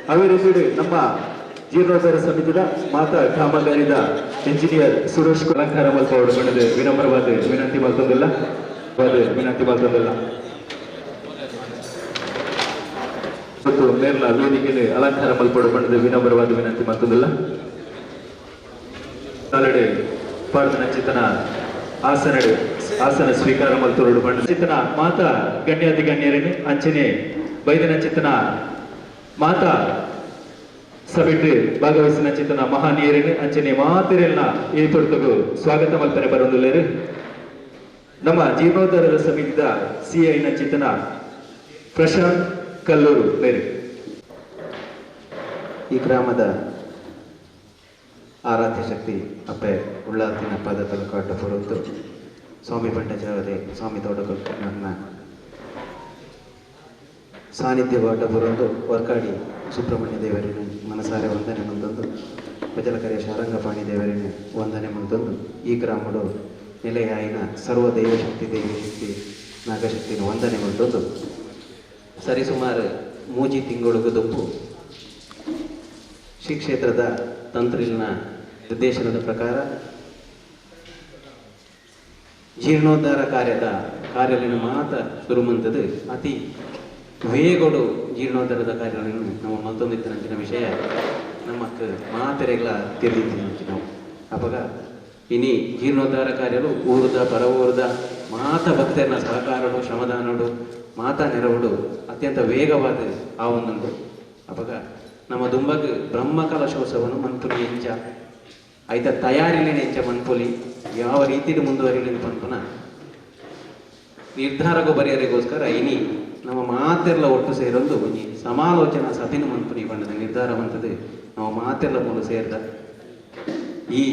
ಅವೇರಿಸಿಡಿ ನಮ್ಮ ಜೀರ್ಣೋದ್ಧಾರ ಸಮಿತಿಯ ಮಾತಾ ಕಾಮಗಾರಿದ ಇಂಜಿನಿಯರ್ ಸುರೇಶ್ ಅಲಂಕಾರ ಮಲ್ಪವರು ಬಣ್ಣದ ವಿನಮ್ರವಾದ ವಿನಂತಿ ಮಲ್ತೊಂದಿಲ್ಲ ಮತ್ತು ಮೇರ್ಲ ವೇದಿಕೆಯಲ್ಲಿ ಅಲಂಕಾರ ಮಲ್ಪಡು ಬಣ್ಣದ ವಿನಮ್ರವಾದ ವಿನಂತಿ ಮಲ್ತೊಂದಿಲ್ಲ ನಾಳೆಡೆ ಪಾರ್ದನ ಚಿತ್ತನ ಆಸನ ಸ್ವೀಕಾರ ಮಲ್ತೋರು ಬಣ್ಣ ಚಿತ್ತನ ಮಾತಾ ಗಣ್ಯಾತಿ ಗಣ್ಯರೇನು ಅಂಚನೆ ಬೈದನ ಚಿತ್ತನ ಮಾತಾ ಸಭೆಗೆ ಭಾಗವಹಿಸಿನ ಚಿತ್ತನ ಮಹಾನೀಯರೇನು ಅಂಚನೆ ಮಾತಿರೆಲ್ಲ ಈ ತೊಡತಗೂ ಸ್ವಾಗತ ಮಲ್ಪನೆ ಬರೋದಿಲ್ಲರು ನಮ್ಮ ಜೀರ್ಣೋದ್ಧಾರದ ಸಮಿತಿದ ಸಿಐನ ಚಿತ್ತನ ಪ್ರಶಾಂತ್ ಕಲ್ಲೂರು ಬೇರೆ ಈ ಗ್ರಾಮದ ಆರಾಧ್ಯ ಶಕ್ತಿ ಅಪ್ಪೆ ಉಳ್ಳಾತಿನ ಪದ ತಲುಕಾಟ ಹೊರತು ಸ್ವಾಮಿ ಪಂಡಜಾವದೆ ಸ್ವಾಮಿ ತೋಟಕೊಟ್ಟು ನನ್ನ ಸಾನ್ನಿಧ್ಯವಾಟ ಬರೋದು ವರ್ಕಾಡಿ ಸುಬ್ರಹ್ಮಣ್ಯ ದೇವರಿನ ಮನಸಾರೆ ವಂದನೆ ಮುಂದೊಂದು ಭಜಲಕರೆಯ ಶಾರಂಗಪಾಣಿ ದೇವರಿನ ವಂದನೆ ಮುಂದೊಂದು ಈ ಗ್ರಾಮಡು ನೆಲೆಯಾಯಿನ ಸರ್ವ ದೈವಶಕ್ತಿ ದೇವಿಶಕ್ತಿ ನಾಗಶಕ್ತಿನ ವಂದನೆ ಮುಂದೊಂದು ಸರಿಸುಮಾರು ಮೂಜಿ ತಿಂಗಳು ದುಂಪು ಶ್ರೀ ಕ್ಷೇತ್ರದ ತಂತ್ರಿನ ನಿರ್ದೇಶನದ ಪ್ರಕಾರ ಜೀರ್ಣೋದ್ಧಾರ ಕಾರ್ಯಗಳನ್ನು ಮಾತ್ರ ಶುರುಮಂತದ್ದು ಅತಿ ವೇಗಡು ಜೀರ್ಣೋದ್ಧಾರದ ಕಾರ್ಯಗಳನ್ನು ನಾವು ಮತ್ತೊಂದಿತ್ತಿನ ವಿಷಯ ನಮ್ಮಕ್ಕೆ ಮಾತೆರೆಗಳ ತಿಳಿದಿದ್ದೀವಿ ನಾವು ಅವಾಗ ಇನಿ ಜೀರ್ಣೋದ್ಧಾರ ಕಾರ್ಯಗಳು ಊರದ ಪರ ಊರದ ಮಾತ ಭಕ್ತರನ್ನ ಸಹಕಾರಡು ಶ್ರಮದಾನಡು ಮಾತಾ ನೆರವಡು ಅತ್ಯಂತ ವೇಗವಾದ ಆ ಒಂದುಂಟು ಅವಾಗ ನಮ್ಮ ದುಂಬಗ್ ಬ್ರಹ್ಮ ಕಲಶೋತ್ಸವನು ಮನ್ಪುಲಿ ಎಂಚ ಐತ ತಯಾರಿಲೇನೆ ಎಂಚ ಮನ್ಪುಲಿ ಯಾವ ರೀತಿಯಲ್ಲಿ ಮುಂದುವರಿಯಲಿ ಪನ್ಪುನ ನಿರ್ಧಾರಗೂ ಬರೆಯರಿಗೋಸ್ಕರ ಇನಿ ನಮ್ಮ ಮಾತೆಲ್ಲ ಒಟ್ಟು ಸೇರೊಂದು ಒಂಜಿ ಸಮಾಲೋಚನಾ ಸಭೆನ ಮನ್ಪುನಿ ಬಣ್ಣದ ನಿರ್ಧಾರವಂತದ್ದು ನಾವು ಮಾತೆಲ್ಲ ಮೂಲ ಸೇರ್ದ ಈ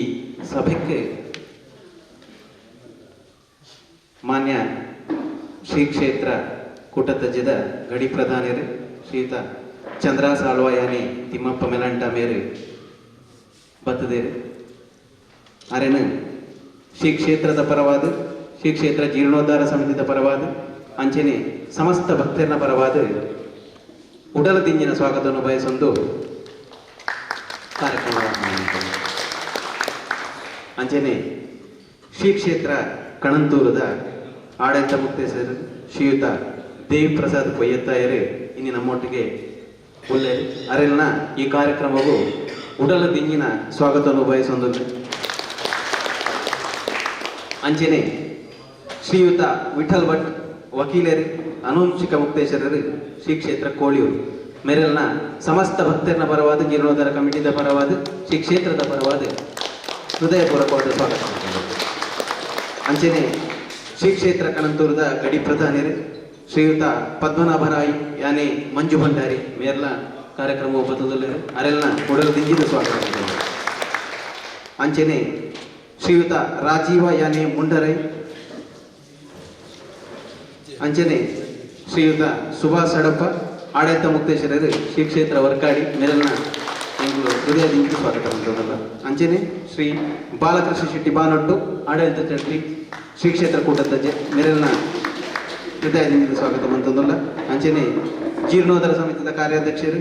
ಸಭೆಗೆ ಮಾನ್ಯ ಶ್ರೀ ಕ್ಷೇತ್ರ ಕೂಟತಜ್ಜದ ಗಡಿ ಪ್ರಧಾನಿಯರು ಶ್ರೀಯುತ ಚಂದ್ರ ಸಾಳ್ವಾಯಾನಿ ತಿಮ್ಮಪ್ಪ ಮೆಲಂಟ ಮೇರೆ ಬತ್ತದೇರು ಅರೆನು ಶ್ರೀ ಕ್ಷೇತ್ರದ ಪರವಾದ ಶ್ರೀ ಕ್ಷೇತ್ರ ಜೀರ್ಣೋದ್ಧಾರ ಸಮಿತಿದ ಪರವಾದ ಅಂಚನೆ ಸಮಸ್ತ ಭಕ್ತರನ ಪರವಾದ ಉಡಲ ದಿಂಜಿನ ಸ್ವಾಗತವನ್ನು ಬಯಸೊಂದು ಕಾರ್ಯಕ್ರಮ ಅಂಚನೆ ಶ್ರೀ ಕ್ಷೇತ್ರ ಕಣಂತೂರದ ಆಡಳಿತ ಮುಕ್ತೇಶ್ವರ ಶ್ರೀಯುತ ದೇವಿ ಪ್ರಸಾದ್ ಕೊಯ್ಯತ್ತಾಯರು ಇನ್ನು ನಮ್ಮೊಟ್ಟಿಗೆ ಒಳ್ಳೆಯದು ಅರೆಲ್ನ ಈ ಕಾರ್ಯಕ್ರಮವು ಉಡಲ ದಿಂಗಿನ ಸ್ವಾಗತವನ್ನು ಬಯಸೊಂದು ಅಂಚನೆ ಶ್ರೀಯುತ ವಿಠಲ್ ಭಟ್ ವಕೀಲರು ಅನುಂಶಿಕ ಮುಕ್ತೇಶ್ವರರು ಶ್ರೀ ಕ್ಷೇತ್ರ ಕೋಳಿಯೂರು ಮೇರೆಲ್ನ ಸಮಸ್ತ ಭಕ್ತರನ ಪರವಾದ ಜೀರ್ಣೋದ್ಧಾರ ಕಮಿಟಿದ ಪರವಾದ ಶ್ರೀ ಕ್ಷೇತ್ರದ ಪರವಾದ ಹೃದಯಪೂರ್ವಕವಾದ ಸ್ವಾಗತ ಅಂಚನೆ ಶ್ರೀ ಕ್ಷೇತ್ರ ಕಣಂತೂರದ ಗಡಿ ಪ್ರಧಾನಿಯರು ಶ್ರೀಯುತ ಪದ್ಮನಾಭರಾಯಿ ಯಾನೆ ಮಂಜು ಭಂಡಾರಿ ಮೇರ್ಲ ಕಾರ್ಯಕ್ರಮ ಬತ್ತದಲ್ಲಿ ಅರೆಲ್ನ ಉಡಲ ದಿಂಜಿದ ಸ್ವಾಗತ ಅಂಚನೆ ಶ್ರೀಯುತ ರಾಜೀವ ಯಾನೆ ಮುಂಡರೈ ಅಂಚನೆ ಶ್ರೀಯುತ ಸುಭಾಷ್ ಸಡಪ್ಪ ಆಡಳಿತ ಮುಕ್ತೇಶ್ವರರು ಶ್ರೀ ಕ್ಷೇತ್ರ ವರ್ಕಾಡಿ ಮೇರಲ್ನ ಹೃದಯದಿಂದ ಸ್ವಾಗತ ಬಂದವಲ್ಲ ಅಂಚನೆ ಶ್ರೀ ಬಾಲಕೃಷ್ಣ ಶೆಟ್ಟಿ ಬಾನೊಟ್ಟು ಆಡಳಿತ ಚಟ್ರಿ ಶ್ರೀ ಕ್ಷೇತ್ರ ಕೂಟದಜ್ಜೆ ಮೇರಲ್ನ ಹೃದಯದಿಂದ ಸ್ವಾಗತ ಬಂತಂದಲ್ಲ ಅಂಚನೆ ಜೀರ್ಣೋದ್ಧಾರ ಸಮಿತಿಯ ಕಾರ್ಯಾಧ್ಯಕ್ಷರು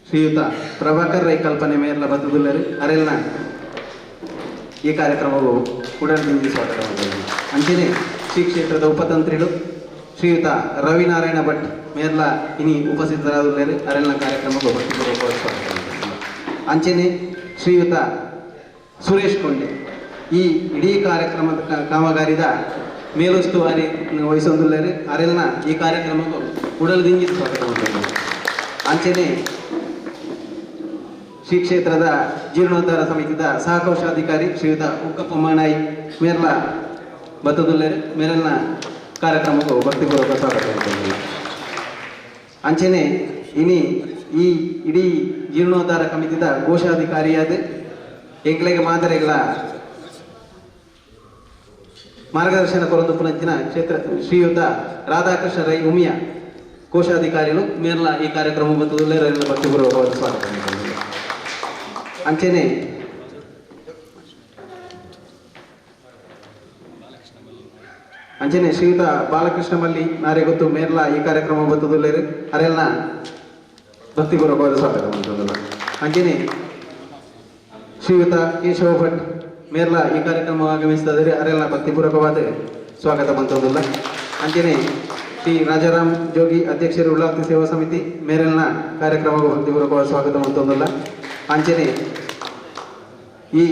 ಶ್ರೀಯುತ ಪ್ರಭಾಕರ್ ರೈ ಕಲ್ಪನೆ ಮೇರ್ಲ ಬತ್ತದುಲ್ಲರು ಅರೆಲ್ನ ಈ ಕಾರ್ಯಕ್ರಮವು ಉಡಲ್ದಿಂದ ಸ್ವಾಗತ ಬಂದದ್ದು ಅಂಚನೆ ಶ್ರೀ ಕ್ಷೇತ್ರದ ಉಪತಂತ್ರಿಗಳು ಶ್ರೀಯುತ ರವಿನಾರಾಯಣ ಭಟ್ ಮೇರ್ಲ ಇನಿ ಉಪಸ್ಥಿತರಾದುಲ್ಲರು ಅರೆಲ್ನ ಕಾರ್ಯಕ್ರಮವು ಭಕ್ತಿಪೂರ್ವಕವಾದ ಸ್ವಾಗತ ಅಂಚನೆ ಶ್ರೀಯುತ ಸುರೇಶ್ ಕೊಂಡೆ ಈ ಇಡೀ ಕಾರ್ಯಕ್ರಮದ ಕಾಮಗಾರಿದ ಮೇಲುಸ್ತುವಾರಿ ವಹಿಸೊಂದುಲ್ಲರು ಅರೆಲ್ನ ಈ ಕಾರ್ಯಕ್ರಮಕ್ಕೂ ಉಡಲ್ದಿಂಗಿ ಸ್ವಾಗತ ಬಂದದ್ದು ಅಂಚನೆ ಶ್ರೀ ಕ್ಷೇತ್ರದ ಜೀರ್ಣೋದ್ಧಾರ ಸಮಿತಿದ ಸಹಕೋಶಾಧಿಕಾರಿ ಶ್ರೀಯುತ ಉಕ್ಕಪ್ಪ ಮಾನಾಯಿ ಮೇರ್ಲ ಬತ್ತದುಲ್ಲರು ಮೇರಲ್ನ ಕಾರ್ಯಕ್ರಮಕ್ಕೂ ಭಕ್ತಿಪೂರ್ವಕ ಸ್ವಾಗತ ಅಂಚನೆ ಇನಿ ಈ ಇಡೀ ಜೀರ್ಣೋದ್ಧಾರ ಕಮಿತಿದ ಕೋಶಾಧಿಕಾರಿಯಾದ ಏಕಲೆಗೆ ಮಾದರಿಗಳ ಮಾರ್ಗದರ್ಶನ ಕೊರೊಂದು ಪುನಂಚಿನ ಕ್ಷೇತ್ರ ಶ್ರೀಯುತ ರಾಧಾಕೃಷ್ಣ ರೈ ಉಮಿಯ ಕೋಶಾಧಿಕಾರಿಗಳು ಮೇರ್ಲ ಈ ಕಾರ್ಯಕ್ರಮ ಬತ್ತದುಲ್ಲರೆಲ್ಲ ಭಕ್ತಿಪೂರ್ವಕವಾದ ಸ್ವಾಗತ ಅಂಚನೆ ಅಂಚನೆ ಶ್ರೀಯುತ ಬಾಲಕೃಷ್ಣ ಮಲ್ಲಿ ನಾರೇ ಗೊತ್ತು ಮೇರ್ಲ ಈ ಕಾರ್ಯಕ್ರಮ ಬತ್ತದುಲ್ಲೇರು ಅರೆಲ್ಲ ಭಕ್ತಿಪೂರ್ವಕವಾದ ಸ್ವಾಗತ ಮಾಡ್ತದಲ್ಲ. ಅಂಚನೆ ಶ್ರೀಯುತ ಕೇಶವ ಭಟ್ ಮೇರ್ಲ ಈ ಕಾರ್ಯಕ್ರಮ ಆಗಮಿಸಿದರೆ ಅರೆಲ್ಲ ಭಕ್ತಿಪೂರ್ವಕವಾದ ಸ್ವಾಗತ ಮಾಡ್ತದಲ್ಲ. ಅಂಚನೆ ಶ್ರೀ ರಾಜಾರಾಮ್ ಜೋಗಿ ಅಧ್ಯಕ್ಷರು ಉಳ್ಳಾಕ್ತಿ ಸೇವಾ ಸಮಿತಿ ಮೇರೆಲ್ನ ಕಾರ್ಯಕ್ರಮಕ್ಕೆ ಭಕ್ತಿಪೂರ್ವಕವಾದ ಸ್ವಾಗತ ಮಾಡ್ತದಲ್ಲ. ಅಂಚನೆ ಈ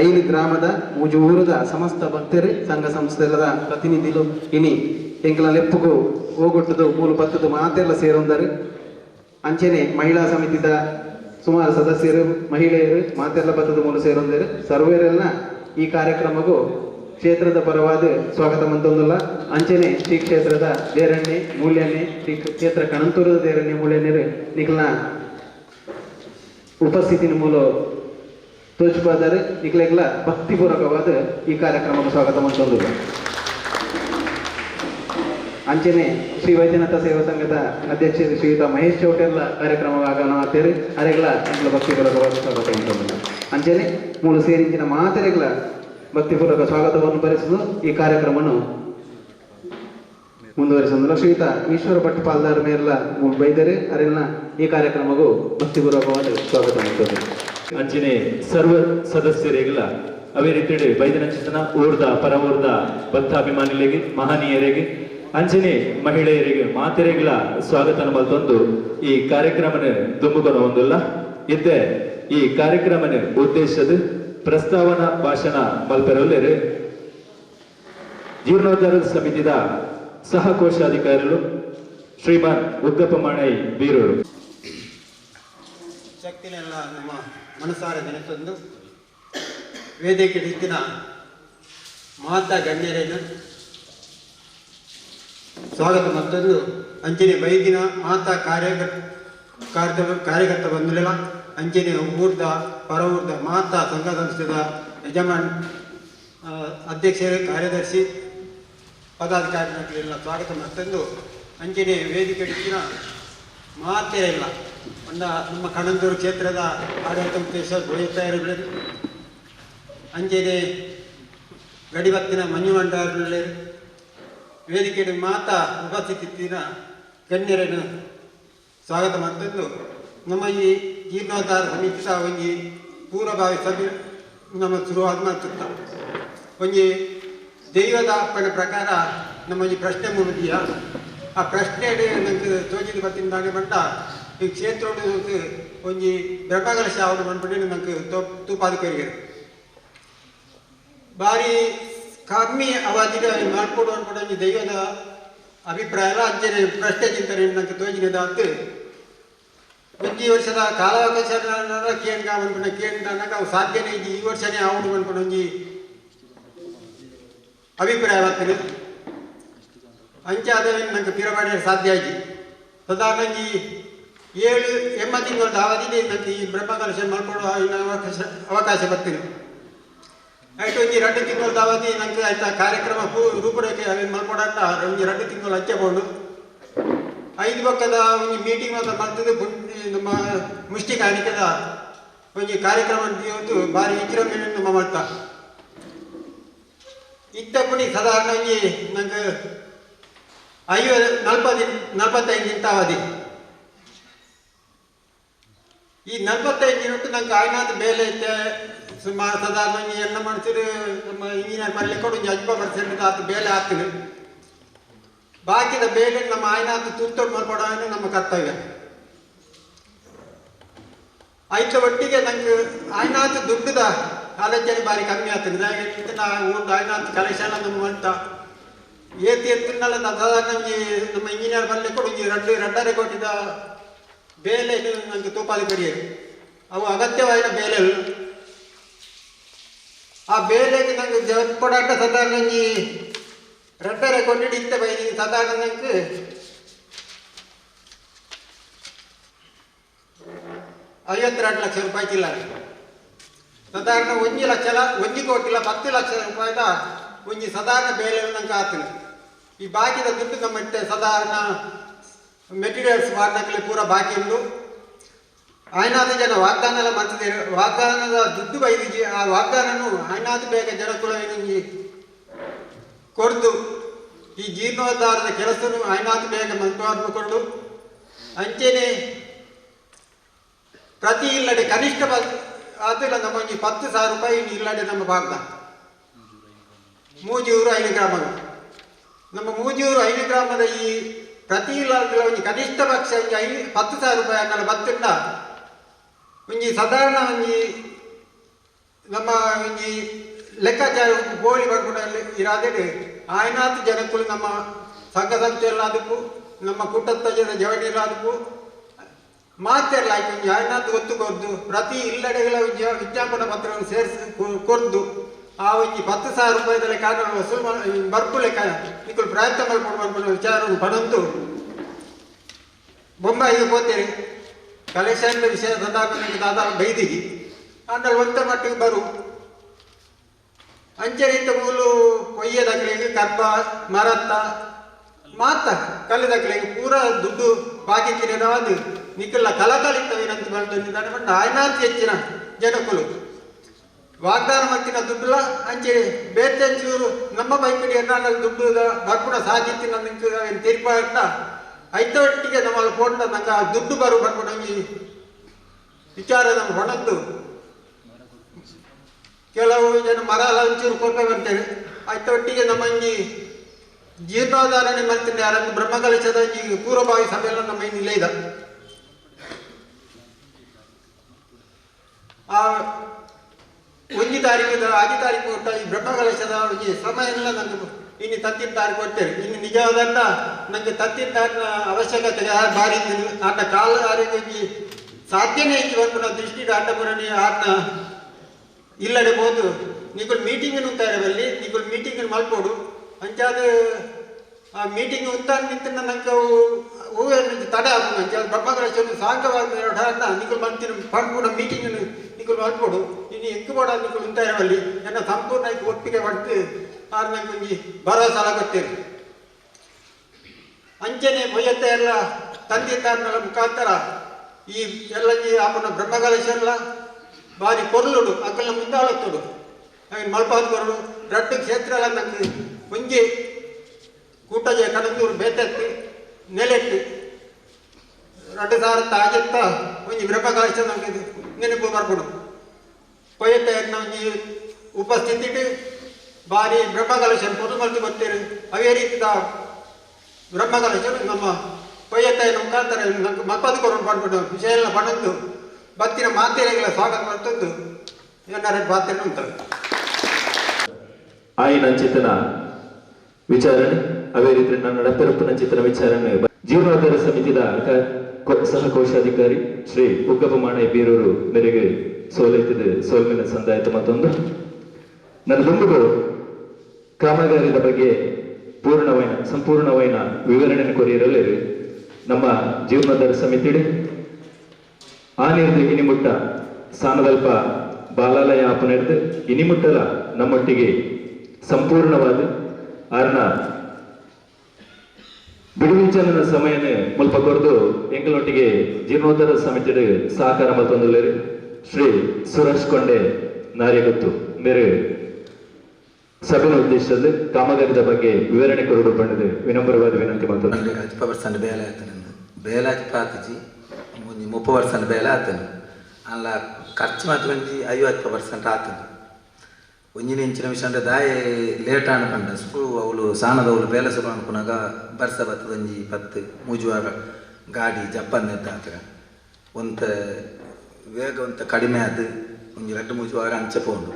ಐದು ಗ್ರಾಮದ ಮುಜೂರದ ಸಮಸ್ತ ಭಕ್ತರು ಸಂಘ ಸಂಸ್ಥೆಗಳ ಪ್ರತಿನಿಧಿಗಳು ಇನಿ ಎಂಕಲ ಲೆಪ್ಪುಗು ಹೋಗೊಟ್ಟದು ಮೂಲು ಪತ್ತದು ಮಾತೆಲ್ಲ ಸೇರೊಂದರು. ಅಂಚನೆ ಮಹಿಳಾ ಸಮಿತಿದ ಸುಮಾರು ಸದಸ್ಯರು ಮಹಿಳೆಯರು ಮಾತೆಲ್ಲ ಪತ್ತದ ಮೂಲ ಸೇರೊಂದರು. ಸರ್ವೇರೆಲ್ಲ ಈ ಕಾರ್ಯಕ್ರಮಕ್ಕೂ ಕ್ಷೇತ್ರದ ಪರವಾದ ಸ್ವಾಗತ ಮಂತೊಂದಲ್ಲ. ಅಂಚನೆ ಶ್ರೀ ಕ್ಷೇತ್ರದ ದೇರಣ್ಣೆ ಮೂಲ್ಯನ್ನೇ ಶ್ರೀ ಕ್ಷೇತ್ರ ಕಣಂತೂರದ ದೇರಣ್ಣೆ ಮೂಲ್ಯನ್ನೇ ನಿಖಲ್ನ ಉಪಸ್ಥಿತಿನ ಮೂಲ ತೋಚಿಪಾದರೆ ನಿಖಲೆಗ್ಲ ಭಕ್ತಿಪೂರ್ವಕವಾದ ಈ ಕಾರ್ಯಕ್ರಮಕ್ಕೆ ಸ್ವಾಗತ ಮಂತೊಂದು. ಅಂಚನೆ ಶ್ರೀ ವೈದ್ಯನಾಥ ಸೇವಾ ಸಂಘದ ಅಧ್ಯಕ್ಷರು ಶ್ರೀಯುತ ಮಹೇಶ್ ಚೌಟೆಲ್ಲ ಕಾರ್ಯಕ್ರಮ ಆಗನವಾಗ್ತಾರೆ ಅರೆಗಳ ನಿಖಲ ಭಕ್ತಿಪೂರ್ವಕವಾದ ಸ್ವಾಗತ ಮಂತೊಂದು. ಅಂಚನೆ ಮೂಲ ಸೇರಿಂಚಿನ ಮಾತೆರೆಗಳ ಭಕ್ತಿಪೂರ್ವಕ ಸ್ವಾಗತವನ್ನು ಭರಿಸುವುದು ಈ ಕಾರ್ಯಕ್ರಮವನ್ನು ಮುಂದುವರಿಸುವುದು. ಶ್ರೀಯುತ ಈಶ್ವರ ಭಟ್ ಪಾಲ್ದಾರ್ ಮೇರೆಲ್ಲ ಮೂಲ ಬೈದರೆ ಅರೆಲ್ಲ ಈ ಕಾರ್ಯಕ್ರಮಕ್ಕೂ ಭಕ್ತಿಪೂರ್ವಕವಾದ ಸ್ವಾಗತ ಮಾಡ್ತದೆ. ಅಂಚನೆ ಸರ್ವ ಸದಸ್ಯರಿಗೆಲ್ಲ ಅವೇ ರೀತಿ ಬೈದನಚಿತನ ಊರ್ದ ಪರ ಊರ್ದ ಭಕ್ತಾಭಿಮಾನಿಗಳಿಗೆ ಮಹನೀಯರಿಗೆ ಅಂಚನೆ ಮಹಿಳೆಯರಿಗೆ ಮಾತೆರೆಗಳ ಸ್ವಾಗತನ ಮಲ್ತೊಂದು ಈ ಕಾರ್ಯಕ್ರಮನ ತುಂಬುಕೊನ ಒಂದಿಲ್ಲ ಇದ್ದೆ ಈ ಕಾರ್ಯಕ್ರಮನ ಉದ್ದೇಶದ ಪ್ರಸ್ತಾವನಾ ಭಾಷಣ ಮಲ್ಪೆರೊಲ್ಲೆರು ಜೀರ್ಣೋದ್ಧಾರ ಸಮಿತಿದ ಸಹ ಕೋಶಾಧಿಕಾರಿಗಳು ಶ್ರೀಮಾನ್ ಉಗ್ಗಪ್ಪ ಮಾಣೈ ಬೀರೂರು. ಶಕ್ತಿನೆಲ್ಲ ನಮ್ಮ ಮನಸಾರ ನೆನೆತಂದು ವೇದಿಕೆ ರೀತಿನ ಮಾತಾ ಗಣ್ಯರೇನು ಸ್ವಾಗತ ಮತ್ತೊಂದು ಅಂಚನೆ ಬೈದಿನ ಮಾತಾ ಕಾರ್ಯಕರ್ತ ಬಂದಿಲ್ಲ. ಅಂಚನೆ ಊರ್ದ ಪರ ಊರ್ದ ಮಾತಾ ಸಂಘ ಸಂಸ್ಥೆದ ಯಜಮಾನ್ ಅಧ್ಯಕ್ಷರು ಕಾರ್ಯದರ್ಶಿ ಪದಾಧಿಕಾರಿಗಳೆಲ್ಲ ಸ್ವಾಗತ ಮತ್ತೊಂದು ಅಂಚನೆ ವೇದಿಕೆ ರೀತಿನ ಮಾತೇ ಇಲ್ಲ ನಮ್ಮ ಕಣಂದೂರು ಕ್ಷೇತ್ರದ ಆಡಳಿತ ಮುಖ್ಯಸ್ಥ ಗೋಯತ್ತಾಯರುಗಳು ಅಂಚೆನೆ ಗಡಿಬತ್ತಿನ ಮಂಜುಮಂಡಾರಗಳು ವೇದಿಕೆಯ ಮಾತಾ ಉಪಸ್ಥಿತಿನ ಗಣ್ಯರನ್ನು ಸ್ವಾಗತ ಮಾಡ್ತಂದು ನಮ್ಮ ಈ ಜೀರ್ಣೋದ್ಧಾರ ಸಮಿತಿ ಒಂಜಿ ಪೂರ್ವಭಾವಿ ಸಭೆ ನಮ್ಮ ಶುರುವಾದ ಮಾಡ್ತಿರ್ತ ಒಂಜಿ ದೈವದ ಅಪ್ಪನ ಪ್ರಕಾರ ನಮ್ಮ ಈ ಪ್ರಶ್ನೆ ಮುಗಿದೆಯಾ ಆ ಪ್ರಶ್ನೆ ನಂಗೆ ತೋಜಿದ ಬರ್ತಿದ್ದಾಗ ಬಂಟ ಈ ಕ್ಷೇತ್ರ ಒಂಜಿ ಬ್ರಹ್ಮಕಲಶ ಅವನು ಅನ್ಬಿಟ್ಟು ನಂಗೆ ತೂಪಾದಿಕಾರಿಗೆ ಬಾರಿ ಕಮ್ಮಿ ಅವಧಿಗೆ ಮಾಡ್ಕೊಡು ಅನ್ಬಿಟ್ಟು ಒಂಜಿ ದೈವದ ಅಭಿಪ್ರಾಯ ಎಲ್ಲ ಅಂಚನೆ ಪ್ರಶ್ನೆ ಚಿಂತನೆ ನಂಗೆ ತೋಜಿನದ ಅಂತ ಒಂಜಿ ವರ್ಷದ ಕಾಲಾವಕಾಶ ಕೇಂದ್ರ ಅನ್ಬಿಟ್ಟು ಕೇಂದ್ರ ಅವು ಸಾಧ್ಯನೇ ಇದ್ದು ಈ ವರ್ಷನೇ ಅವನು ಅನ್ಬಿಟ್ಟು ಒಂಜಿ ಅಭಿಪ್ರಾಯ ಆಗ್ತದೆ ಅಂಚಾದ ನಂಗೆ ಪಿರಬಾಡಿ ಸಾಧ್ಯ ಆಯ್ತು ಸಾಧಾರಣ ಈ 7 ತಿಂಗಳದ ಅವಧಿಗೆ ನಂಗೆ ಈ ಬ್ರಹ್ಮಕಲಶ ಮಾಡ್ಕೊಳ್ಳುವ ಅವಕಾಶ ಬರ್ತೀನಿ ಆಯ್ತು. ಒಂಜಿ 2 ತಿಂಗಳದ ಅವಧಿ ನಂಗೆ ಆಯ್ತಾ ಕಾರ್ಯಕ್ರಮ ರೂಪರೇಖೆ ಅವೇನು ಮಾಡ್ಕೊಡಂತ ಒಂಜಿ 2 ತಿಂಗಳು ಹಚ್ಚಬಹುದು 5 ಪಕ್ಕದ ಒಂಜಿ ಮೀಟಿಂಗ್ ಅಂತ ಮಾಡ್ತದೆ ನಮ್ಮ ಮುಷ್ಟಿ ಕಾಣಿಕದ ಒಂಜಿ ಕಾರ್ಯಕ್ರಮ ಇವತ್ತು ಭಾರಿ ವಿಜೃಂಭಣೆ ನಮ್ಮ ಮಾಡ್ತಾ ಇತ್ತ ಪುಡಿ ಸಾಧಾರಣ ಒಂಜಿ ನಂಗೆ 45 ಇಂತ ಅವಧಿ ಈ 45 ದಿನಕ್ಕೆ ನಂಗೆ ಆಯ್ನಾದ ಬೇಲೆ ಐತೆ ಸುಮಾರು ಸಾಧಾರಣ ಎಣ್ಣ ಮನುಷ್ಯರು ನಮ್ಮ ಇಂಜಿನಿಯರ್ ಮಾಡ್ಲಿಕ್ಕೊಡು 50% ಆತ ಬೇಲೆ ಆಗ್ತದೆ. ಬಾಕಿದ ಬೇಲೆ ನಮ್ಮ ಆಯ್ನಾದ ತುರ್ತೊಡು ಮಾಡ್ಕೊಡೋದು ನಮ್ಮ ಕರ್ತವ್ಯ ಆಯ್ತ. ಒಟ್ಟಿಗೆ ನಂಗೆ ಆಯ್ನಾದ ದುಡ್ಡದ ಆಲೋಚನೆ ಬಾರಿ ಕಮ್ಮಿ ಆಗ್ತದೆ. ಊಟ ಆಯ್ನಾದ ಕಲೆಕ್ಷನ್ ನಮ್ಮ ಮಾಡ್ತಾ ಎತ್ತಿನಲ್ಲ ಸಾಧಾರಣ ನಮ್ಮ ಇಂಜಿನಿಯರ್ ಬರ್ಲಿಕ್ಕೊಡು 2.5 ಕೋಟಿದ ಬೇಲೆ ನಂಗೆ ತೂಪಾದಿ ಕರಿಯರು ಅವು ಅಗತ್ಯವಾದ ಬೇಲೆ ಆ ಬೇಲೆಗೆ ನಂಗೆ ಕೊಡಾಟ ಸಾಧಾರಣ 2.5 ಕೋಟಿ ಇತ್ತ ಬೈದಿ ಸಾಧಾರಣ ನಂಗೆ 52 ಲಕ್ಷ ರೂಪಾಯಿ ಚಿಲ್ಲರೆ ಸಾಧಾರಣ 1 ಕೋಟಿ 10 ಲಕ್ಷ ರೂಪಾಯಿದ ಒಂಜಿ ಸಾಧಾರಣ ಬೇಲೆ ನಂಗೆ ಆಗ್ತದೆ. ಈ ಬಾಕಿದ ದುಡ್ಡು ನಮ್ಮ ಸಾಧಾರಣ ಮೆಟೀರಿಯಲ್ಸ್ ವಾರ್ನಕ್ಕೆ ಪೂರ ಬಾಕಿ ಉಂಟು. ಆಯ್ನಾದ ಜನ ವಾಗ್ದಾನ ಎಲ್ಲ ಮಾಡ್ತಿದ್ದಾರೆ. ವಾಗ್ದಾನದ ದುಡ್ಡು ಬೈದಿಜಿ ಆ ವಾಗ್ದಾನನು ಆಯ್ನಾದ ಬೇಗ ಜನಕುಲ ಕೊಡ್ದು ಈ ಜೀರ್ಣೋದ್ಧಾರದ ಕೆಲಸನು ಆಯ್ನಾತು ಬೇಗ ಮಲ್ಪಾರ್ಕೊಂಡು ಅಂಚೆನೆ ಪ್ರತಿ ಇಲ್ಲಡೆ ಕನಿಷ್ಠ ಆದಿಲ್ಲ ನಮಗೆ 10,000 ರೂಪಾಯಿ ಇಲ್ಲಡೆ ನಮ್ಮ ಭಾಗದ ಮೂಜೂರು 5 ಗ್ರಾಮಗಳು ನಮ್ಮ ಮೂಜೂರು 5 ಗ್ರಾಮದ ಈ ಪ್ರತಿ ಇಲ್ಲದ ಒಂದು ಕನಿಷ್ಠ ಪಕ್ಷ ಒಂದು 10,000 ರೂಪಾಯಿ ಅನ್ನಲ್ಲ ಬತ್ತಿಂದ ಒಂಜಿ ಸಾಧಾರಣ ಒಂಜಿ ನಮ್ಮ ಒಂಜಿ ಲೆಕ್ಕಾಚಾರ ಗೋಳಿ ಬರ್ಕೊಂಡು ಇರಾದರೆ ಆಯ್ನಾತು ಜನಕ್ಕೂ ನಮ್ಮ ಸಂಘ ಸಂಸ್ಥೆಲ್ಲ ಅದಕ್ಕೂ ನಮ್ಮ ಕುಟುಂಬ ಜನ ಜವನಿಲ್ಲ ಅದಕ್ಕೂ ಮಾತೆಲ್ಲ ಆಯ್ತು ಆಯ್ನಾತು ಒತ್ತು ಕೊರ್ದು ಪ್ರತಿ ಇಲ್ಲಡೆಗಳ ವಿಜ್ಞಾಪನ ಪತ್ರವನ್ನು ಸೇರಿಸಿ ಕೊರ್ದು ಆ ಒಂಜಿ 10,000 ರೂಪಾಯಿದಲ್ಲಿ ಕಾರಣ ವಸೂಲು ಬರ್ಪುಲೆ ನಿಕ್ಕಲು ಪ್ರಯತ್ನ ಮಾಡ್ಕೊಂಡು ವಿಚಾರವನ್ನು ಪಡೆದು ಬೊಂಬಾಯಿಗೆ ಹೋಗ್ತೇನೆ ಕಲೆಕ್ಷನ್ ವಿಷಯ ದಾದ ಬೈದಿಗೆ ಆಮೇಲೆ ಒಂದ ಮಟ್ಟಿಗೆ ಬರು ಅಂಚೆನಿಂದ ಮೂಲು ಕೊಯ್ಯ ದಕ್ಕಲಿಗೆ ಕರ್ಬ ಮರತ್ತ ಮಾತ ಕಲ್ಲು ದಕ್ಕಲಿಗೆ ಪೂರ ದುಡ್ಡು ಬಾಕಿ ತಿನ್ನೋದು ನಿಕ್ಕಲ್ಲ ಕಲಕಲಿತ್ತವೇನಂತ ಬಂದಿದ್ದಾನೆ ಬಟ್ ಆಯ್ನಾಂತ ಹೆಚ್ಚಿನ ಜನಕ್ಕಳು ವಾಗ್ದಾನ ಮತ್ತಿನ ದುಡ್ಡುಲ ಅಂಚೆ ಬೇತಂಚೂರು ನಮ್ಮ ಬೈಕಡಿ ಎನ್ನಾಗಲು ದುಡ್ಡು ಬರ್ಪುಣ ಸಾಕಿತ್ತಿನ ತೀರ್ಪಾಟ ಐತೊಟ್ಟಿಗೆ ನಮ್ಮ ಫೋಟ ನಂಗೆ ದುಡ್ಡು ಬರ್ಕೊಂಡು ವಿಚಾರ ನಮ್ಮ ಹೊಣದ್ದು ಕೆಲವು ಜನ ಮರ ಎಲ್ಲ ಒಂಚೂರು ಕೊಡ್ಬೇಕು ಅಂತೇಳಿ ಐತೊಟ್ಟಿಗೆ ನಮ್ಮಂಗಿ ಜೀರ್ಣೋದ್ಧಾರಣೆ ಮಾಡ್ತೀನಿ ಯಾರನ್ನು ಬ್ರಹ್ಮಕಲಶದ ಈ ಪೂರ್ವಭಾವಿ ಸಭೆಯೆಲ್ಲ ನಮ್ಮ ಇನ್ನಿಲ್ಲ ಇದೆ ಆ 1 ತಾರೀಕು 5 ತಾರೀಕು ಕೊಟ್ಟ ಈ ಬ್ರಹ್ಮಕಲಶದ ಸಮಯ ಎಲ್ಲ ನನಗೆ ಇನ್ನು ತತ್ತಿನ ತಾರೀಕು ಕೊಡ್ತೇವೆ ಇನ್ನು ನಿಜವಾದಂತ ನನಗೆ ತತ್ತಿನ ತಾರಿನ ಅವಶ್ಯಕತೆ ಭಾರಿ ಆಟ ಕಾಲ ಆರೋಗ್ಯ ಸಾಧ್ಯನೇ ಇತ್ತು ಬಂದು ದೃಷ್ಟಿ ಆಟ ಬರೋಣ ಆಟ ಇಲ್ಲಡೆ ಹೋದು ನೀವು ಮೀಟಿಂಗ್ ಉಂಟಾಯಿರಬಲ್ಲಿ ನೀವು ಮೀಟಿಂಗ್ ಮಲ್ಪೋಡು ಅಂಚಾದ ಆ ಮೀಟಿಂಗ್ ಉಂಟಾಗ ನಿಂತ ನಂಗೆ ಹೂವೆ ತಡೆ ಆಗುದು ಅಂಚಾದ ಬ್ರಹ್ಮಕಲಶವನ್ನು ಸಾಂಗವಾದ ನೀವು ಮಂತಿನ ಪಡ್ಪೂಡ ಮೀಟಿಂಗ್ ನೀವು ಮಲ್ಪೋಡು ಇನ್ನು ಎಂಕುಬೋಡ ನೀವು ಉಂಟಾಯಿರಬಲ್ಲಿ ನನ್ನ ಸಂಪೂರ್ಣ ಒಪ್ಪಿಗೆ ಪಡ್ತು ಆರು ನಂಗೆ ಭರವಸೆ ಆಗುತ್ತೇವೆ ಅಂಚನೆ ಬೊಯ್ಯತ್ತ ಎಲ್ಲ ತಂದಿದ್ದಾರನ ಮುಖಾಂತರ ಈ ಎಲ್ಲ ಆಪನ ಬ್ರಹ್ಮಕಲಶ ಎಲ್ಲ ಭಾರಿ ಕೊರ್ಲುಡು ಅಕ್ಕಲ್ಲ ಮುಂದಾಳತ್ತೋಡು ಅವನು ಮಲ್ಪಾದ ಕೊರಡು ರಟ್ಟು ಕ್ಷೇತ್ರ ಎಲ್ಲ ನಂಗೆ ಮುಂಜೆ ಕೂಟಜೆ ಕಡಂದೂರು ಬೇತೆತ್ತಿ ನೆಲೆಟ್ಟು 2,000 ಆಗಿತ್ತ ಒಂಜಿ ಬ್ರಹ್ಮಕಲಶ ನಮಗೆ ನೆನಪು ಬರ್ಕೊಡು ಕೊಯ್ಯತ್ತ ನಮಗೆ ಉಪಸ್ಥಿತಿ ಭಾರಿ ಬ್ರಹ್ಮಕಲಶ ಪೊದು ಮಲ್ತು ಗೊತ್ತೇವೆ ಅವೇ ರೀತಿಯ ಬ್ರಹ್ಮಕಲಶ ನಮ್ಮ ಕೊಯ್ಯತ್ತ ಮುಖಾಂತರ ನಮ್ಗೆ ಮಲ್ಪಾದ ಕೊರಡು ಮಾಡ್ಕೊಂಡು ವಿಷಯ ಎಲ್ಲ ಪಡೆದು ಬತ್ತಿನ ಮಾತೆರೆಗಳ ಸ್ವಾಗತ ಮಾಡ್ತದ್ದು ಎಲ್ಲರ ಮಾತೇನು ಉಂಟು ಆಯ್ನ ಚಿತ್ತನ ವಿಚಾರಣೆ ಅವೇ ರೀತಿ ನನ್ನ ನಡಪರಪ್ಪನ ಚಿತ್ತನ ವಿಚಾರಣೆ ಜೀರ್ಣೋದ್ಧಾರ ಸಮಿತಿದ ಸಹ ಕೋಶಾಧಿಕಾರಿ ಶ್ರೀ ಉಗ್ಗಪ್ಪ ಮಾಣೆ ಬೀರೂರು ಮೇರೆಗೆ ಸೋಲೈತದ ಸೋಲ್ಮಿನ ಸಂದಾಯತ ಮತ್ತೊಂದು ನನ್ನ ದುಂಬುಗಳು ಕಾಮಗಾರಿದ ಬಗ್ಗೆ ಸಂಪೂರ್ಣವೈನ ವಿವರಣೆಯನ್ನು ಕೊರಿಯಿರಲಿ ನಮ್ಮ ಜೀರ್ಣೋದ್ಧಾರ ಸಮಿತಿ ಆನಿರ್ದು ಇನಿಮುಟ್ಟ ಸಾನದಲ್ಪ ಬಾಲಾಲಯ ಆಪನೆಡ್ದು ಇನಿಮುಟ್ಟಲ ನಮ್ಮೊಟ್ಟಿಗೆ ಸಂಪೂರ್ಣವಾದ ಆರ್ನ ಬಿಡುವಿಂಚನ ಸಮಯನ ಮುಲ್ಪ ಕೊರದು ಎಂಗಳೊಟ್ಟಿಗೆ ಜೀರ್ಣೋದ್ಧಾರ ಸಮಿತಿ ಸಹಕಾರ ಮತ್ತೊಂದು ಶ್ರೀ ಸುರೇಶ್ ಕೊಂಡೆ ನಾರ್ಯಗೊತ್ತು ಮೇರೆ ಸಭೆಯ ಉದ್ದೇಶದಲ್ಲಿ ಕಾಮಗಾರಿದ ಬಗ್ಗೆ ವಿವರಣೆ ಕೊರಡು ಬಂದಿದೆ ವಿನಮ್ರವಾದ ವಿನಂತಿ ಮಾತನಾಡಿ 10% ಬೇಲೆ ಆತನು ಬೇಲಾಜಿ ಪಾತಿಜಿ 30% ಬೇಲೆ ಆತನು ಅಲ್ಲ ಖರ್ಚು ಮಾತ್ರ 50% ಆತನು ಒಂಜಿನ ಇಂಚಿನ ವಿಷಯ ಅಂದರೆ ದಾಯೆ ಲೇಟ್ ಅನ್ಕೊಂಡ ಸ್ಕೂಲ್ ಅವಳು ಸಾಣದವಳು ಬೇಲೆ ಶುರು ಅನ್ಕೊಂಡಾಗ ಬರ್ಸ ಬತ್ತದಂಜಿ 10 ಮುಜುವಾಗ ಗಾಡಿ ಜಪ್ಪನ್ ಎದ್ದಾತ್ರ ಒಂತ ವೇಗ ಒಂತ ಕಡಿಮೆ ಅದು ಒಂಜಿ 2 ಮುಜುವಾಗ ಅಂಚೆ ಪೋಂಡು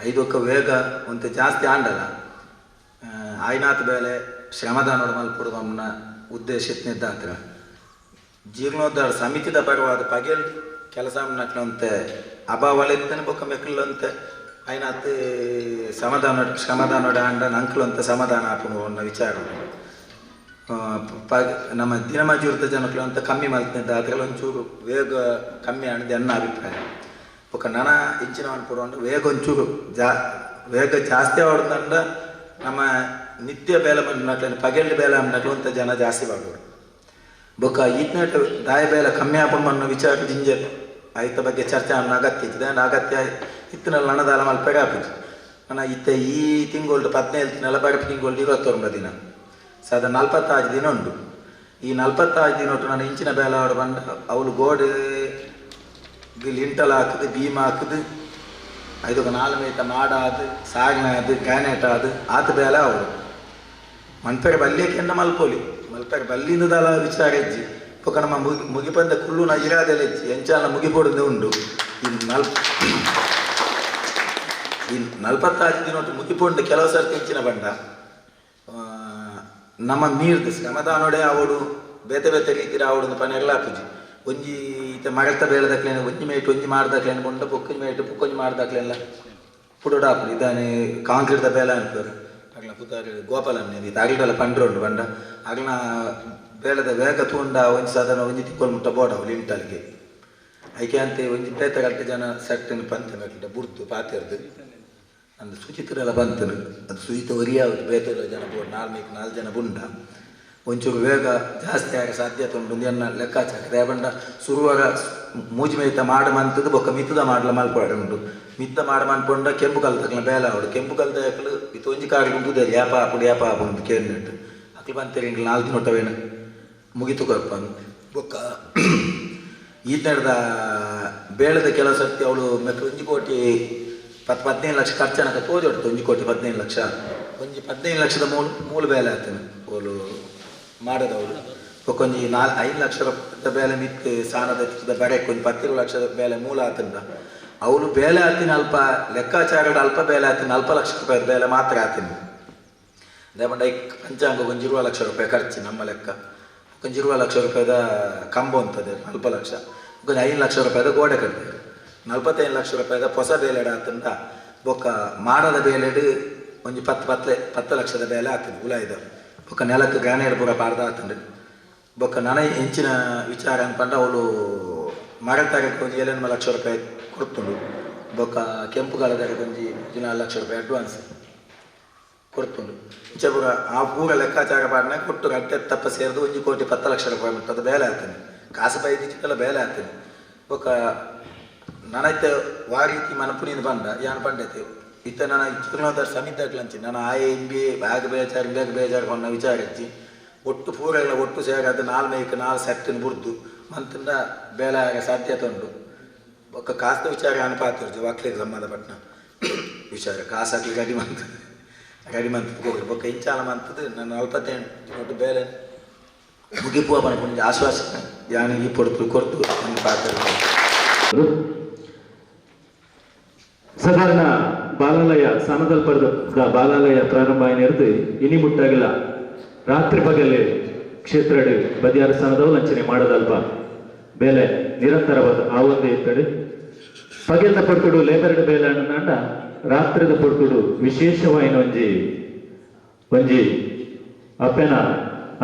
5 ವೇಗ ಒಂತ ಜಾಸ್ತಿ ಆಂಡಲ್ಲ ಆಯ್ನಾಥ ಬೇಲೆ ಶ್ರಮದಾನೋಡ ಮಲ್ಪಡು ನಮ್ಮನ್ನ ಉದ್ದೇಶಿತನಿದ್ದಾತ್ರ ಜೀರ್ಣೋದ್ಧಾರ ಸಮಿತಿದ ಬರುವಾದ ಪಗೆಲ್ ಕೆಲಸ ನಕ್ಲಂತೆ ಅಭಾವಳಿತ್ತನ ಬೊಕ್ಕ ಮೆಕ್ಕಲಂತೆ ಆಯ್ನಾಥ ಶ್ರಮದಾನೋಡ ಅಂಡ ನಂಕ್ಲಂತ ಸಮಾಧಾನ ಆಪನು ಅನ್ನೋ ವಿಚಾರ ನಮ್ಮ ದಿನ ಮಜೂರದ ಜನಗಳು ಅಂತ ಕಮ್ಮಿ ಮಾಡ್ತಿದ್ದ ಅದರಲ್ಲಿ ಒಂಚೂರು ವೇಗ ಕಮ್ಮಿ ಆಡಿದೆ ಅನ್ನೋ ಅಭಿಪ್ರಾಯ ఒక ನನ ಇಂಚಿನ ಅನ್ಕೊಡು ವೇಗ ಒಂಚೂರು ವೇಗ ಜಾಸ್ತಿ ಆಡೋದಂಡ ನಮ್ಮ ನಿತ್ಯ ಬೇಲೆ ಬಂದಿನಟ್ಲ ಪಗೆಲ್ಡ್ ಬೇಲೆ ಅನ್ನಟ್ಲು ಅಂತ ಜನ ಜಾಸ್ತಿ ಮಾಡೋರು ಬೊಕ್ಕ ಈತ್ನಟ್ ದಾಯ ಬೇಲೆ ಕಮ್ಮಿ ಆಪಣ ಅನ್ನೋ ವಿಚಾರ ಜಿಂಜರ್ ಆಯ್ತ ಬಗ್ಗೆ ಚರ್ಚೆ ಅನ್ನ ಅಗತ್ಯ ಇತ್ತಿದೆ ಅನ್ನ ಅಗತ್ಯ ಇತ್ತಿನಲ್ಲಿ ನನ್ನದಾಲ ಮಲ್ಪೆಗೆ ಆಪಿತ್ತು ನನ್ನ ಇತ್ತೆ ಈ ತಿಂಗಳು 17 ನೆಲ ಬರಪು ತಿಂಗಳು 29 ದಿನ ಸಾಧ 45 ದಿನ ಉಂಟು. ಈ 45 ದಿನ ಒಟ್ಟು ನಾನು ಇಂಚಿನ ಬೇಲ ಆಡು ಬಂದ ಅವಳು ಗೋಡೆ ಲಿಂಟಲ್ ಹಾಕುದು ಭೀಮ ಹಾಕುದು ಐದಕ್ಕೆ 4 ಮೇತ ಮಾಡ ಅದು ಸಾಗಿನ ಅದು ಗ್ಯಾನೆಟ್ ಅದು ಆತ ಬೇಲ ಅವಳು ಮನ್ಪೆರೆ ಬಲ್ಯಕ್ಕೆಂಡ ಮಲ್ಪೋಲಿ ಮಲ್ಪೆರೆ ಬಲ್ಲಿಂದದಲ ವಿಚಾರ ಇಜ್ಜಿ ಪೊಕ್ಕ ನಮ್ಮ ಮುಗಿಪಂದ ಕುಳ್ಳು ನ ಇರಾದೆಲ್ಲ ಇಜ್ಜಿ ಎಂಚಾಲ ಮುಗಿಪೊಡದೆ ಉಂಡು. ಈ 45 ದಿನ ಒಟ್ಟು ಮುಗಿಪೊಂಡು ಕೆಲವು ಸರ್ತಿ ಇಂಚಿನ ಬಂಡ ನಮ್ಮ ಮೀರ್ದು ಶ್ರಮದಾನೋಡೆ ಅವಡು ಬೇತೆ ಬೇತೆ ರೀತಿಯ ಅವಡನ್ನು ಪನೆಲ್ಲ ಹಾಕುಜಿ ಒಂಜಿ ಈತ ಮಗಳ್ತ ಬೇಳದಕ್ಲೇನೆ ಒಂಜಿ ಮೇಟು ಒಂಜಿ ಮಾಡ್ದಕ್ಲೇನೆ ಬಂಡ ಪೊಕ್ಕಂಜಿ ಮೇಟು ಪೊಕ್ಕೊಂಜಿ ಮಾಡ್ದಕ್ಲೆಲ್ಲ ಪುಡೋಡ ಹಾಕುದು ಇದಾನೆ ಕಾಂಕ್ರೀಟ್ದ ಬೇಲ ಅನ್ಕೋರು ಅಗ್ಲ ಪುತ್ತಾರು ಗೋಪಾಲನ್ನ ಇದು ಅಗ್ಲಲ್ಲ ಪಂಡ್ರೋಂಡು ಬಂಡ ಅಗ್ಲನ ಬೇಳದ ವೇಗ ತೂಂಡ ಒಂಜಿ ಸಾಧಾರಣ ಒಂಜಿ ತಿಕ್ಕೊಲ್ ಮುಟ್ಟ ಬೋಡ ಅವಳು ಇಂಟಲ್ಗೆ ಐಕೆ ಅಂತೆ ಒಂಜಿ ಬೇತಗಲ್ಟ ಜನ ಸಟ್ಟನ್ನು ಪಂತ ಬುಡ್ದು ಪಾತಿರ್ದು ಅಂದು ಸುಚಿತ್ರೆಲ್ಲ ಬಂತನು ಅದು ಸುಚಿತ ಒರಿಯಾವುದು ಬೇತಲ್ಲ ಜನ ಬೋಡ್ 4 ಜನ ಬುಂಡ ಒಂಚೂರು ವೇಗ ಜಾಸ್ತಿ ಆಗ ಸಾಧ್ಯತೆ ಉಂಟು ಎನ್ನ ಲೆಕ್ಕಾಚಾರ ಬಂಡ ಶುರುವಾಗ ಮೂಜಿ ಮೇಯ್ತ ಮಾಡ ಮಂತದ್ದು ಬೊಕ್ಕ ಮಿತ್ತದ ಮಾಡಲ ಮಲ್ಪಾಡು ಉಂಟು ಮಿತ್ತ ಮಾಡ ಮನ್ಪೊಂಡ ಕೆಂಪು ಕಲ್ ತಕ್ಕಲ ಬೇಲ ಅವಡು ಕೆಂಪು ಕಲ್ ತಕ್ಕಲು ಇದು ಒಂಜಿ ಕಾಡಿ ಉಂಟು ಯಾಪ ಆಪು ಉಂಟು ಕೇರ್ನೆಟ್ಟು ಅಕ್ಲು ಬಂತೇರಿ 4 ದಿನ ಒಟ್ಟವೇನು ಮುಗಿತು ಕೊರ್ಪನು ಬೊಕ್ಕ ಈತ ನಡೆದ ಬೇಳದ ಕೆಲವು ಸರ್ತಿ ಅವಳು ಮೆಕ್ಕ 1 ಕೋಟಿ 15 ಲಕ್ಷ ಖರ್ಚನಕ ತೋಜೊಡ್ತು 1 ಕೋಟಿ 15 ಲಕ್ಷ ಒಂಜಿ 15 ಲಕ್ಷದ ಮೂಲ ಬೇಲೆ ಆಗ್ತಾನೆ ಅವಳು ಮಾಡೋದವಳು ಒಂಜಿ 5 ಲಕ್ಷ ರೂಪಾಯಿ ಬೇಲೆ ಮಿತ್ತು ಸಾಣದ ಬರೆಕ್ ಒಂದು 17 ಲಕ್ಷದ ಬೇಲೆ ಮೂಲ ಆತಂದ ಅವಳು ಬೇಲೆ ಆತಿನ ಅಲ್ಪ ಲೆಕ್ಕಾಚಾರದ ಅಲ್ಪ ಬೇಲೆ ಆತಿನ 4 ಲಕ್ಷ ರೂಪಾಯಿ ಬೇಲೆ ಮಾತ್ರ ಆತೀನಿ ದೇವಂಡ ಪಂಚಾಂಗ 1 ಲಕ್ಷ ರೂಪಾಯಿ ಖರ್ಚು ನಮ್ಮ ಲೆಕ್ಕ 1 ಲಕ್ಷ ರೂಪಾಯಿದ ಕಂಬ ಅಂತದೆ 4 ಲಕ್ಷ 5 ಲಕ್ಷ ರೂಪಾಯಿದ ಗೋಡೆ ಕಟ್ತಾರೆ 45 ಲಕ್ಷ ರೂಪಾಯಿದ ಹೊಸ ಬೇಲೆಡ ಆತಂದ ಬೊಕ್ಕ ಮಾಡದ ಬೇಲೆಡು ಒಂಜಿ 10 ಲಕ್ಷದ ಬೇಲೆ ಆತದೆ ಉಲಾಯ್ದ ಬೊಕ್ಕ ನೆಲಕ್ಕೆ ಗ್ರಾನೇಡ್ ಪೂರ ಪಾರ್ದ ಆತಂಡು ಬೊಕ್ಕ ನನ ಹೆಂಚಿನ ವಿಚಾರ ಅನ್ಪಂಡ ಅವಳು ಮರತಾಗಕ್ಕೆ ಒಂದು 7 ಲಕ್ಷ ರೂಪಾಯಿ ಕೊಡ್ತುಂಡು ಬೊಕ್ಕ ಕೆಂಪು ಕಾಲದಾಗ ಒಂಜಿ 14 ಲಕ್ಷ ರೂಪಾಯಿ ಅಡ್ವಾನ್ಸ್ ಕೊಡ್ತುಂಡು ಇಂಚ ಪೂರ ಆ ಪೂರ ಲೆಕ್ಕಾಚಾರ ಪಾಡ್ನ ಕೊಟ್ಟು ಅಡ್ಡೆ ತಪ್ಪ ಸೇರಿದು 1 ಕೋಟಿ 10 ಲಕ್ಷ ರೂಪಾಯಿ ಮುಟ್ಟದ ಬೇಲೆ ಆಗ್ತಾನೆ ಕಾಸು ಬೈದಿದ್ದೆಲ್ಲ ಬೇಲೆ ಆಗ್ತಾನೆ ಬೊಕ್ಕ ನನೈತೆ ವಾ ರೀತಿ ಮನಪುನಿಂದ ಬಂದ ಯಾನು ಪಂಡೈತೆ ಇತ್ತ ನನ್ನ ಚಿಕ್ಕನೋದರ ಸಮಿತಾಗ್ಲಂಚಿ ನಾನು MBA ಬ್ಯಾಗ್ ಬೇಜಾರು ಕೊನ್ನ ವಿಚಾರ ಹಚ್ಚಿ ಒಟ್ಟು ಪೂರ ಎಲ್ಲ ಒಟ್ಟು ಸೇರಾದ 4 ಸೆಟ್ಟನ್ನು ಬುರ್ದು ಮಂತಂದ ಬೇಲೆ ಆಗ ಸಾಧ್ಯತೆ ಉಂಟು ಒಕ್ಕ ಕಾಸ್ತ ವಿಚಾರ ಅನುಪಾತಿರ್ಜು ವಾಕ್ಲಿಗೆ ಸಂಬಂಧಪಟ್ಟ ವಿಚಾರ ಕಾಸು ಹಾಕಿ ಗಡಿ ಮಂತದ್ದು ಬೊಕ್ಕ ಇಂಚಾಲ ಮಂತದ್ದು ನಾನು 48 ಒಟ್ಟು ಬೇಲೆ ಮುಗಿಪುವ ಬಂದು ಆಶ್ವಾಸನೆ ಯಾನು ಈ ಕೊಡ್ತು ನನ್ನ ಪಾತ್ರ ಸಾಧಾರಣ ಬಾಲಾಲಯ ಸಾನದಲ್ಪದ ಬಾಲಾಲಯ ಪ್ರಾರಂಭ ಏನಿರ್ದು ಇನಿ ಮುಟ್ಟಾಗಿಲ್ಲ ರಾತ್ರಿ ಪಗಲೇ ಕ್ಷೇತ್ರಡು ಬದಿಯಾರ ಸ್ಥಾನದವು ಲಂಚನೆ ಮಾಡೋದಲ್ಪ ಬೇಲೆ ನಿರಂತರವಾದ ಆ ಒಂದೇ ಇತ್ತಡು ಪಗೆಲ್ದ ಪಡ್ಕೊಡು ಲೇಬರ್ಡ್ ಬೇಲೆ ಅಣ್ಣ ರಾತ್ರಿದ ಪಡ್ಕೊಡು ವಿಶೇಷವಾಯಿನ ಒಂಜಿ ಅಪ್ಪನ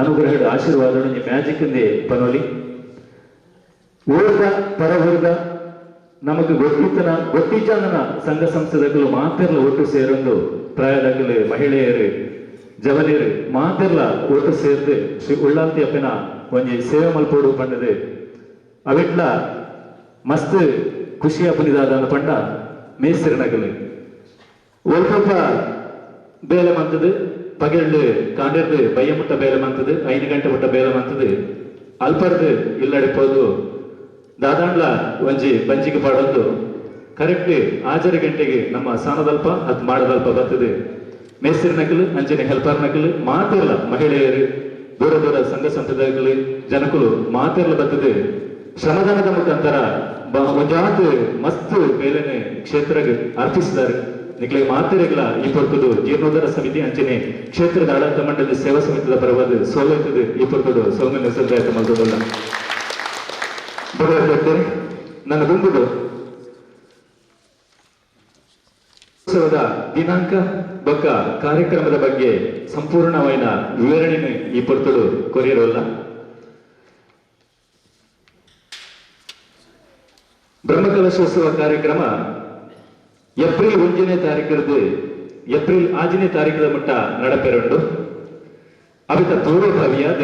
ಅನುಗ್ರಹದ ಆಶೀರ್ವಾದ ಒಂಜಿ ಮ್ಯಾಜಿಕ್ ಇಂದೇ ಪನೋಲಿ ಊರ್ದ ಪರವರ್ಗ ನಮಗೆ ಗೊತ್ತಿಜ್ಜನ ಸಂಘ ಸಂಸ್ಥೆಗಳು ಮಾತೆರ್ಲ ಒಟ್ಟು ಸೇರೊಂದು ಪ್ರಾಯದಗಲು ಮಹಿಳೆಯರು ಜವನಿಯರು ಮಾತೆರ್ಲ ಒಟ್ಟು ಸೇರ್ದು ಶ್ರೀ ಉಳ್ಳಾಲ್ತಿ ಅಪ್ಪನ ಒಂಜಿ ಸೇವೆ ಮಲ್ಪೋಡು ಪಂಡದು ಅವಿಟ್ಲ ಮಸ್ತ್ ಖುಷಿ ಅಪ್ಪನಿದಾದ ಪಂಡ ಮೇಸ್ತಿರನಗಲು ಒಲ್ಪ ಬೇಲೆ ಮಂತದು ಪಗೆಳ್ಳು ಕಾಂಡಿರ್ದು ಬಯ್ಯ ಮುಟ್ಟ ಬೇಲೆ ಮಂತದು 5 ಗಂಟೆ ಮುಟ್ಟ ಬೇಲೆ ಮಂತದು ಅಲ್ಪರ್ದು ಇಲ್ಲಡಿಪೋದು ದಾದಾಂಡ್ಲ ಒಂಜಿ ಬಂಜಿಗೆ ಪಾಡೊಂದು ಕರೆಕ್ಟ್ 6 ಗಂಟೆಗೆ ನಮ್ಮ ಸಾನದಲ್ಪ ಅದು ಮಾಡದಲ್ಪ ಬರ್ತದೆ ಮೇಸ್ತಿರ ನಕಲು ಅಂಚನೆ ಹೆಲ್ಪರ್ ನಕಲು ಮಾತಿರ್ಲ ಮಹಿಳೆಯರು ದೂರ ಸಂಘ ಸಂಪ್ರದಾಯಗಳು ಜನಕಲು ಮಾತಿರ್ಲ ಬರ್ತದೆ ಶ್ರಮದಾನದ ಮುಖಾಂತರ ಒಂಜಾತ್ ಮಸ್ತ್ ಬೇಲೆನೆ ಕ್ಷೇತ್ರಗೆ ಅರ್ಪಿಸಿದ್ದಾರೆ ನಿಕ್ಲಿಗೆ ಮಾತಿರಗಳ ಈ ಪೊರ್ತುಡು ಜೀರ್ಣೋದ್ಧಾರ ಸಮಿತಿ ಅಂಚನೆ ಕ್ಷೇತ್ರದ ಆಡಳಿತ ಮಂಡಳಿ ಸೇವಾ ಸಮಿತಿದ ಪರವಾದ ಸೋಲೈತದೆ ಈ ಪೊರ್ತುಡು ಸೌಮ್ಯ ಸಂದಾಯತ ಮಲ್ದೋದಲ್ಲ ನನ್ನ ಗುಂಪುಡು ಉತ್ಸವದ ದಿನಾಂಕ ಬೊಕ್ಕ ಕಾರ್ಯಕ್ರಮದ ಬಗ್ಗೆ ಸಂಪೂರ್ಣವಾದ ವಿವರಣೆಯನ್ನು ಈ ಪೊರ್ತುಡು ಕೊರಿಯರೋಲ್ಲ ಬ್ರಹ್ಮಕಲಶೋತ್ಸವ ಕಾರ್ಯಕ್ರಮ ಏಪ್ರಿಲ್ 1ನೇ ತಾರೀಕಿರದು ಏಪ್ರಿಲ್ 5ನೇ ತಾರೀಕಿದ ಮುಟ್ಟ ನಡಪೆರುಂಡು ಅವಿತ ಪೂರ್ವಭಾವಿಯಾದ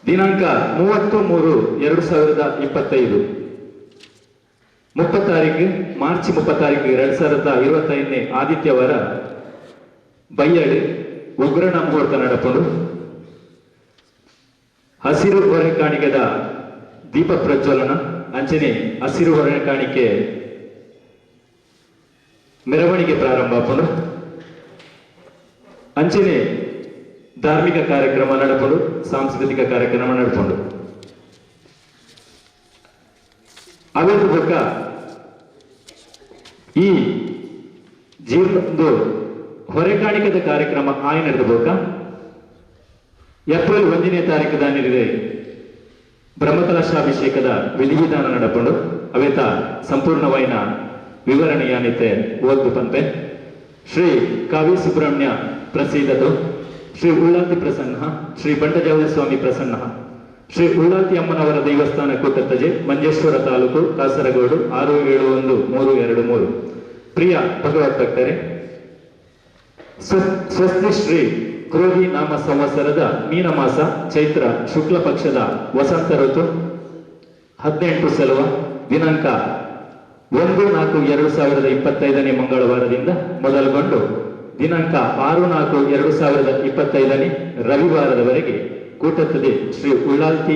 ದಿನಾಂಕ 30/3/2025 ಮಾರ್ಚ್ 30 2025 ಆದಿತ್ಯವಾರ ಬಯ್ಯಡು ಉಗ್ರಣ ಮುಹೂರ್ತ ನಡಪಡು ಹಸಿರು ಹೊರೆ ಕಾಣಿಕೆದ ದೀಪ ಪ್ರಜ್ವಲನ ಅಂಚನೆ ಹಸಿರು ಹೊರೆ ಕಾಣಿಕೆ ಮೆರವಣಿಗೆ ಪ್ರಾರಂಭ ಆಪನು ಅಂಚನೆ ಧಾರ್ಮಿಕ ಕಾರ್ಯಕ್ರಮ ನಡಪಡು ಸಾಂಸ್ಕೃತಿಕ ಕಾರ್ಯಕ್ರಮ ನಡಪಡು ಅವತ್ತು ಬೊಕ್ಕ ಈ ಜೀವನದ್ದು ಹೊರೆಕಾಣಿಕದ ಕಾರ್ಯಕ್ರಮ ಆಯ್ ನಡೆದ ಬೊಕ್ಕ ಏಪ್ರಿಲ್ 1ನೇ ತಾರೀಕು ಬ್ರಹ್ಮಕಲಶಾಭಿಷೇಕದ ವಿಧಿವಿಧಾನ ನಡಪಂಡು ಅವೇತ ಸಂಪೂರ್ಣವಾಯಿನ ವಿವರಣೆ ಯಾನಿತೆ ಓದ್ದು ಪಂಪೆ ಶ್ರೀ ಕಾವಿ ಸುಬ್ರಹ್ಮಣ್ಯ ಪ್ರಸೀದದು ಶ್ರೀ ಉಳ್ಳಾತಿ ಪ್ರಸನ್ನ ಶ್ರೀ ಬಂಡಜಾವ ಸ್ವಾಮಿ ಪ್ರಸನ್ನ ಶ್ರೀ ಉಳ್ಳಾತಿ ಅಮ್ಮನವರ ದೇವಸ್ಥಾನ ಕೂಟತ್ತಜೆ ಮಂಜೇಶ್ವರ ತಾಲೂಕು ಕಾಸರಗೋಡು 671323 ಪ್ರಿಯ ಭಗವದ್ಭಕ್ತರೇ, ಸ್ವಸ್ತಿ ಶ್ರೀ ಕ್ರೋಧಿ ನಾಮ ಸಂವತ್ಸರದ ಮೀನಮಾಸ ಚೈತ್ರ ಶುಕ್ಲ ಪಕ್ಷದ ವಸಂತ ಋತು 18 ಸೆಲವ ದಿನಾಂಕ 1-4-2025 ಮಂಗಳವಾರದಿಂದ ಮೊದಲುಗೊಂಡು ದಿನಾಂಕ 6-4-2025 ರವಿವಾರದವರೆಗೆ ಕೂಟತ್ತದೆ ಶ್ರೀ ಉಳ್ಳಾಲ್ತಿ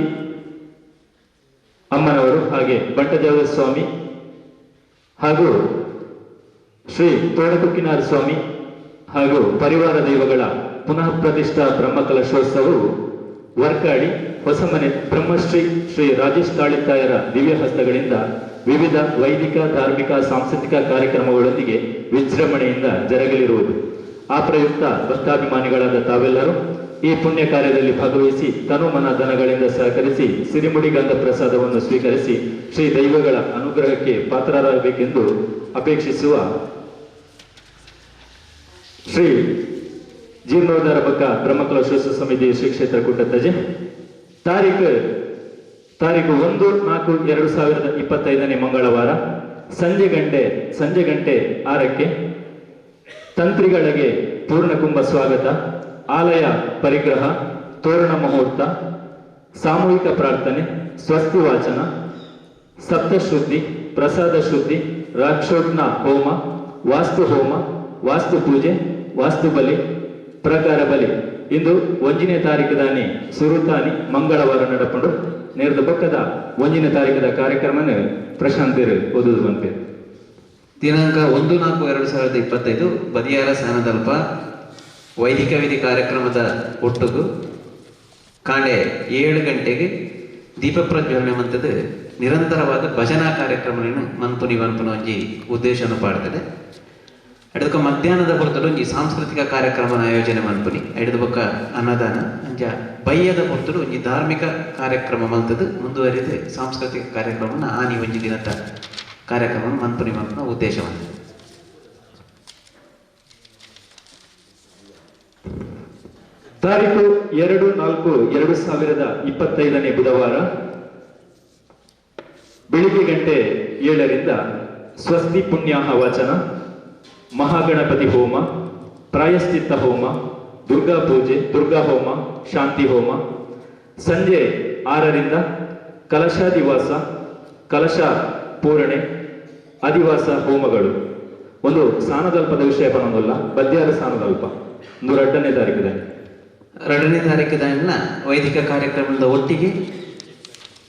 ಅಮ್ಮನವರು ಹಾಗೆ ಬಂಟಜಾವ ಸ್ವಾಮಿ ಹಾಗೂ ಶ್ರೀ ತೋಡಕುಕ್ಕಿನಾರ ಸ್ವಾಮಿ ಹಾಗೂ ಪರಿವಾರ ದೈವಗಳ ಪುನಃ ಪ್ರತಿಷ್ಠಾ ಬ್ರಹ್ಮಕಲಶೋತ್ಸವವು ವರ್ಕಾಡಿ ಹೊಸಮನೆ ಬ್ರಹ್ಮಶ್ರೀ ಶ್ರೀ ರಾಜೇಶ್ ತಾಳಿತಾಯರ ದಿವ್ಯ ಹಸ್ತಗಳಿಂದ ವಿವಿಧ ವೈದಿಕ ಧಾರ್ಮಿಕ ಸಾಂಸ್ಕೃತಿಕ ಕಾರ್ಯಕ್ರಮಗಳೊಂದಿಗೆ ವಿಜೃಂಭಣೆಯಿಂದ ಜರಗಲಿರುವುದು. ಆ ಪ್ರಯುಕ್ತ ಭಕ್ತಾಭಿಮಾನಿಗಳಾದ ತಾವೆಲ್ಲರೂ ಈ ಪುಣ್ಯ ಕಾರ್ಯದಲ್ಲಿ ಭಾಗವಹಿಸಿ ತನು ಮನ ಧನಗಳಿಂದ ಸಹಕರಿಸಿ ಸಿರಿಮುಡಿ ಗಂಧ ಪ್ರಸಾದವನ್ನು ಸ್ವೀಕರಿಸಿ ಶ್ರೀ ದೈವಗಳ ಅನುಗ್ರಹಕ್ಕೆ ಪಾತ್ರರಾಗಬೇಕೆಂದು ಅಪೇಕ್ಷಿಸುವ ಶ್ರೀ ಜೀರ್ಣೋದ್ಧಾರ ಬಕ್ಕ ಬ್ರಹ್ಮಕಲಶೋತ್ಸವ ಸಮಿತಿ ಶ್ರೀ ಕ್ಷೇತ್ರ ಕೂಟತ್ತಜೆ ತಾರೀಖು 1-4-2025 ಮಂಗಳವಾರ ಸಂಜೆ ಗಂಟೆ 6ಕ್ಕೆ ತಂತ್ರಿಗಳಿಗೆ ಪೂರ್ಣಕುಂಭ ಸ್ವಾಗತ, ಆಲಯ ಪರಿಗ್ರಹ, ತೋರಣ ಮುಹೂರ್ತ, ಸಾಮೂಹಿಕ ಪ್ರಾರ್ಥನೆ, ಸ್ವಸ್ತಿ ವಾಚನ, ಸಪ್ತಶುದ್ಧಿ, ಪ್ರಸಾದ ಶುದ್ಧಿ, ರಾಕ್ಷೋಡ್ನ ಹೋಮ, ವಾಸ್ತು ಹೋಮ, ವಾಸ್ತು ಪೂಜೆ, ವಾಸ್ತು ಬಲಿ, ಪ್ರಕಾರ ಬಲಿ ಇಂದು 1ನೇ ತಾರೀಕದಾನಿ ಸುರುತಾನಿ ಮಂಗಳವಾರ ನಡಪಂಡು ನೇರದ ಪಕ್ಕದ 1ನೇ ತಾರೀಕದ ಕಾರ್ಯಕ್ರಮನ ಪ್ರಶಾಂತಿರು ಓದುದು ಬಂತೆ. ದಿನಾಂಕ 1-4-2025 ಬದಿಯಾರ ಸಾನದಲ್ಪ ವೈದಿಕ ವಿಧಿ ಕಾರ್ಯಕ್ರಮದ ಒಟ್ಟುಗು ಕಾಂಡೆ 7 ಗಂಟೆಗೆ ದೀಪ ಪ್ರಜ್ವಲನೆ ಮಂತದ ನಿರಂತರವಾದ ಭಜನಾ ಕಾರ್ಯಕ್ರಮಗಳನ್ನು ಮನ್ಪುನಿ ಒಂಜಿ ಉದ್ದೇಶವನ್ನು ಪಾಡ್ತದೆ. ಅಡ್ದಕ್ಕ ಮಧ್ಯಾಹ್ನದ ಹೊರತಲು ಒಂಜಿ ಸಾಂಸ್ಕೃತಿಕ ಕಾರ್ಯಕ್ರಮನ ಆಯೋಜನೆ ಮನ್ಪುನಿ, ಐಡದ ಬೊಕ್ಕ ಅನ್ನದಾನ ಅಂಜ ಬಯ್ಯದ ಹೊರತಲು ಒಂಜಿ ಧಾರ್ಮಿಕ ಕಾರ್ಯಕ್ರಮ ಮಲ್ತದ್ದು ಮುಂದುವರಿದು ಸಾಂಸ್ಕೃತಿಕ ಕಾರ್ಯಕ್ರಮನ ಆನಿ ಒಂಜಿ ದಿನದ ಕಾರ್ಯಕ್ರಮ ಮನ್ಪುನಿ ಮನ್ಪುನ ಉದ್ದೇಶವಂತ. ತಾರೀಕು 2-4-2025 ಬುಧವಾರ ಬೆಳಿಗ್ಗೆ ಗಂಟೆ 7ರಿಂದ ಸ್ವಸ್ತಿ ಪುಣ್ಯಾಹ ವಾಚನ, ಮಹಾಗಣಪತಿ ಹೋಮ, ಪ್ರಾಯಶ್ಚಿತ್ತ ಹೋಮ, ದುರ್ಗಾ ಪೂಜೆ, ದುರ್ಗಾ ಹೋಮ, ಶಾಂತಿ ಹೋಮ. ಸಂಜೆ 6ರಿಂದ ಕಲಶಾದಿವಾಸ, ಕಲಶ ಪೂರಣೆ, ಅದಿವಾಸ ಹೋಮಗಳು. ಒಂದು ಸಾನದಲ್ಪದ ವಿಷಯ ಪನೊಂದಲ್ಲ, ಬದ್ಯಾರ ಸಾನದಲ್ಪ 2ನೇ ತಾರೀಕಿದೆ. 2ನೇ ತಾರೀಕಿನ ವೈದಿಕ ಕಾರ್ಯಕ್ರಮದ ಒಟ್ಟಿಗೆ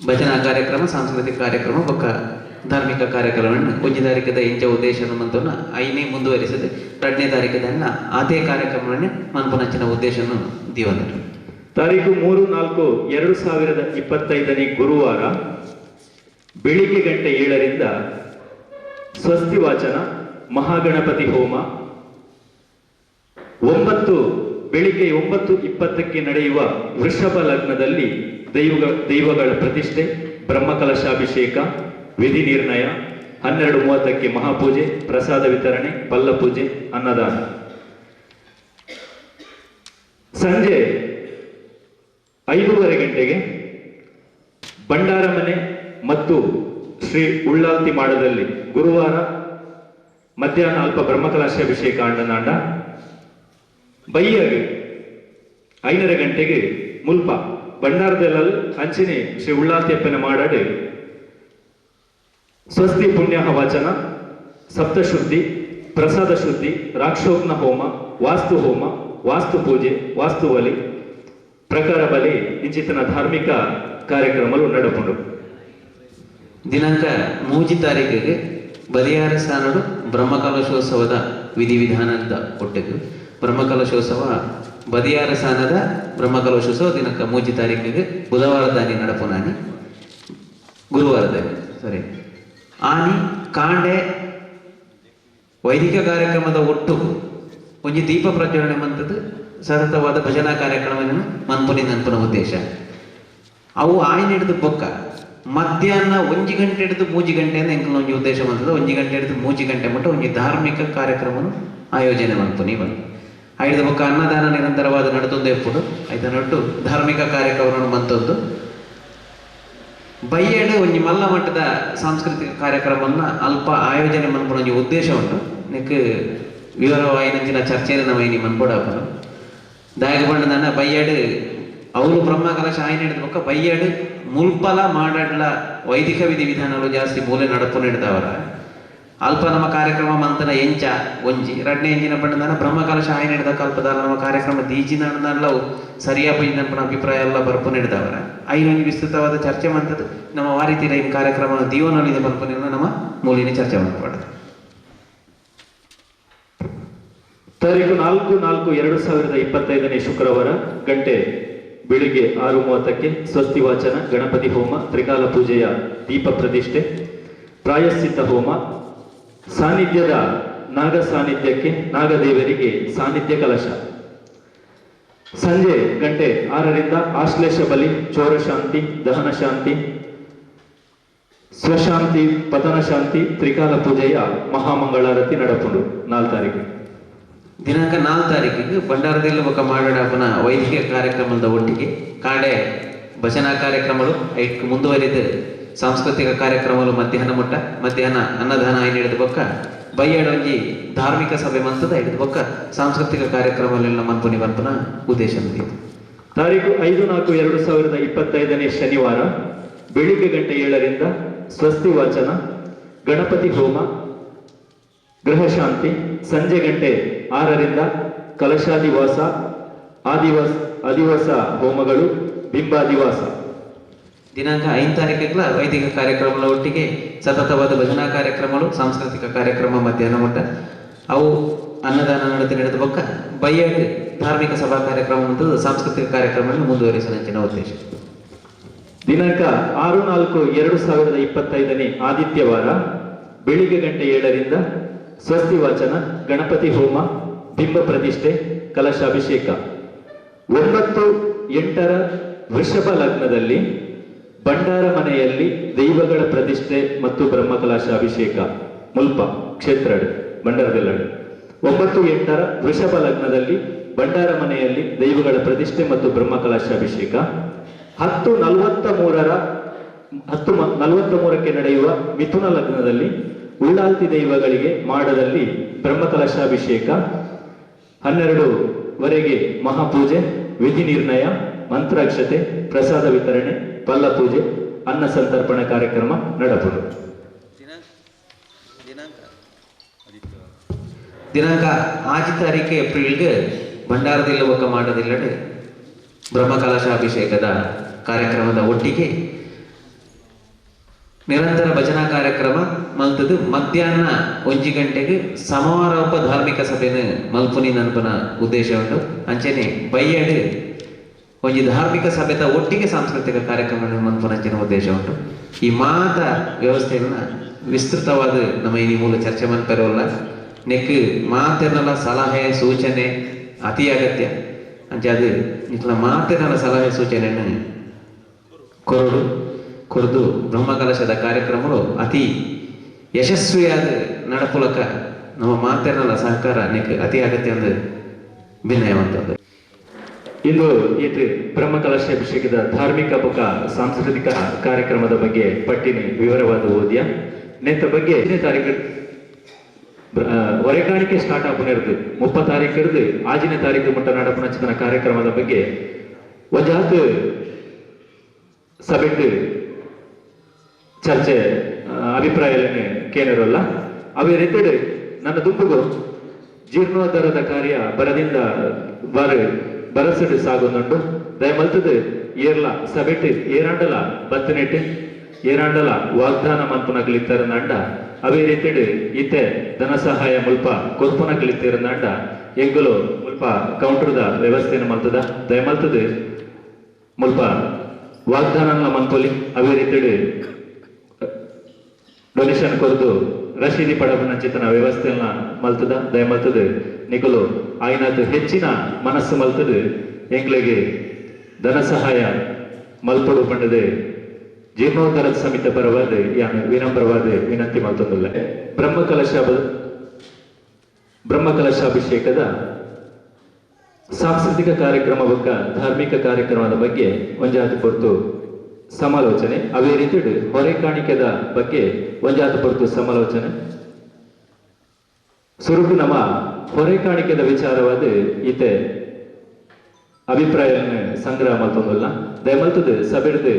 ಭಜನಾ ಕಾರ್ಯಕ್ರಮ, ಸಾಂಸ್ಕೃತಿಕ ಕಾರ್ಯಕ್ರಮ ಬೊಕ್ಕ ಧಾರ್ಮಿಕ ಕಾರ್ಯಕ್ರಮವನ್ನು 1ನೇ ತಾರೀಕದ ಇಂಚ ಉದ್ದೇಶವನ್ನು ಮಂತವನ್ನ ಐನೇ ಮುಂದುವರಿಸದೆ 2ನೇ ತಾರೀಕದನ್ನ ಅದೇ ಕಾರ್ಯಕ್ರಮವನ್ನು ಮನ್ಪುನಂಚಿನ ಉದ್ದೇಶವನ್ನು ದಿವಂದರು. ತಾರೀಕು 3-4-2025 ಗುರುವಾರ ಬೆಳಿಗ್ಗೆ ಗಂಟೆ 7ರಿಂದ ಸ್ವಸ್ತಿ ವಾಚನ, ಮಹಾಗಣಪತಿ ಹೋಮ, ಬೆಳಿಗ್ಗೆ 9:20 ನಡೆಯುವ ವೃಷಭ ಲಗ್ನದಲ್ಲಿ ದೈವಗಳ ಪ್ರತಿಷ್ಠೆ, ಬ್ರಹ್ಮಕಲಶಾಭಿಷೇಕ, ವಿಧಿ ನಿರ್ಣಯ, 12:30 ಮಹಾಪೂಜೆ, ಪ್ರಸಾದ ವಿತರಣೆ, ಪಲ್ಲ ಪೂಜೆ, ಅನ್ನದಾನ. ಸಂಜೆ 5:30 ಗಂಟೆಗೆ ಭಂಡಾರಮನೆ ಮತ್ತು ಶ್ರೀ ಉಳ್ಳಾಲ್ತಿ ಮಾಡದಲ್ಲಿ ಗುರುವಾರ ಮಧ್ಯಾಹ್ನ ಅಲ್ಪ ಬ್ರಹ್ಮಕಲಶಾಭಿಷೇಕ ಅಂಡನಾಂಡ. ಬೈಯಾಗಿ 5:30 ಗಂಟೆಗೆ ಮುಲ್ಪ ಭಂಡಾರದಲ್ಲಿ ಅಂಚನೆ ಶ್ರೀ ಉಳ್ಳಾಲ್ತಿಯಪ್ಪನ ಮಾಡಾಡು ಸ್ವಸ್ತಿ ಪುಣ್ಯ ವಾಚನ, ಸಪ್ತಶುದ್ಧಿ, ಪ್ರಸಾದ ಶುದ್ಧಿ, ರಾಕ್ಷೋಗ್ನ ಹೋಮ, ವಾಸ್ತು ಹೋಮ, ವಾಸ್ತು ಪೂಜೆ, ವಾಸ್ತು ಬಲಿ, ಪ್ರಕಾರ ಬಲಿ ಇಂಚಿತ್ತಿನ ಧಾರ್ಮಿಕ ಕಾರ್ಯಕ್ರಮಗಳು ನಡಪುಂಡು. ದಿನಾಂಕ 3 ತಾರೀಕಿಗೆ ಬದಿಯಾರ ಸ್ಥಾನಡು ಬ್ರಹ್ಮಕಲಶೋತ್ಸವದ ವಿಧಿವಿಧಾನದ ಒಟ್ಟಿಗೆ ಬ್ರಹ್ಮಕಲಶೋತ್ಸವ ಬದಿಯಾರ ಸ್ಥಾನದ ಬ್ರಹ್ಮಕಲಶೋತ್ಸವ ದಿನಾಂಕ 3 ತಾರೀಕಿಗೆ ಬುಧವಾರದಾನಿ ನಡಪುನಾನಿ ಗುರುವಾರದಾನಿ ಸರಿ ಆನಿ ಕಾಂಡೆ ವೈದಿಕ ಕಾರ್ಯಕ್ರಮದ ಒಟ್ಟು ಒಂಜಿ ದೀಪ ಪ್ರಜ್ವಲನೆ ಮಂತದ್ದು ಸತತವಾದ ಭಜನಾ ಕಾರ್ಯಕ್ರಮವನ್ನು ಮನ್ಪುನಿ ನನ್ಪುನ ಉದ್ದೇಶ ಅವು ಆಯ್ನ ಹಿಡಿದು ಬೊಕ್ಕ ಮಧ್ಯಾಹ್ನ 1 ಗಂಟೆ ಹಿಡಿದು 3 ಗಂಟೆಯಿಂದ ಎಂಕಲ್ನ ಒಂಜಿ ಉದ್ದೇಶ ಬಂತದ 1 ಗಂಟೆ ಹಿಡಿದು 3 ಗಂಟೆ ಮಟ್ಟ ಒಂಜಿ ಧಾರ್ಮಿಕ ಕಾರ್ಯಕ್ರಮವನ್ನು ಆಯೋಜನೆ ಮನ್ಪುನಿ ಬಂದು ಐದು ಬೊಕ್ಕ ಅನ್ನದಾನ ನಿರಂತರವಾದ ನಡತೊಂದು ಎಪ್ಪುಡು ಆಯ್ತ ನಟ್ಟು ಧಾರ್ಮಿಕ ಕಾರ್ಯಕ್ರಮವನ್ನು ಮಂತೊಂದು ಬಯ್ಯಡೆ ಒಂಜಿ ಮಲ್ಲ ಮಟ್ಟದ ಸಾಂಸ್ಕೃತಿಕ ಕಾರ್ಯಕ್ರಮವನ್ನು ಅಲ್ಪ ಆಯೋಜನೆ ಮನ್ಪುನ ಒಂಜಿ ಉದ್ದೇಶ ಉಂಟು ನೆಕ್ ವಿವರವಾಯಿನಂಚಿನ ಚರ್ಚೆನ ನಮೈನಿ ಮನ್ಪೊಡಾಪನು ದಾಯಕ ಬಂಡದನ್ನ ಬಯ್ಯಡು ಅವಳು ಬ್ರಹ್ಮಕಲಶ ಆಯ್ನ ಹಿಡಿದ ಬೊಕ್ಕ ಬಯ್ಯಡು ಮುಲ್ಪಲ ಮಾಡಡ್ಲ ವೈದಿಕ ವಿಧಿವಿಧಾನಗಳು ಜಾಸ್ತಿ ಮೂಲೆ ನಡಪು ನಡೆದವರ ಅಲ್ಪ ನಮ್ಮ ಕಾರ್ಯಕ್ರಮ ಮಂತನ ಎಂಚ ಒಂಜಿ ಎರಡನೇ ಎಂಜಿನ ಬಂಡದನ್ನ ಬ್ರಹ್ಮಕಲಶ ಆಯ್ನ ಹಿಡಿದ ಕಲ್ಪದ ನಮ್ಮ ಕಾರ್ಯಕ್ರಮ ದೀಜಿನಲ್ಲವು ಸರಿಯಾಗಿ ನಮ್ಮ ಅಭಿಪ್ರಾಯ ಎಲ್ಲ ಬರ್ಪು ನಡೆದವರ ಐನೊಂದು ವಿಸ್ತೃತವಾದ ಚರ್ಚೆ ಮಂತದ್ದು ನಮ್ಮ ವಾರಿತೀರ ಈ ಕಾರ್ಯಕ್ರಮ ದೀವನೊಳಿದ ಬರ್ಪನೆಲ್ಲ ನಮ್ಮ ಮೂಲಿನ ಚರ್ಚೆ ಮಾಡ್ಬಾರ್ದು. ತಾರೀಕು 4/4/2025 ಶುಕ್ರವಾರ ಗಂಟೆ ಬೆಳಿಗ್ಗೆ 6:30ಕ್ಕೆ ಸ್ವಸ್ತಿ ವಾಚನ, ಗಣಪತಿ ಹೋಮ, ತ್ರಿಕಾಲ ಪೂಜೆಯ ದೀಪ ಪ್ರತಿಷ್ಠೆ, ಪ್ರಾಯಶ್ಚಿತ್ತ ಹೋಮ, ಸಾನ್ನಿಧ್ಯದ ನಾಗ ಸಾನ್ನಿಧ್ಯಕ್ಕೆ ನಾಗದೇವರಿಗೆ ಸಾನ್ನಿಧ್ಯ ಕಲಶ. ಸಂಜೆ ಗಂಟೆ 6ರಿಂದ ಆಶ್ಲೇಷ ಬಲಿ, ಚೋರ ಶಾಂತಿ, ದಹನ ಶಾಂತಿ, ಸ್ವಶಾಂತಿ, ಪತನ ಶಾಂತಿ, ತ್ರಿಕಾಲ ಪೂಜೆಯ ಮಹಾಮಂಗಳಾರತಿ ನಡಪುಂಡು 4 ತಾರೀಕು. ದಿನಾಂಕ 4 ತಾರೀಕಿಗೆ ಭಂಡಾರದಲ್ಲಿ ಒಕ್ಕ ಮಾಡಾಡಪನ ವೈದಿಕ ಕಾರ್ಯಕ್ರಮದ ಒಟ್ಟಿಗೆ ಕಾಡೆ ಭಜನಾ ಕಾರ್ಯಕ್ರಮಗಳು ಐಕ್ ಮುಂದುವರಿದ ಸಾಂಸ್ಕೃತಿಕ ಕಾರ್ಯಕ್ರಮಗಳು ಮಧ್ಯಾಹ್ನ ಅನ್ನದಾನ ಆಯ್ನ ಹಿಡಿದ ಬೊಕ್ಕ ಬಯ್ಯಾಡೊಂಜಿ ಧಾರ್ಮಿಕ ಸಭೆ ಮಂತದ ಹಿಡಿದ ಬೊಕ್ಕ ಸಾಂಸ್ಕೃತಿಕ ಕಾರ್ಯಕ್ರಮಗಳೆಲ್ಲ ಮನ್ಪುನಿ ಬರ್ಪನ ಉದ್ದೇಶ ಮುಗಿಯಿತು. ತಾರೀಕು 5/4/2025 ಶನಿವಾರ ಬೆಳಿಗ್ಗೆ ಗಂಟೆ 7ರಿಂದ ಸ್ವಸ್ತಿ ವಾಚನ, ಗಣಪತಿ ಹೋಮ, ಗೃಹ ಶಾಂತಿ, ಸಂಜೆ ಗಂಟೆ 6ರಿಂದ ಕಲಶಾದಿವಾಸ, ಆದಿವಾಸ ಹೋಮಗಳು, ಬಿಂಬಾದಿವಾಸ. ದಿನಾಂಕ 5 ತಾರೀಕಿಗೆ ವೈದಿಕ ಕಾರ್ಯಕ್ರಮಗಳ ಒಟ್ಟಿಗೆ ಸತತವಾದ ಭಜನಾ ಕಾರ್ಯಕ್ರಮಗಳು, ಸಾಂಸ್ಕೃತಿಕ ಕಾರ್ಯಕ್ರಮ ಮಧ್ಯಾಹ್ನ ಮಟ್ಟ ಅವು ಅನ್ನದಾನ ನಡತೆ ನಡೆದ ಬೊಕ್ಕ ಬಯ್ಯಾಡ್ ಧಾರ್ಮಿಕ ಸಭಾ ಕಾರ್ಯಕ್ರಮ ಮತ್ತು ಸಾಂಸ್ಕೃತಿಕ ಕಾರ್ಯಕ್ರಮವನ್ನು ಮುಂದುವರಿಸಲಂಚಿನ ಉದ್ದೇಶ. ದಿನಾಂಕ 6/4/2025 ಆದಿತ್ಯವಾರ ಬೆಳಿಗ್ಗೆ ಗಂಟೆ 7ರಿಂದ ಸ್ವಸ್ತಿ ವಾಚನ, ಗಣಪತಿ ಹೋಮ, ಬಿಂಬ ಪ್ರತಿಷ್ಠೆ, ಕಲಶಾಭಿಷೇಕ. 9/8 ವೃಷಭ ಲಗ್ನದಲ್ಲಿ ಭಂಡಾರ ಮನೆಯಲ್ಲಿ ದೈವಗಳ ಪ್ರತಿಷ್ಠೆ ಮತ್ತು ಬ್ರಹ್ಮಕಲಶಾಭಿಷೇಕ ಮುಲ್ಪ ಕ್ಷೇತ್ರ ಭಂಡಾರದೆಲ್ಲಡೆ. 9/8 ವೃಷಭ ಲಗ್ನದಲ್ಲಿ ಭಂಡಾರ ಮನೆಯಲ್ಲಿ ದೈವಗಳ ಪ್ರತಿಷ್ಠೆ ಮತ್ತು ಬ್ರಹ್ಮಕಲಶಾಭಿಷೇಕ. 10:43ಕ್ಕೆ ನಡೆಯುವ ಮಿಥುನ ಲಗ್ನದಲ್ಲಿ ಉಳ್ಳಾಲ್ತಿ ದೈವಗಳಿಗೆ ಮಾಡದಲ್ಲಿ ಬ್ರಹ್ಮಕಲಶಾಭಿಷೇಕ. 12ವರೆಗೆ ಮಹಾಪೂಜೆ, ವಿಧಿ ನಿರ್ಣಯ, ಮಂತ್ರಾಕ್ಷತೆ, ಪ್ರಸಾದ ವಿತರಣೆ, ಪಲ್ಲ ಪೂಜೆ, ಅನ್ನ ಸಂತರ್ಪಣೆ ಕಾರ್ಯಕ್ರಮ ನಡೆಪುದು. ದಿನಾಂಕ 5 ತಾರೀಕು ಏಪ್ರಿಲ್ಗೆ ಭಂಡಾರದಿಲ್ಲ ಒಕ್ಕ ಮಾಡದಿಲ್ಲಡೆ ಬ್ರಹ್ಮಕಲಶಾಭಿಷೇಕದ ಕಾರ್ಯಕ್ರಮದ ಒಟ್ಟಿಗೆ ನಿರಂತರ ಭಜನಾ ಕಾರ್ಯಕ್ರಮ ಮಲ್ತದು ಮಧ್ಯಾಹ್ನ 1 ಗಂಟೆಗೆ ಸಮಾರೋಪ ಧಾರ್ಮಿಕ ಸಭೆನ ಮಲ್ಪುನಿ ನನ್ಪನ ಉದ್ದೇಶ ಉಂಟು. ಅಂಚನೆ ಬಯ್ಯಡ್ ಒಂಜಿ ಧಾರ್ಮಿಕ ಸಭೆದ ಒಟ್ಟಿಗೆ ಸಾಂಸ್ಕೃತಿಕ ಕಾರ್ಯಕ್ರಮ ಮನ್ಪುನಂಚಿನ ಉದ್ದೇಶ ಉಂಟು. ಈ ಮಾತ ವ್ಯವಸ್ಥೆಗಳನ್ನ ವಿಸ್ತೃತವಾದ ನಮ್ಮ ಈ ಮೂಲ ಚರ್ಚೆ ಮನ್ಪರೋಲ್ಲ ನೆಕ್ ಮಾತಿನಲ್ಲ ಸಲಹೆ ಸೂಚನೆ ಅತಿ ಅಗತ್ಯ ಅಂಚೆ ಅದು ಇಟ್ಲ ಮಾತಿನಲ್ಲ ಸಲಹೆ ಸೂಚನೆಯನ್ನು ಕೊರದು ಬ್ರಹ್ಮಕಲಶದ ಕಾರ್ಯಕ್ರಮಗಳು ಅತಿ ಯಶಸ್ವಿಯಾದ ನಡಪುಲಕ ನಮ್ಮ ಮಾತಿನಲ್ಲ ಸಹಕಾರ ನೆಕ್ ಅತಿ ಅಗತ್ಯ ಒಂದು ಭಿನ್ನಯವಂತದ್ದು. ಇಂದು ಇದು ಬ್ರಹ್ಮಕಲಶಾಭಿಷೇಕದ ಧಾರ್ಮಿಕ ಬೊಕ ಸಾಂಸ್ಕೃತಿಕ ಕಾರ್ಯಕ್ರಮದ ಬಗ್ಗೆ ಪಟ್ಟಿನ ವಿವರವಾದ ಓದ್ಯ ನೆತ್ತ ಬಗ್ಗೆ 5ನೇ ತಾರೀಕು ಹೊರೆಗಾಣಿಕೆ ಸ್ಟಾರ್ಟ್ ಆಪುನಿರ್ದು 30 ತಾರೀಕು ಹಿಡಿದು 5ನೇ ತಾರೀಕು ಮುಟ್ಟ ನಡಪುನ ಚಿತ್ರನ ಕಾರ್ಯಕ್ರಮದ ಬಗ್ಗೆ ವಜಾತ್ ಸಭೆಟ್ ಚರ್ಚೆ ಅಭಿಪ್ರಾಯಗಳನ್ನು ಕೇಳಿರೋಲ್ಲ ಅವೇ ರೀತಿಡ್ ನನ್ನ ದುಂಬುಗು ಜೀರ್ಣೋದ್ಧಾರದ ಕಾರ್ಯ ಬರದಿಂದ ಬರಸಡು ಸಾಗುന്നുണ്ട് ದಯಮಲ್ತದು ಏರ್ಲ ಸಬೆಟ್ ಏರಾಂಡಲ ಬತ್ತನೆಟ್ಟು ಏರಾಂಡಲ ವಾಗ್ದಾನ ಮಲ್ಪನಗಳಿತ್ತರನಾಂಡ ಅವೇ ರೀತಿಡ್ ಈತೆ ಧನ ಸಹಾಯ ಮುಲ್ಪ ಕೊರ್ಪನಗಳಿತ್ತಿರನಾಂಡ ಎಂಗುಲು ಮುಲ್ಪ ಕೌಂಟರ್ದ ವ್ಯವಸ್ಥೆಯನ್ನು ಮಲ್ತದ ದಯಮಲ್ತದು ಮುಲ್ಪ ವಾಗ್ದಾನ ಮನ್ಪೊಲಿ ಅವೇ ರೀತಿಡ್ ಡೊನೇಷನ್ ಕೊರದು ರಶೀದಿ ಪಡಪನಂಚಿತನ ವ್ಯವಸ್ಥೆಯನ್ನ ಮಲ್ತದ ದಯಮಲ್ತದ ನಿಕಲು ಆಯ್ನದು ಹೆಚ್ಚಿನ ಮನಸ್ಸು ಮಲ್ತದು ಎಂಗ್ಲಿಗೆ ಧನ ಸಹಾಯ ಮಲ್ಪಡು ಪಂಡದೆ ಜೀರ್ಣೋದ್ಧಾರದ ಸಮಿತಿ ಪರವಾದ ಯಾನು ವಿನಮ್ರವಾದ ವಿನಂತಿ ಮಲ್ತೊಂದಿಲ್ಲ ಬ್ರಹ್ಮಕಲಶಾಭಿಷೇಕದ ಸಾಂಸ್ಕೃತಿಕ ಕಾರ್ಯಕ್ರಮ ಬೊಕ್ಕ ಧಾರ್ಮಿಕ ಕಾರ್ಯಕ್ರಮದ ಬಗ್ಗೆ ಒಂಜಾತು ಪೊರ್ತು ಸಮಾಲೋಚನೆ ಅವೇ ರೀತಿ ಹೊರೆಕಾಣಿಕೆದ ಬಗ್ಗೆ ಒಂಜಾತು ಪೊರ್ತು ಸಮಾಲೋಚನೆ ಸುರುಟು ನಮ್ಮ ಹೊರೆಕಾಣಿಕೆದ ವಿಚಾರವಾದ ಈತೆ ಅಭಿಪ್ರಾಯ ಸಂಗ್ರಹ ಮಲ್ತೊಂದಿಲ್ಲ ದಯಮಲ್ತದು ಸಬೆಡ್ದು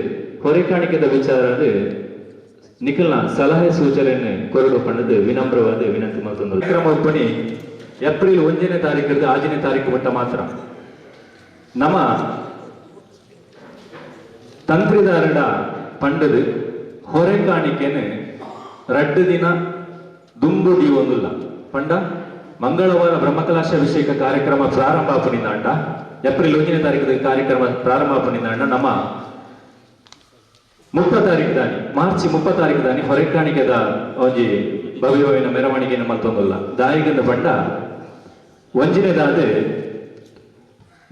ಹೊರೆಕಾಣಿಕೆದ ವಿಚಾರ ನಿಖಲ್ನ ಸಲಹೆ ಸೂಚನೆಯನ್ನು ಕೊರಡು ಪಣ್ಣದು ವಿನಮ್ರವಾದ ವಿನಂತಿ ಮಲ್ತೊಂದಿಲ್ಲ ಕಾರ್ಯಕ್ರಮ ಒಪ್ಪಣಿ ಏಪ್ರಿಲ್ 1ನೇ ತಾರೀಕಿಂದ 6ನೇ ತಾರೀಕು ಬಿಟ್ಟ ಮಾತ್ರ ನಮ್ಮ ತಂತ್ರಿದಾರಡ ಪಂಡದು ಹೊರೆಕಾಣಿಕೆನ ರಡ್ಡು ದಿನ ದುಂಬು ದೀವೊಂದಿಲ್ಲ ಪಂಡ ಮಂಗಳವಾರ ಬ್ರಹ್ಮಕಲಶಾಭಿಷೇಕ ಕಾರ್ಯಕ್ರಮ ಪ್ರಾರಂಭ ಆಪನಿಂದ ಏಪ್ರಿಲ್ 1ನೇ ತಾರೀಕು ಕಾರ್ಯಕ್ರಮ ಪ್ರಾರಂಭ ಆಪನಿಂದ ನಮ್ಮ 30 ತಾರೀಕು ದಾನಿ ಮಾರ್ಚ್ 30 ತಾರೀಕು ದಾನಿ ಹೊರೆಕಾಣಿಕೆದ ಒಂಜಿ ಭವ್ಯವಿನ ಮೆರವಣಿಗೆಯನ್ನು ಮಲ್ತೊಂದಿಲ್ಲ ದಾಯಿಗಂದ ಪಂಡ ಒಂಜಿನೇದಾದ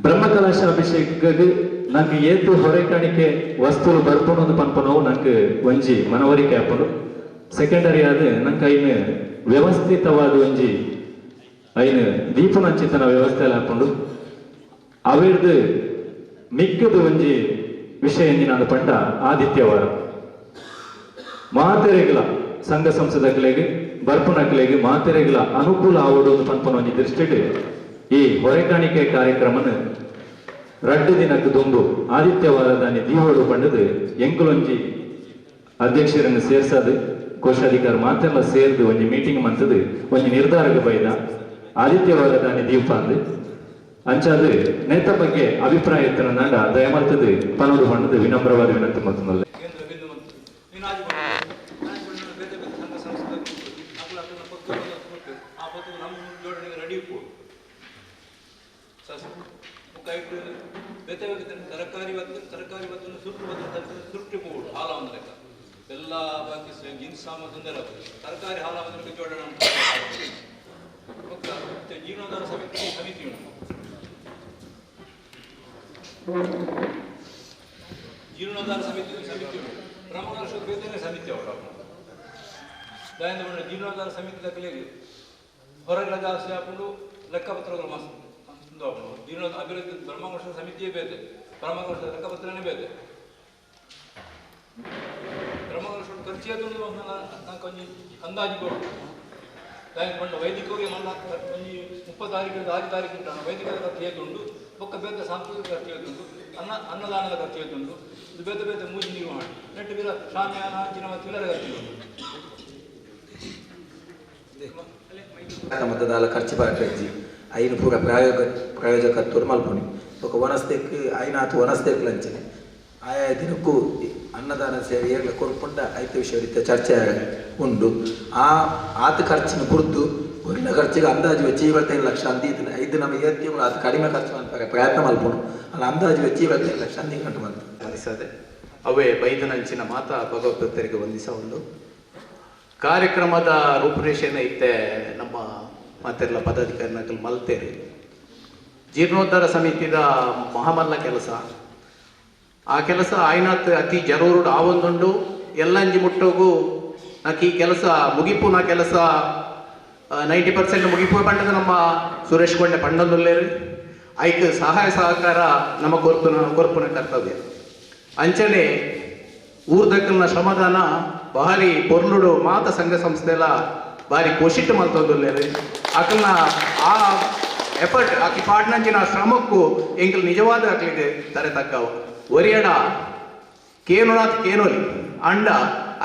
ಬ್ರಹ್ಮಕಲಶಾಭಿಷೇಕಕ್ಕೆ ನಂಗೆ ಏತು ಹೊರೆಕಾಣಿಕೆ ವಸ್ತುಗಳು ಬರ್ಪಣೋದು ಪನ್ಪನವು ನಂಗೆ ಒಂಜಿ ಮನವರಿಕೆ ಹಾಪನು ಸೆಕೆಂಡರಿ ಆದ ನಂಗೆ ಐನು ವ್ಯವಸ್ಥಿತವಾದ ಒಂಜಿ ಐನು ದೀಪನಂಚಿತನ ವ್ಯವಸ್ಥೆ ಎಲ್ಲ ಹಾಕೊಂಡು ಅವಿರ್ದು ಮಿಕ್ಕದು ಒಂಜಿ ವಿಷಯ ನಾನು ಪಂಡ ಆದಿತ್ಯವಾರ ಮಾತೆರೆಗಳ ಸಂಘ ಸಂಸ್ಥೆಗಳಿಗೆ ಬರ್ಪಣಗಳಿಗೆ ಮಾತೆರೆಗಳ ಅನುಕೂಲ ಆವಡೋದು ಪನ್ಪನ ಒಂಜಿ ದೃಷ್ಟಿಡ್ ಈ ಹೊರೆಕಾಣಿಕೆ ಕಾರ್ಯಕ್ರಮನ ರಡ್ಡು ದಿನಕ್ಕೆ ದುಂಬು ಆದಿತ್ಯವಾರದಾನಿ ದೀವೋಡು ಪಂಡದು ಎಂಕುಲೊಂಜಿ ಅಧ್ಯಕ್ಷರನ್ನು ಸೇರ್ಸದು ಕೋಶಾಧಿಕಾರ ಮಾತೆಲ್ಲ ಸೇರ್ದು ಒಂಜಿ ಮೀಟಿಂಗ್ ಮಂತದು ಒಂಜಿ ನಿರ್ಧಾರಕ್ಕೆ ಬೈದ ಆದಿತ್ಯವಾರದಾನಿ ದೀಪ ಅಂದು ಅಂಚಾದು ನೇತ ಬಗ್ಗೆ ಅಭಿಪ್ರಾಯ ಇತ್ತನಂಡ ದಯಮಲ್ತದು ಪನೋಡು ಪಂಡದು ವಿನಮ್ರವಾದ ವಿನಂತಿ ಮಲ್ತನಲ್ಲ ಸುಟ್ಟು ಹಾಲ ಅಂದ್ರೆ ಎಲ್ಲ ಬಾಕಿ ಜೀನ್ಸ್ ಸಾಮಾನು ತೊಂದರೆ ಆಗ್ತದೆ ತರಕಾರಿ ಹಾಲ ಅಂದ್ರೆ ಜೋಡಣೆ ಜೀರ್ಣೋದ್ಧಾರ ಸಮಿತಿ ಉಂಟು ಜೀರ್ಣೋದ್ಧಾರ ಸಮಿತಿ ಉಂಟು ಬ್ರಹ್ಮಕಲಶ ಬೇರೆ ಸಮಿತಿ ಅವರು ದಯಂದ ಬಂಡ ಜೀರ್ಣೋದ್ಧಾರ ಸಮಿತಿ ಲೆಕ್ಕಲಿಗೆ ಹೊರಗೆಲ್ಲ ಜಾಸ್ತಿ ಹಾಕೊಂಡು ಲೆಕ್ಕಪತ್ರಗಳು ಮಸ್ತ್ ಜೀರ್ಣೋದ್ಧಾರ ಅಭಿವೃದ್ಧಿ ಬ್ರಹ್ಮಕಲಶ ಸಮಿತಿಯೇ ಬೇರೆ ಬ್ರಹ್ಮಕಲಶದ ಲೆಕ್ಕಪತ್ರನೇ ಬೇರೆ ಬ್ರಹ್ಮಕಲಶ ಖರ್ಚಿಯದು ಕೊಂಚ ಅಂದಾಜು ಕೊಡು ದಯಂದ ಬಂಡ ವೈದಿಕರಿಗೆ ಮಲ್ಲ 30 ತಾರೀಕು 6 ತಾರೀಕು ಉಂಟು ವೈದಿಕದ ಖರ್ಚಿಯದುಂಡು ಒಕ್ಕ ಬೇರೆ ಸಾಂಸ್ಕೃತಿಕ ಖರ್ಚಿಯದುಂಡು ಅನ್ನದಾನದ ಖರ್ಚಿಯದುಂಡು ಇದು ಬೇರೆ ಬೇರೆ ಮೂಜಿ ನೀವು ಮಾಡಿ ನೆಟ್ಟು ಬಿರ ಶಾಮ್ಯಾನ ಅಂಚಿನ ಮತ್ತು ಇಲ್ಲರ ಖರ್ಚಿಯುಂಟು ಮತದಾಲ ಖರ್ಚು ಪಾಟಿ ಐನು ಪೂರ ಪ್ರಾಯೋಜಕತ್ವರು ಮಲ್ಪೊನಿ ఒక ವನಸ್ತೆಕ್ ಐನಾತು ವನಸ್ತೆಕ್ ಲಂಚನೆ ಆಯಾ ದಿನಕ್ಕೂ ಅನ್ನದಾನ ಸೇವೆ ಏರ್ಲ ಕೊರ್ಪುಂಡ ಐದು ವಿಷಯ ರೀತಿಯ ಚರ್ಚೆ ಉಂಡು ಆತ ಖರ್ಚಿನ ಬುರ್ದು ಒಳ್ಳೆ ಖರ್ಚಿಗೆ ಅಂದಾಜು ವೆಚ್ಚ 25 ಲಕ್ಷ ಅಂದಿದ್ದು ಐದು ನಮ್ಮ ಏರ್ತಿಗಳು ಅದು ಕಡಿಮೆ ಖರ್ಚು ಅಂತ ಪ್ರಯತ್ನ ಮಲ್ಪೊಂಡು ಅಲ್ಲಿ ಅಂದಾಜು ವೆಚ್ಚ 25 ಲಕ್ಷ ಅಂದಿ ಗಂಟು ಬಂತು ವಂದಿಸದೆ ಅವೇ ಬೈದನಂಚಿನ ಮಾತಾ ಭಗವದ್ಭಕ್ತರಿಗೆ ವಂದಿಸ ಉಂಡು ಕಾರ್ಯಕ್ರಮದ ರೂಪುರೇಷೆನ ಇತ್ತೆ ನಮ್ಮ ಮಾತೆಲ್ಲ ಪದಾಧಿಕಾರಿಗಳು ಮಲ್ತೇರಿ ಜೀರ್ಣೋದ್ಧಾರ ಸಮಿತಿದ ಮಹಾಮಲ್ಲ ಕೆಲಸ ಆ ಕೆಲಸ ಆಯ್ನಾತ್ ಅತಿ ಜರೂರು ಆವೊಂದುಂಡು ಎಲ್ಲಂಜಿ ಮುಟ್ಟೋಗು ನಾಕಿ ಕೆಲಸ ಮುಗಿಪು ನಾ ಕೆಲಸ 90% ಮುಗಿಪು ಪಂಡದ ನಮ್ಮ ಸುರೇಶ್ ಕೊಂಡೆ ಪಂಡೊಂದುಲ್ಲೇರು ಐಕ್ ಸಹಾಯ ಸಹಕಾರ ನಮ್ಮ ಕೊರ್ಪುನ ಕರ್ತವ್ಯ ಅಂಚನೆ ಊರ್ದಕ್ಕಲ್ನ ಶ್ರಮದಾನ ಭಾರಿ ಪೊರ್ಲುಡು ಮಾತ ಸಂಘ ಸಂಸ್ಥೆಲ್ಲ ಭಾರಿ ಕೊಶಿಟ್ಟು ಮಲ್ತೊಂದುಲ್ಲೇರು ಅಕಲ್ನ ಆ ಎಫರ್ಟ್ ಆಕಿ ಪಾಡ್ನಂಚಿನ ಶ್ರಮಕ್ಕೂ ಎಂಕಲ್ ನಿಜವಾದ ಅಕ್ಲಿಗೆ ತಾರೆ ತಕ್ಕವು ಒರಿಯಡ ಕೇನುನಾಥ್ ಕೇನೋಲಿ ಅಂಡ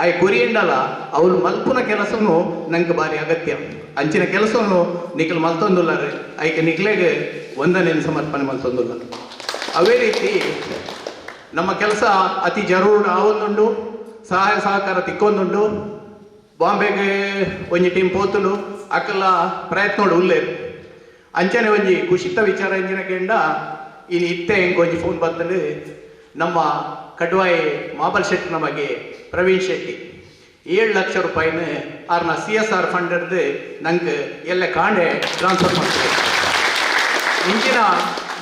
ಆಯ್ ಕೊರಿಯಂಡಲ್ಲ ಅವಳು ಮಲ್ಪುನ ಕೆಲಸನು ನಂಗೆ ಭಾರಿ ಅಗತ್ಯ. ಅಂಚಿನ ಕೆಲಸವನ್ನು ನಿಖಲ್ ಮಲ್ತೊಂದುಲ್ಲ ರೀ, ಆಯ್ಕೆ ನಿಖಲೆಗೆ ವಂದನೆಯನ್ನು ಸಮರ್ಪಣೆ ಮಲ್ತೊಂದುಲ್ಲ. ಅವೇ ರೀತಿ ನಮ್ಮ ಕೆಲಸ ಅತಿ ಜರೂರು ಆವೊಂದುಂಡು, ಸಹಾಯ ಸಹಕಾರ ತಿಕ್ಕೊಂದುಂಡು. ಬಾಂಬೆಗೆ ಒಂಜಿ ಟೀಮ್ ಪೋತುಲು ಅಕ್ಕಲ ಪ್ರಯತ್ನ ಉಲ್ಲೇರು. ಅಂಚನೆ ಒಂಜಿ ಖುಷಿತ ವಿಚಾರ ಎಂಜಿನ ಕೆಂಡ ಇಲ್ಲಿ ಇತ್ತೆ ಹೆಂಗೆ ಒಂಜಿ ಫೋನ್ ಬರ್ತದೆ. ನಮ್ಮ ಕಡ್ವಾಯಿ ಮಾಬಲ್ ಶೆಟ್ಟಿ ನಮಗೆ ಪ್ರವೀಣ್ ಶೆಟ್ಟಿ 7 ಲಕ್ಷ ರೂಪಾಯಿನ ಅವ್ರನ್ನ CSR ಫಂಡ್ ಹಿಡ್ದು ನಂಗೆ ಎಲ್ಲ ಕಾಂಡೆ ಟ್ರಾನ್ಸ್ಫರ್ ಮಾಡ್ತಾರೆ. ಇಂಚಿನ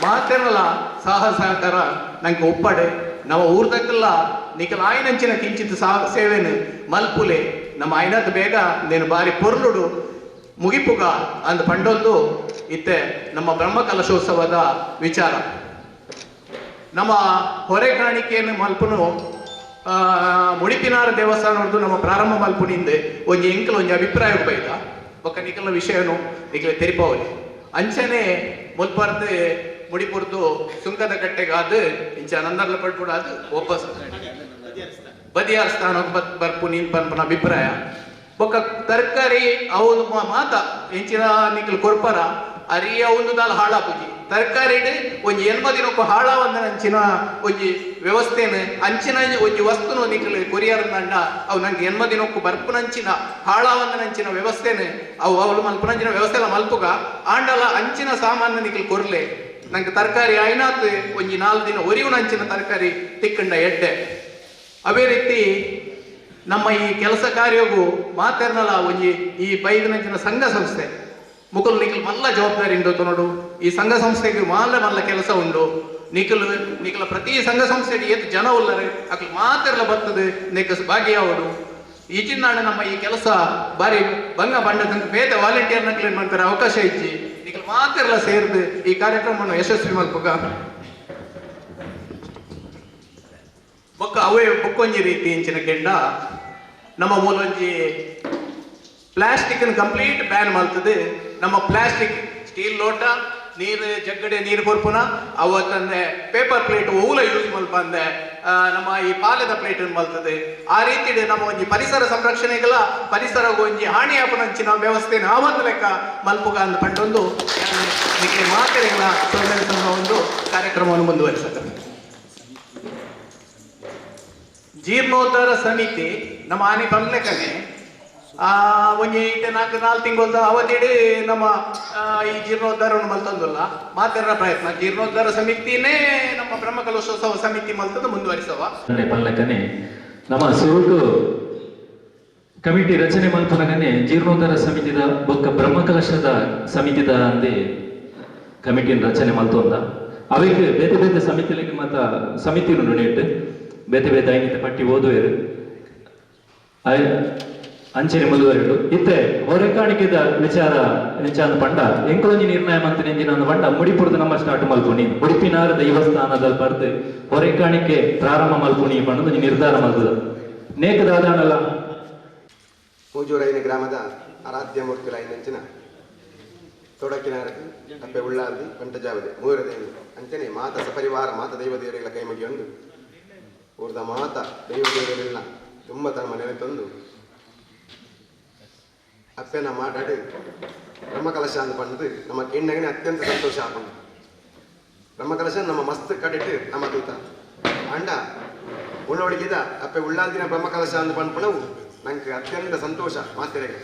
ಮಾತೆಲ್ಲ ಸಹಕಾರ ನಂಗೆ ಒಪ್ಪಡೆ ನಮ್ಮ ಊರ್ದಕ್ಕೆಲ್ಲ ನಿಖಲ್ ಆಯ್ನಂಚಿನ ಕಿಂಚಿತ್ ಸೇವೆನು ಮಲ್ಪುಲೆ ನಮ್ಮ ಆಯ್ನದ ಬೇಗ ನೀನು ಬಾರಿ ಪೊರ್ಲುಡು ಮುಗಿಪುಗ ಅಂದ್ ಪಂಡೊಂದು ಇತ್ತೆ ನಮ್ಮ ಬ್ರಹ್ಮ ಕಲಶೋತ್ಸವದ ವಿಚಾರ. ನಮ್ಮ ಹೊರೆ ಕಾಣಿಕೆಯನ್ನು ಮಲ್ಪುನು ಮುಡಿಪಿನಾರ ದೇವಸ್ಥಾನದ್ದು ನಮ್ಮ ಪ್ರಾರಂಭ ಮಲ್ಪುನಿಂದ ಒಂಜಿ ಎಂಕಲ್ ಒಂಜಿ ಅಭಿಪ್ರಾಯ ಬೈದ ಒಕ್ಕ ನಿಖಲ್ನ ವಿಷಯನು ನಿಖಲೆ ತೆರಿಪವಲಿ. ಅಂಚನೆ ಮುಲ್ಪರ್ದು ಮುಡಿಪುರ್ದು ಸುಂಕದ ಕಟ್ಟೆಗಾದು ಇಂಚ ನಂದರ್ಲ ಪಡ್ಬಿಡಾದು ವಾಪಸ್ ಬದಿಯಾರ ಸ್ಥಾನ ಬರ್ಪು ನೀನ್ ಪನ್ಪನ ಅಭಿಪ್ರಾಯ. ಬೊಕ್ಕ ತರಕಾರಿ ಅವನು ಮಾತ ಇಂಚಿನ ನಿಖಲ್ ಕೊರ್ಪರ ಅರಿಯ ಒಂದು ದಾಲ್ ಹಾಳಾಪುಜಿ ತರಕಾರಿ ಒಂಜಿ 80 ದಿನಕ್ಕೂ ಹಾಳಾವಂದ ಅಂಚಿನ ಒಂಜಿ ವ್ಯವಸ್ಥೆನ ಅಂಚಿನ ಒಂಜಿ ವಸ್ತುನು ನಿಖಲ್ ಕೊರಿಯರ್ ದಂಡ ಅವು ನಂಗೆ 80 ದಿನಕ್ಕೂ ಬರ್ಪುನಂಚಿನ ಹಾಳಾವಂದನಂಚಿನ ವ್ಯವಸ್ಥೆನೆ ಅವಳು ಮಲ್ಪುನಂಚಿನ ವ್ಯವಸ್ಥೆ ಎಲ್ಲ ಮಲ್ಪುಗ ಆಂಡಲ ಅಂಚಿನ ಸಾಮಾನ್ಯ ನಿಖಲ್ ಕೊರ್ಲೆ ನಂಗೆ ತರಕಾರಿ ಐನಾತ್ ಒಂಜಿ 4 ದಿನ ಒರಿಯುನಂಚಿನ ತರಕಾರಿ ತಿಕ್ಕಂಡ ಎಡ್ಡೆ. ಅವೇ ರೀತಿ ನಮ್ಮ ಈ ಕೆಲಸ ಕಾರ್ಯಗೂ ಮಾತಾಡ್ನಲ್ಲ ಒಂಜಿ ಈ ಬೈದನಂಚಿನ ಸಂಘ ಸಂಸ್ಥೆ ಮುಕುಲ್ ನಿಖಲ್ ಮಲ್ಲ ಜವಾಬ್ದಾರಿ ಉಂಡು ನೋಡು. ಈ ಸಂಘ ಸಂಸ್ಥೆಗೆ ಮಲ್ಲ ಕೆಲಸ ಉಂಡು. ನಿಖಲ ಪ್ರತಿ ಸಂಘ ಸಂಸ್ಥೆಗೆ ಏತ್ ಜನ ಉಲ್ಲರೆ ಅಕ್ಲು ಮಾತೆಲ್ಲ ಬರ್ತದೆ ನಿಖ ಭಾಗಿಯಾವಡು. ಈಚಿನ ನಾಳೆ ನಮ್ಮ ಈ ಕೆಲಸ ಬಾರಿ ಭಂಗ ಬಂಡ ಬೇದ ವಾಲಂಟಿಯರ್ ನಕ್ಲು ಏನ್ ಮಾಡ್ತಾರೆ ಅವಕಾಶ ಇಚ್ಚಿ ನಿಖಲ್ ಮಾತೆಲ್ಲ ಸೇರಿದು ಈ ಕಾರ್ಯಕ್ರಮವನ್ನು ಯಶಸ್ವಿ ಮಲ್ಪುಗ ಬೊಕ್ಕ ಅವೇ ಬೊಕ್ಕೊಂಜಿ ರೀತಿ ಇಂಚಿನ ಕೆಂಡ ನಮ್ಮ ಮೂಲೊಂಜಿ ಪ್ಲಾಸ್ಟಿಕ್ ಕಂಪ್ಲೀಟ್ ಬ್ಯಾನ್ ಮಾಡ್ತದೆ. ನಮ್ಮ ಪ್ಲಾಸ್ಟಿಕ್ ಸ್ಟೀಲ್ ಲೋಟ ನೀರು ಜಗ್ಗಡೆ ನೀರು ಕೊರ್ಪುನ ಅವತ್ತಂದೆ ಪೇಪರ್ ಪ್ಲೇಟ್ ಓಲ ಯೂಸ್ ಮಲ್ಪಂದೆ ನಮ್ಮ ಈ ಪಾಲದ ಪ್ಲೇಟ್ ಮಲ್ತದೆ. ಆ ರೀತಿ ನಮ್ಮ ಒಂಜಿ ಪರಿಸರ ಸಂರಕ್ಷಣೆಗೆಲ್ಲ ಪರಿಸರ ಒಂಜಿ ಹಾನಿ ಆಪನಂಚಿನ ವ್ಯವಸ್ಥೆ ನಾವೊಂದು ಲೆಕ್ಕ ಮಲ್ಪುಗ ಅಂದ್ ಪಂಡೊಂದು ಮಾತೆರೆಗಳ ಸಂಘ ಒಂದು ಕಾರ್ಯಕ್ರಮವನ್ನು ಮುಂದುವರಿಸುತ್ತದೆ. ಜೀರ್ಣೋದ್ಧಾರ ಸಮಿತಿ ನಮ್ಮ ಆನೆ ಬಂದ್ಲೆಕ್ಕನೆ ಒಂಜಿ 4 ತಿಂಗಳ ಅವಧಿಡಿ ನಮ್ಮ ಈ ಜೀರ್ಣೋದ್ಧಾರವನ್ನು ಮಲ್ತಂದಿಲ್ಲ ಮಾತೆರ ಪ್ರಯತ್ನ ಜೀರ್ಣೋದ್ಧಾರ ಸಮಿತಿನೇ ನಮ್ಮ ಬ್ರಹ್ಮ ಕಲಶೋತ್ಸವ ಸಮಿತಿ ಮಲ್ತದ ಮುಂದುವರಿಸವ ಪಲ್ಲಕ್ಕನೆ ನಮ್ಮ ಸುರುಟು ಕಮಿಟಿ ರಚನೆ ಮಲ್ಪನಗನೆ ಜೀರ್ಣೋದ್ಧಾರ ಸಮಿತಿದ ಬೊಕ್ಕ ಬ್ರಹ್ಮ ಕಲಶದ ಸಮಿತಿದ ಅಂದಿ ಕಮಿಟಿನ ರಚನೆ ಮಲ್ತೊಂದ ಅವಿಗೆ ಬೇತೆ ಬೇತೆ ಸಮಿತಿಗಳಿಗೆ ಮತ್ತ ಸಮಿತಿ ನೇಟ್ ಬೇತೆ ಬೇತೆ ಐನಿತ ಪಟ್ಟಿ ಓದುವೆರು ಅಂಚನೆ ಮುಂದುವರೆದು ಇತ್ತೆ ಹೊರೆ ಕಾಣಿಕೆದ ವಿಚಾರ ಎಂಚಾಂದ ಪಂಡ ಎಂಕಲೊಂಜಿ ನಿರ್ಣಯ ಮಂತ್ರಿ ಎಂಜಿನ ಪಂಡ ಮುಡಿಪುರದ ನಮ್ಮ ಸ್ಟಾರ್ಟ್ ಮಲ್ಪುನಿ ಉಡುಪಿನಾರ ದೈವಸ್ಥಾನದಲ್ಲಿ ಬರ್ದು ಹೊರೆ ಕಾಣಿಕೆ ಪ್ರಾರಂಭ ಮಲ್ಪುನಿ ಪಂಡ ನಿರ್ಧಾರ ಮಲ್ಪದ ನೇಕದಾದಾನಲ್ಲ ಪೂಜೂರೈನ ಗ್ರಾಮದ ಆರಾಧ್ಯ ಮೂರ್ತಿಲೈನಂಚಿನ ತೊಡಕಿನಾರಕ್ಕೆ ಅಪ್ಪೆ ಉಳ್ಳಾಲ್ದಿ ಕಂಠಜಾವದೆ ಮೂರದೇವಿ ಅಂಚನೆ ಮಾತ ಸಪರಿವಾರ ಮಾತ ದೈವ ದೇವರಿಗಳ ಕೈ ಮುಗಿಯೊಂದು ಊರ್ದ ಮಾತ ದೈವ ದೇವರಿಲ್ಲ ತುಂಬ ತಮ್ಮ ಮನೆ ತಂದು ಅಪ್ಪೆನ ಮಾತಾಡಿ ಬ್ರಹ್ಮಕಲಶ ಅಂದ್ ಪಂಡದು ನಮ್ಮ ಕೆಣ್ಣಗನೆ ಅತ್ಯಂತ ಸಂತೋಷ ಆಪಂಡು. ಬ್ರಹ್ಮಕಲಶ ನಮ್ಮ ಮಸ್ತ್ ಕಡಿಟ್ಟು ನಮ್ಮ ತೂತ ಅಂಡ ಉಳ್ಳೊಳಗಿದ ಅಪ್ಪೆ ಉಳ್ಳಾದಿನ ಬ್ರಹ್ಮಕಲಶ ಅಂದ್ ಪಂಡ್ಪಣವು ನಂಗೆ ಅತ್ಯಂತ ಸಂತೋಷ ಮಾತೆರೆಗೆ.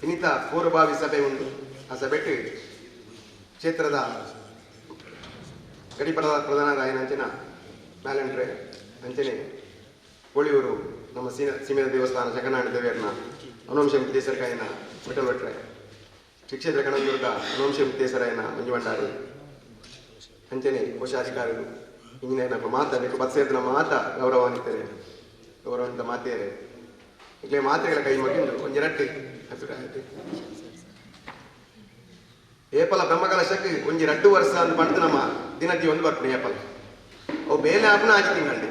ಇನ್ನಿತ ಪೂರ್ವಭಾವಿ ಸಭೆ ಉಂಟು. ಆ ಸಭೆಟ್ಟು ಕ್ಷೇತ್ರದ ಗಡಿಪಡ ಪ್ರಧಾನರಾಯನಂಚಿನ ಮ್ಯಾಲೆಂಡ್ರೆ ಅಂಚನೆ ಕೋಳಿಯೂರು ನಮ್ಮ ಸೀಮೆದ ದೇವಸ್ಥಾನ ಜಗನ್ನಾಥ ದೇವರನ್ನ ಅನುವಂಶ ಮುಕ್ತೇಶ್ವರಕಾಯನ ವಿಠಲ್ ಭಟ್ರೆ ಶ್ರೀಕ್ಷೇತ್ರ ಕಣದುರ್ಗ ಅನುವಂಶ ಮುಕ್ತೇಶ್ವರಾಯನ ಮಂಜು ಭಂಡಾರಿ ಅಂಚನೆ ಕೋಶಾಧಿಕಾರಿಗಳು ಇಂಜಿನಿಯರ್ ಮಾತಾಡಬೇಕು ಬಸ್ಸೇತನ ಮಾತ ಗೌರವಾನ್ವಿತರೆ ಗೌರವಂತ ಮಾತೆಯರೇ ಈಗಲೇ ಮಾತೆಗಳ ಕೈ ಮುಗಿದು ಒಂಜೆರಟ್ಟು ಏಪಲ ಬ್ರಹ್ಮಕಲಶಕ್ಕೆ ಒಂಜಿ 2 ವರ್ಷ ಅಂತ ಪಂಡು ನಮ್ಮ ದಿನದಿ ಒಂದು ಬರ್ಪಣೆ ಏಪಲ ಅವು ಬೇಲೆ ಆಪನ ಆಜಿ ತಿಂಗಳಲ್ಲಿ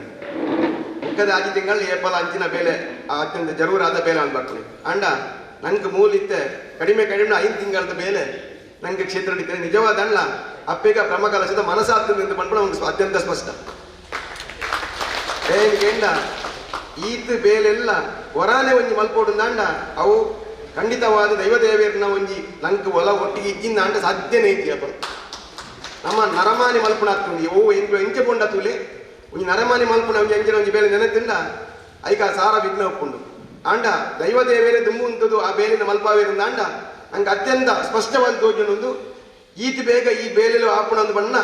ಮುಖದ ಆಜಿ ತಿಂಗಳು ಏಪಲ ಅಂಚಿನ ಬೇಲೆ ಅತ್ಯಂತ ಜರೂರಾದ ಬೇಲೆ ಅಂತ ಬರ್ಪಣೆ ಅಂಡ ನಂಗೆ ಮೂಲಿತ್ತೆ ಕಡಿಮೆ 5 ತಿಂಗಳದ ಬೇಲೆ ನಂಗೆ ಕ್ಷೇತ್ರ ಹಿಡಿತೇನೆ ನಿಜವಾದ ಅಲ್ಲ ಅಪ್ಪೀಗ ಬ್ರಹ್ಮಕಲಶದ ಮನಸ್ಸಾಗ್ತದೆ ಅಂತ ಪಂಡು ನಮ್ಗೆ ಅತ್ಯಂತ ಸ್ಪಷ್ಟ ಏನಿಗೆಂಡ ಈತ್ ಬೇಲೆಲ್ಲ ಹೊರಾನೆ ಒಂಜಿ ಮಲ್ಪೋಡುಂದಾಂಡ ಅವು ಖಂಡಿತವಾದ ದೈವದೇವಿಯರ್ನ ಒಂಜಿ ನಂಗೆ ಒಲ ಒಟ್ಟಿಗೆ ಇಜ್ಜಿಂದಾಂಡ ಸಾಧ್ಯನೇ ಐತಿ ಅಪ್ಪ ನಮ್ಮ ನರಮಾನಿ ಮಲ್ಪುಣ ಆಗ್ತದೆ ಓ ಎಂಚೆ ಪೊಂಡ ತೂಲೆ ಒಂಜಿ ನರಮಾನಿ ಮಲ್ಪುಣ ಒಂಜಿ ಎಂಚಿನ ಒಂಜಿ ಬೇಲೆ ನೆನೆತಿಂಡ ಐಕ ಸಾರ ವಿಘ್ನ ಒಪ್ಪುಂಡು ಆಂಡ ದೈವದೇವೇರೆ ದುಂಬುಂತದು ಆ ಬೇಲಿನ ಮಲ್ಪಾವೇರಿಂದಾಂಡ ನಂಗೆ ಅತ್ಯಂತ ಸ್ಪಷ್ಟವಾದ ತೋಜನೊಂದು ಈತ್ ಬೇಗ ಈ ಬೇಲೆಲು ಆಪುಣಂದು ಬಣ್ಣ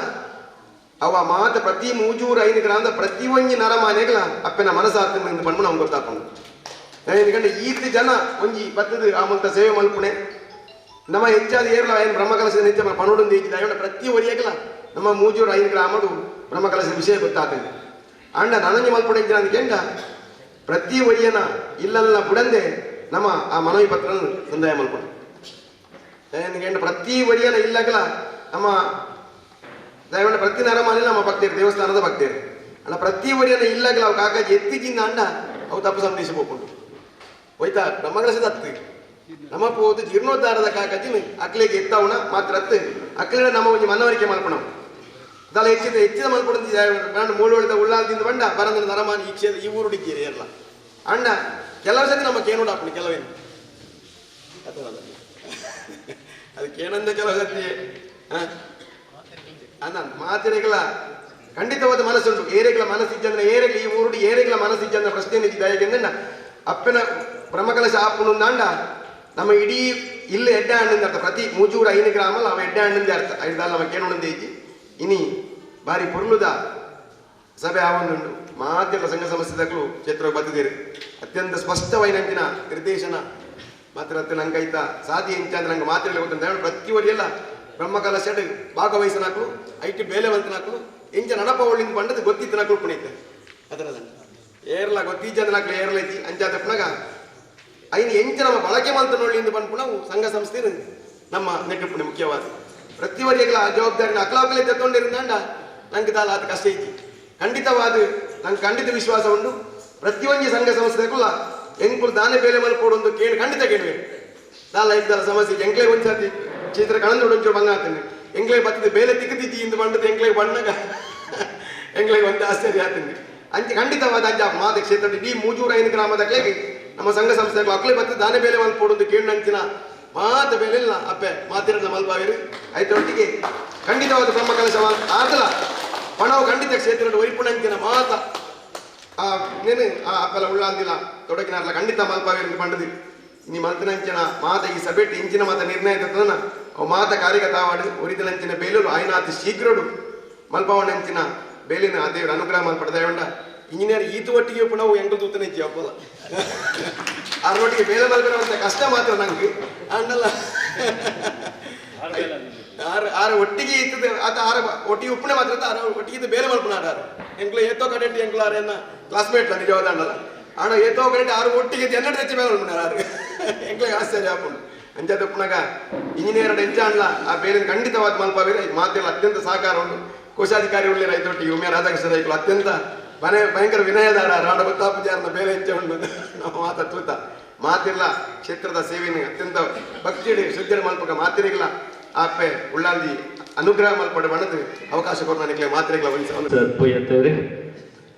ಅವ ಮಾತ ಪ್ರತಿ 305 ಗ್ರಾಮದ ಪ್ರತಿ ಒಂಜಿ ನರಮಾನೆಗಳ ಅಪ್ಪನ ಮನಸ್ಸಾರ್ಥ ಬಂದು ನಮ್ಗೆ ಗೊತ್ತಾಕೊಂಡು ఎందుకంటే ಈತ್ ಜನ ಒಂಜಿ ಬತ್ತದ ಆ ಮೂಲಕ ಸೇವೆ ಮಲ್ಪುಣೆ ನಮ್ಮ ಹೆಚ್ಚಾದ ಏರ್ಲ ಏನು ಬ್ರಹ್ಮಕಲಶದ ಹೆಚ್ಚ ಪಣೋಡೊಂದು ಹೆಚ್ಚಿದ ಪ್ರತಿ ಒರಿಯಾಗಲ ನಮ್ಮ 305 ಗ್ರಾಮಡು ಬ್ರಹ್ಮಕಲಶದ ವಿಷಯ ಗೊತ್ತಾಗ್ತದೆ ಅಂಡ ನನಂಜಿ ಮಲ್ಪುಣೆ ಹೆಚ್ಚಿನ ಅಂದ್ಕೆಂಡ ಪ್ರತಿ ಒರಿಯನ ಇಲ್ಲಲ್ಲ ಬುಡಂದೆ ನಮ್ಮ ಆ ಮನವಿ ಪತ್ರ ಸಂದಾಯ ಮಲ್ಪುಣೆ ఎందుకంటే ಪ್ರತಿ ಒರಿಯನ ಇಲ್ಲಗಲ ನಮ್ಮ ದಯವಿಟ್ಟು ಪ್ರತಿ ನರಮಾನಿ ನಮ್ಮ ಭಕ್ತರು ದೇವಸ್ಥಾನದ ಭಕ್ತರು ಅಲ್ಲ ಪ್ರತಿ ಒರಿಯನ ಇಲ್ಲಗಲ ಅವು ಕಾಕಾಜಿ ಎತ್ತಿಗಿಂದ ಅಂಡ ಅವು ತಪ್ಪು ಸಂದೇಶ ಹೋಗ್ಕೊಂಡು ಹೋಯ್ತಾ ಬ್ರಹ್ಮಕಲಶದ ಹತ್ತು ನಮ್ಮ ಹೋದು ಜೀರ್ಣೋದ್ಧಾರದ ಕಾಕಾಜಿ ಅಕ್ಲಿಗೆ ಎತ್ತವಣ ಮಾತ್ರ ಹತ್ತು ಅಕ್ಲಿನ ನಮ್ಮ ಒಂಜಿ ಮನವರಿಕೆ ಮಲ್ಪಣ ಅದಲ್ಲ ಹೆಚ್ಚಿದ ಮಲ್ಪಡ ಮೂಳೊಳಿದ ಉಳ್ಳಾಲದಿಂದ ಬಂಡ ಬರಂದ ನರಮಾನಿ ಈ ಕ್ಷೇತ್ರ ಈ ಊರು ಹುಡುಕಿರಿ ಎಲ್ಲ ಅಂಡ ಕೆಲವು ಸತಿ ನಮ್ಮ ಕೇನೋಡ ಹಾಕೊಂಡು ಕೆಲವೇನು ಅದಕ್ಕೇನಂದ ಕೆಲವು ಸತಿ ಅನ್ನ ಮಾತಿರೆಗಳ ಖಂಡಿತವಾದ ಮನಸ್ಸುಂಟು ಏರೆಗಳ ಮನಸ್ಸಿಜ್ಜಂದ್ರೆ ಏರೆಗಳ ಈ ಊರುಡಿ ಏರೆಗಳ ಮನಸ್ಸಿಜ್ಜಂದ್ರ ಪ್ರಶ್ನೆ ನಿಂತಿದ್ದ ಅಪ್ಪನ ಬ್ರಹ್ಮಕಲಶ ಆಪುಣಂದಾಂಡ ನಮ್ಮ ಇಡೀ ಇಲ್ಲಿ ಎಡ್ಡೆ ಹಣ್ಣಿಂದ ಅರ್ಥ ಪ್ರತಿ 305 ಗ್ರಾಮಲ್ಲಿ ಅವ ಎಡ್ಡೆ ಹಣ್ಣಿಂದ ಅರ್ಥ ಐದಲ್ಲ ನಮ್ಮ ಕೇನೊಂದು ಐತಿ ಇನಿ ಬಾರಿ ಪುರ್ಲುದ ಸಭೆ ಆವೊಂದುಂಡು ಮಾತೆಲ್ಲ ಸಂಘ ಸಂಸ್ಥೆಗಳು ಕ್ಷೇತ್ರಕ್ಕೆ ಬತ್ತಿದ್ದೀರಿ ಅತ್ಯಂತ ಸ್ಪಷ್ಟವಾಯಿನಂಚಿನ ನಿರ್ದೇಶನ ಮಾತ್ರ ನಂಗೈತ ಸಾಧಿ ಎಂಚಂದ್ರೆ ನಂಗೆ ಮಾತ್ರ ಗೊತ್ತಂತ ಪ್ರತಿ ಒರಿಯೆಲ್ಲ ಬ್ರಹ್ಮಕಲಶ ಭಾಗವಹಿಸನಾಕು ಐಟಿ ಬೇಲೆ ಬಂತನಾಕು ಎಂಚ ನಡಪ ಒಳ್ಳಿಂದ ಬಂಡದು ಗೊತ್ತಿತ್ತನಾಕು ಪುಣಿತೆ ಅದರ ಏರ್ಲ ಗೊತ್ತಿಜ್ಜಂದನಾಕ್ಲು ಏರ್ಲೈತಿ ಅಂಚಾದಪ್ಪನಾಗ ಐನು ಎಂಚ ನಮ್ಮ ಬಳಕೆ ಮಂತ ನೋಡ್ಲಿಂದ ಬಂದ್ಪು ನಾವು ಸಂಘ ಸಂಸ್ಥೆ ನಮ್ಮ ನೆಟ್ಟುಪುಣಿ ಮುಖ್ಯವಾದ ಪ್ರತಿ ಒರಿಯಗಳ ಜವಾಬ್ದಾರಿನ ಅಕ್ಲಾಕಲೇ ತಗೊಂಡಿರಿಂದಾಂಡ ನಂಗೆ ದಾಲ ಅದು ಕಷ್ಟ ಐತಿ ಖಂಡಿತವಾದ ನಂಗೆ ಖಂಡಿತ ವಿಶ್ವಾಸ ಉಂಟು ಪ್ರತಿಯೊಂದು ಸಂಘ ಸಂಸ್ಥೆಗಳ ಎಂಕುಲು ದಾನೆ ಬೇಲೆ ಮಲ್ಪೋಡೊಂದು ಕೇಳಿ ಖಂಡಿತ ಕೇಳಬೇಕು ದಾಲ ಇದ್ದಲ್ಲ ಸಮಸ್ಯೆ ಎಂಕ್ಲೆ ಒಂದ್ಸತಿ ಚಿತ್ರ ಕಣಂದು ಒಂಚೂರು ಬಂಗ ಆಗ್ತಾನೆ ಎಂಕ್ಲೆ ಬರ್ತದೆ ಬೇಲೆ ತಿಕ್ಕತಿದ್ದಿ ಇಂದು ಬಂಡದ ಎಂಕ್ಲೆ ಬಣ್ಣಗ ಎಂಕ್ಲೆ ಒಂದು ಆಶ್ಚರ್ಯ ಆಗ್ತದೆ ಅಂಚೆ ಖಂಡಿತವಾದ ಅಂಚ ಮಾದ ಕ್ಷೇತ್ರ ಇಡೀ 305 ಗ್ರಾಮದ ಕ್ಲೆಗೆ ನಮ್ಮ ಸಂಘ ಸಂಸ್ಥೆಗಳು ಅಕ್ಲೆ ಬರ್ತದೆ ದಾನೆ ಬೇಲೆ ಮಲ್ಪೋಡೊಂದು ಕೇಳಿ ನಂಚಿನ ಮಾತ ಬೇಲೆ ಇಲ್ಲ ಅಪ್ಪೆ ಮಾತಿರದ ಮಲ್ಪಾವಿರು ಆಯ್ತೊಟ್ಟಿಗೆ ಖಂಡಿತವಾದ ಬ್ರಹ್ಮಕಲಶ ಆಗಲ್ಲ ಪಣವು ಖಂಡಿತ ಕ್ಷೇತ್ರ ವೈಪುಣಂಚಿನ ಮಾತ నేను ఆ అప్పల ఉళ్ళాందిలా తొడకినార్ల ఖండిత మల్పావేరు పండుది నీ మంత్రినంచిన మాత ఈ సభెట్టి ఇంచిన మాత నిర్ణయితన ఓ మాత కార్యకర్తావాడు ఒరిదినంచిన బేలులు ఆయన అతి శీఘ్రుడు మల్పవనంచిన ಬೇಲಿನ ಆ ದೇವರ ಅನುಗ್ರಹ ಮಲ್ಪಡ್ದಾಯೊಂಡ ಇಂಜಿನಿಯರ್ ಈತು ಒಟ್ಟಿಗೆ ನಾವು ಎಂಟು ತೂತನೇ ಅಪ್ಪಲ್ಲ ಅರೊಟ್ಟಿಗೆ ಬೇಲೆ ಮಲ್ಪಿರುವಂಥ ಕಷ್ಟ ಮಾತ್ರ ನಂಗೆ ಅಂಡಲ್ಲ ಆರು ಒಟ್ಟಿಗೆ ಇರ್ತದೆ ಆತ ಆರ ಒಟ್ಟಿಗೆ ಉಪ್ಪಣೆ ಮಾತ್ರ ಆರ ಒಟ್ಟಿಗೆ ಬೇರೆ ಮಲ್ಪನಾಡ ಎಂಕ್ಲು ಏತೋ ಕಡೆಂಟಿ ಎಂಕ್ಲು ಆರೇನ ಕ್ಲಾಸ್ಮೇಟ್ಲ ನಿಜವಾದ ಅಂಡಲ್ಲ ಆಣ ಏತೋ ಕಡೆಂಟಿ ಆರು ಒಟ್ಟಿಗೆ 12 ಹೆಚ್ಚು ಬೇರೆ ಮಲ್ಪನಾಡ ಆರು ಎಂಕ್ಲಿಗೆ ಆಶ್ಚರ್ಯ ಹಾಕೊಂಡು ಅಂಚದ ಉಪ್ಪನಾಗ ಇಂಜಿನಿಯರ್ ಎಂಚ ಅಣ್ಣ ಆ ಬೇರೆ ಖಂಡಿತವಾದ ಮಲ್ಪಾವೇರೆ ಮಾತೆಲ್ಲ ಅತ್ಯಂತ ಸಹಕಾರ ಉಂಟು ಕೋಶಾಧಿಕಾರಿ ಉಳ್ಳಿ ರೈತೊಟ್ಟಿಗೆ ಉಮ್ಯ ರಾಧಾಕೃಷ್ಣ ರೈತರು ಅತ್ಯಂತ ಭಯಂಕರ ವಿನಯದಾರ ರಾಡ ಗೊತ್ತಾಪುಜಾರನ ಬೇರೆ ಹೆಚ್ಚ ಉಂಟು ನಮ್ಮ ಮಾತತ್ವತ ಮಾತಿರ್ಲ ಕ್ಷೇತ್ರದ ಸೇವೆನ ಅತ್ಯಂತ ಭಕ್ತಿಡಿ ಶುದ್ಧಿ ಮಲ್ಪಕ ಮಾತಿರಿಗಳ ಆಪೆ ಉಳ್ಳಾಂದಿ ಅನುಗ್ರಹ ಮಲ್ಪಡೆ ಬಣದು ಅವಕಾಶ ಕೊಟ್ಟು ನನಗೆ ಮಾತ್ರೆಗಳ ವಹಿಸವ್ರೆ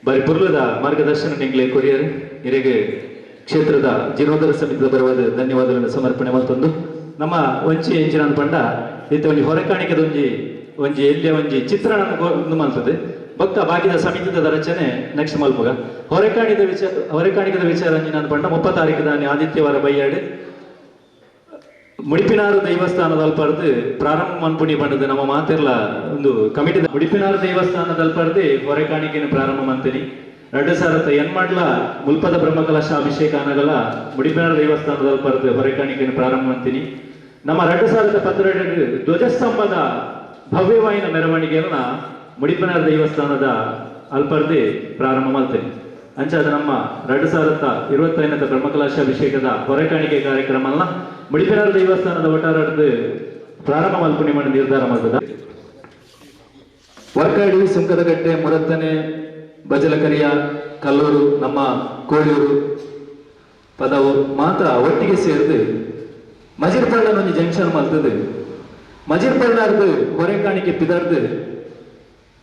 ಬಾರಿ ಪುರ್ಲದ ಮಾರ್ಗದರ್ಶನ ನಿಂಗ್ಲೆ ಕೊರಿಯರು ಇರೆಗೆ ಕ್ಷೇತ್ರದ ಜೀರ್ಣೋದ್ಧಾರ ಸಮಿತಿದ ಬರುವಾದ ಧನ್ಯವಾದಗಳನ್ನು ಸಮರ್ಪಣೆ ಮತ್ತೊಂದು ನಮ್ಮ ಒಂಚಿ ಎಂಚಿನ ಪಂಡ ಇತ್ತ ಒಂಜಿ ಹೊರಕಾಣಿಕದ ಒಂಜಿ ಎಲ್ಲಿಯ ಒಂಜಿ ಚಿತ್ರಣ ಮಲ್ತದೆ ಭಕ್ತ ಬಾಕಿದ ಸಮಿತಿದ ರಚನೆ ನೆಕ್ಸ್ಟ್ ಮಲ್ಪಗ ಹೊರಕಾಣಿಕದ ವಿಚಾರ ನಾನು ಪಂಡ 30 ತಾರೀಕು ಆದಿತ್ಯವಾರ ಬೈಯಾಡು ಮುಡಿಪಿನಾರು ದೇವಸ್ಥಾನದಲ್ಪರ್ದು ಪ್ರಾರಂಭ ಮನ್ಪುಣಿ ಪಂಡದು ನಮ್ಮ ಮಾತಿರ್ಲ ಒಂದು ಕಮಿಟಿ ಮುಡಿಪಿನಾರು ದೇವಸ್ಥಾನದಲ್ಪರ್ದು ಹೊರಕಾಣಿಕೆಯನ್ನು ಪ್ರಾರಂಭ ಮಾಡ್ತೀನಿ 2000 ಎನ್ಮಾಡ್ಲ ಮುಲ್ಪದ ಬ್ರಹ್ಮಕಲಶ ಅಭಿಷೇಕ ಅನ್ನಗಲ ಮುಡಿಪಿನಾರು ದೇವಸ್ಥಾನದಲ್ಪರ್ದು ಹೊರಕಾಣಿಕೆಯನ್ನು ಪ್ರಾರಂಭ ಮಾಡ್ತೀನಿ ನಮ್ಮ 2012 ಧ್ವಜಸ್ತಂಭದ ಭವ್ಯವಾಯಿನ ಮೆರವಣಿಗೆಯನ್ನ ಮುಡಿಪಿನಾರು ದೇವಸ್ಥಾನದ ಅಲ್ಪರ್ದೆ ಪ್ರಾರಂಭ ಮಾಡ್ತೀನಿ ಅಂಚಾದ ನಮ್ಮ 2025 ಬ್ರಹ್ಮಕಲಶ ಅಭಿಷೇಕದ ಹೊರಕಾಣಿಕೆ ಕಾರ್ಯಕ್ರಮ ಅಲ್ಲ ಮುಡಿಪಿನಾರು ದೇವಸ್ಥಾನದ ಒಟ್ಟಾರದ್ದು ಪ್ರಾರಂಭ ಮಲ್ಪುಣಿ ಮಾಡಿ ನಿರ್ಧಾರ ಮಾಡಿದ ವರ್ಕಾಡಿ ಸುಂಕದಗಟ್ಟೆ ಮುರತ್ತನೆ ಬಜಲಕರಿಯ ಕಲ್ಲೂರು ನಮ್ಮ ಕೋಳಿಯೂರು ಪದವು ಮಾತ್ರ ಒಟ್ಟಿಗೆ ಸೇರಿದು ಮಜಿರ್ಪಳ್ಳ ಒಂದು ಜಂಕ್ಷನ್ ಮಲ್ತದು ಮಜಿರ್ಪಳ್ಳಾರ್ದು ಹೊರಕಾಣಿಕೆ ಪಿದಾರ್ದು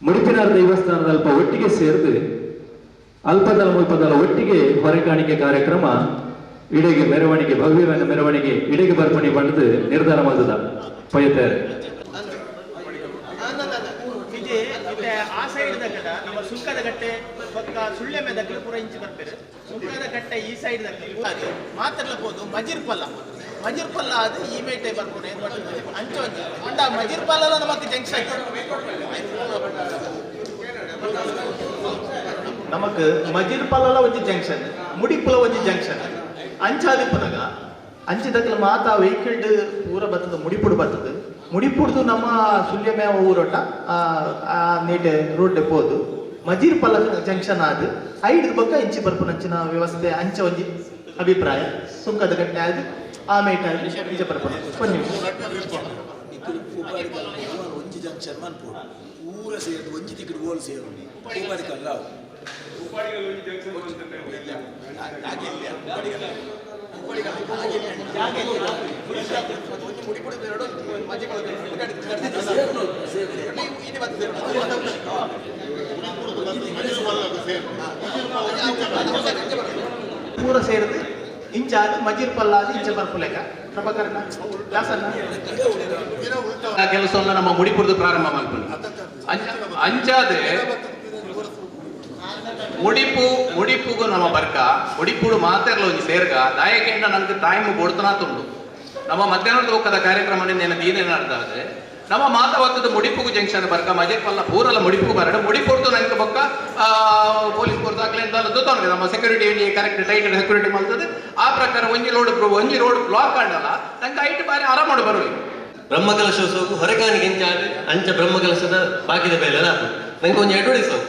ಮುಡಿಪಿನಾರು ದೇವಸ್ಥಾನದ ಅಲ್ಪ ಒಟ್ಟಿಗೆ ಸೇರಿದು ಅಲ್ಪದಲ ಮುಲ್ಪದಲ ಒಟ್ಟಿಗೆ ಹೊರೆಕಾಣಿಕೆ ಕಾರ್ಯಕ್ರಮ ಇಡೆಗೆ ಮೆರವಣಿಗೆ ಭವ್ಯವಾದ ಮೆರವಣಿಗೆ ಇಡೆಗೆ ಬರ್ಪಣಿ ಬಂದು ನಿರ್ಧಾರ ಮಾಡಿದ ಪಯ್ಯುತ್ತಾರೆ. ಆ ಸೈಡ್ ದಕ್ಕಡ ನಮ್ಮ ಸುಂಕದ ಕಟ್ಟೆ ಪಕ್ಕ ಸುಳ್ಳೆಮೆ ದಕ್ಕಲು ಪೂರ ಇಂಚು ಬರ್ಪೇರು ಸುಂಕದ ಕಟ್ಟೆ ಈ ಸೈಡ್ ದಕ್ಕಲು ಮಾತಾಡ್ಲಬಹುದು ಮಜಿರ್ಪಲ್ಲ ಅದು ಈ ಮೇಟೆ ಬರ್ಪುಣೆ ಅಂಚು ಅಂಚು ಅಂಡ ಮಜಿರ್ಪಲ್ಲ ನಮಗೆ ಜಂಕ್ಷನ್ ನಮಕ್ ಮಜಿರ್ಪಲ್ಲ ಒಂಜಿ ಜಂಕ್ಷನ್ ಮುಡಿಪುಲ ಒಂಜಿ ಜಂಕ್ಷನ್ ಅಂಚಾದಿಪ್ಪನಾಗ ಅಂಚಿದಕ್ಕಲು ಮಾತಾ ವೆಹಿಕಲ್ಡ್ ಪೂರ ಬರ್ತದೆ ಮುಡಿಪುಡು ಬರ್ತದೆ ಮುಡಿಪುಡ್ದು ನಮ್ಮ ಸುಳ್ಯಮೆ ಊರೊಟ್ಟ ನೀಟೆ ರೋಡ್ ಪೋದು ಮಜೀರ್ಪಲ್ಲ ಜಂಕ್ಷನ್ ಆದ್ ಐದು ಬಕ್ಕ ಇಂಚಿ ಬರ್ಪುನಂಚಿನ ವ್ಯವಸ್ಥೆ ಅಂಚ ಒಂಜಿ ಅಭಿಪ್ರಾಯ ಸುಂಕದ ಗಟ್ಟೆ ಆದ್ ಆಮೇಲೆ ಇಂಚ ಬರ್ಪುನ ಒಂದು ನಿಮಿಷ ಒಂಜಿ ಜಂಕ್ಷನ್ ಮನ್ಪುಡು ಊರ ಸೇರಿದು ಒಂಜಿ ಟಿಕೆಟ್ ಓಲ್ ಸೇರು ಉಪಾಡಿಕಲ್ಲ ಪೂರ ಸೇರಿದು ಇಂಚಾದ ಮಜೀರ್ ಪಲ್ಲಾದ ಇಂಚ ಬರ್ಪುಲೆಕ ಪ್ರಭಾಕರಣ ದಾಸನ್ನ ಕೆಲಸವನ್ನು ನಮ್ಮ ಮುಡಿಪುರದು ಪ್ರಾರಂಭ ಮಾಡ್ಕೊಂಡು ಅಂಚಾದೆ ಮುಡಿಪುಗು ನಮ್ಮ ಬರ್ಕ ಮುಡಿಪುಡು ಮಾತೆರ್ಲ ಒಂಜಿ ಸೇರ್ಗ ದಾಯಕೆಂಡ ನನ್ಗೆ ಟೈಮ್ ಕೊಡ್ತನಾತುಂಡು ನಮ್ಮ ಮಧ್ಯಾಹ್ನದ ಹೋಗದ ಕಾರ್ಯಕ್ರಮ ನೆನ ದೀನೇ ನಡೆದಾದ್ರೆ ನಮ್ಮ ಮಾತಾವತ್ತದ ಮುಡಿಪುಗು ಜಂಕ್ಷನ್ ಬರ್ಕ ಮಜೆಕ್ ಪಲ್ಲ ಪೂರಲ್ಲ ಮುಡಿಪುಗು ಬರಡ ಮುಡಿಪುರ್ದು ನಂಗೆ ಬೊಕ್ಕ ಪೊಲೀಸ್ ಫೋರ್ಸ್ ಆಗ್ಲಿಂದ ದೊತ್ತೊಂಡ್ರೆ ನಮ್ಮ ಸೆಕ್ಯೂರಿಟಿ ಕರೆಕ್ಟ್ ಟೈಟ್ ಸೆಕ್ಯೂರಿಟಿ ಮಾಡ್ತದೆ ಆ ಪ್ರಕಾರ ಒಂಜಿ ರೋಡ್ ಬ್ಲಾಕ್ ಆಡಲ್ಲ ನಂಗೆ ಐಟ್ ಬಾರಿ ಆರಾಮಾಡು ಬರೋಲಿ ಬ್ರಹ್ಮಕಲಶೋತ್ಸವಕ್ಕೂ ಹೊರಗಾನಿಗೆ ಅಂಚ ಬ್ರಹ್ಮಕಲಶದ ಬಾಕಿದ ಬೇಲೆ ನಂಗೆ ಒಂದು ಎಡ್ವಡಿಸು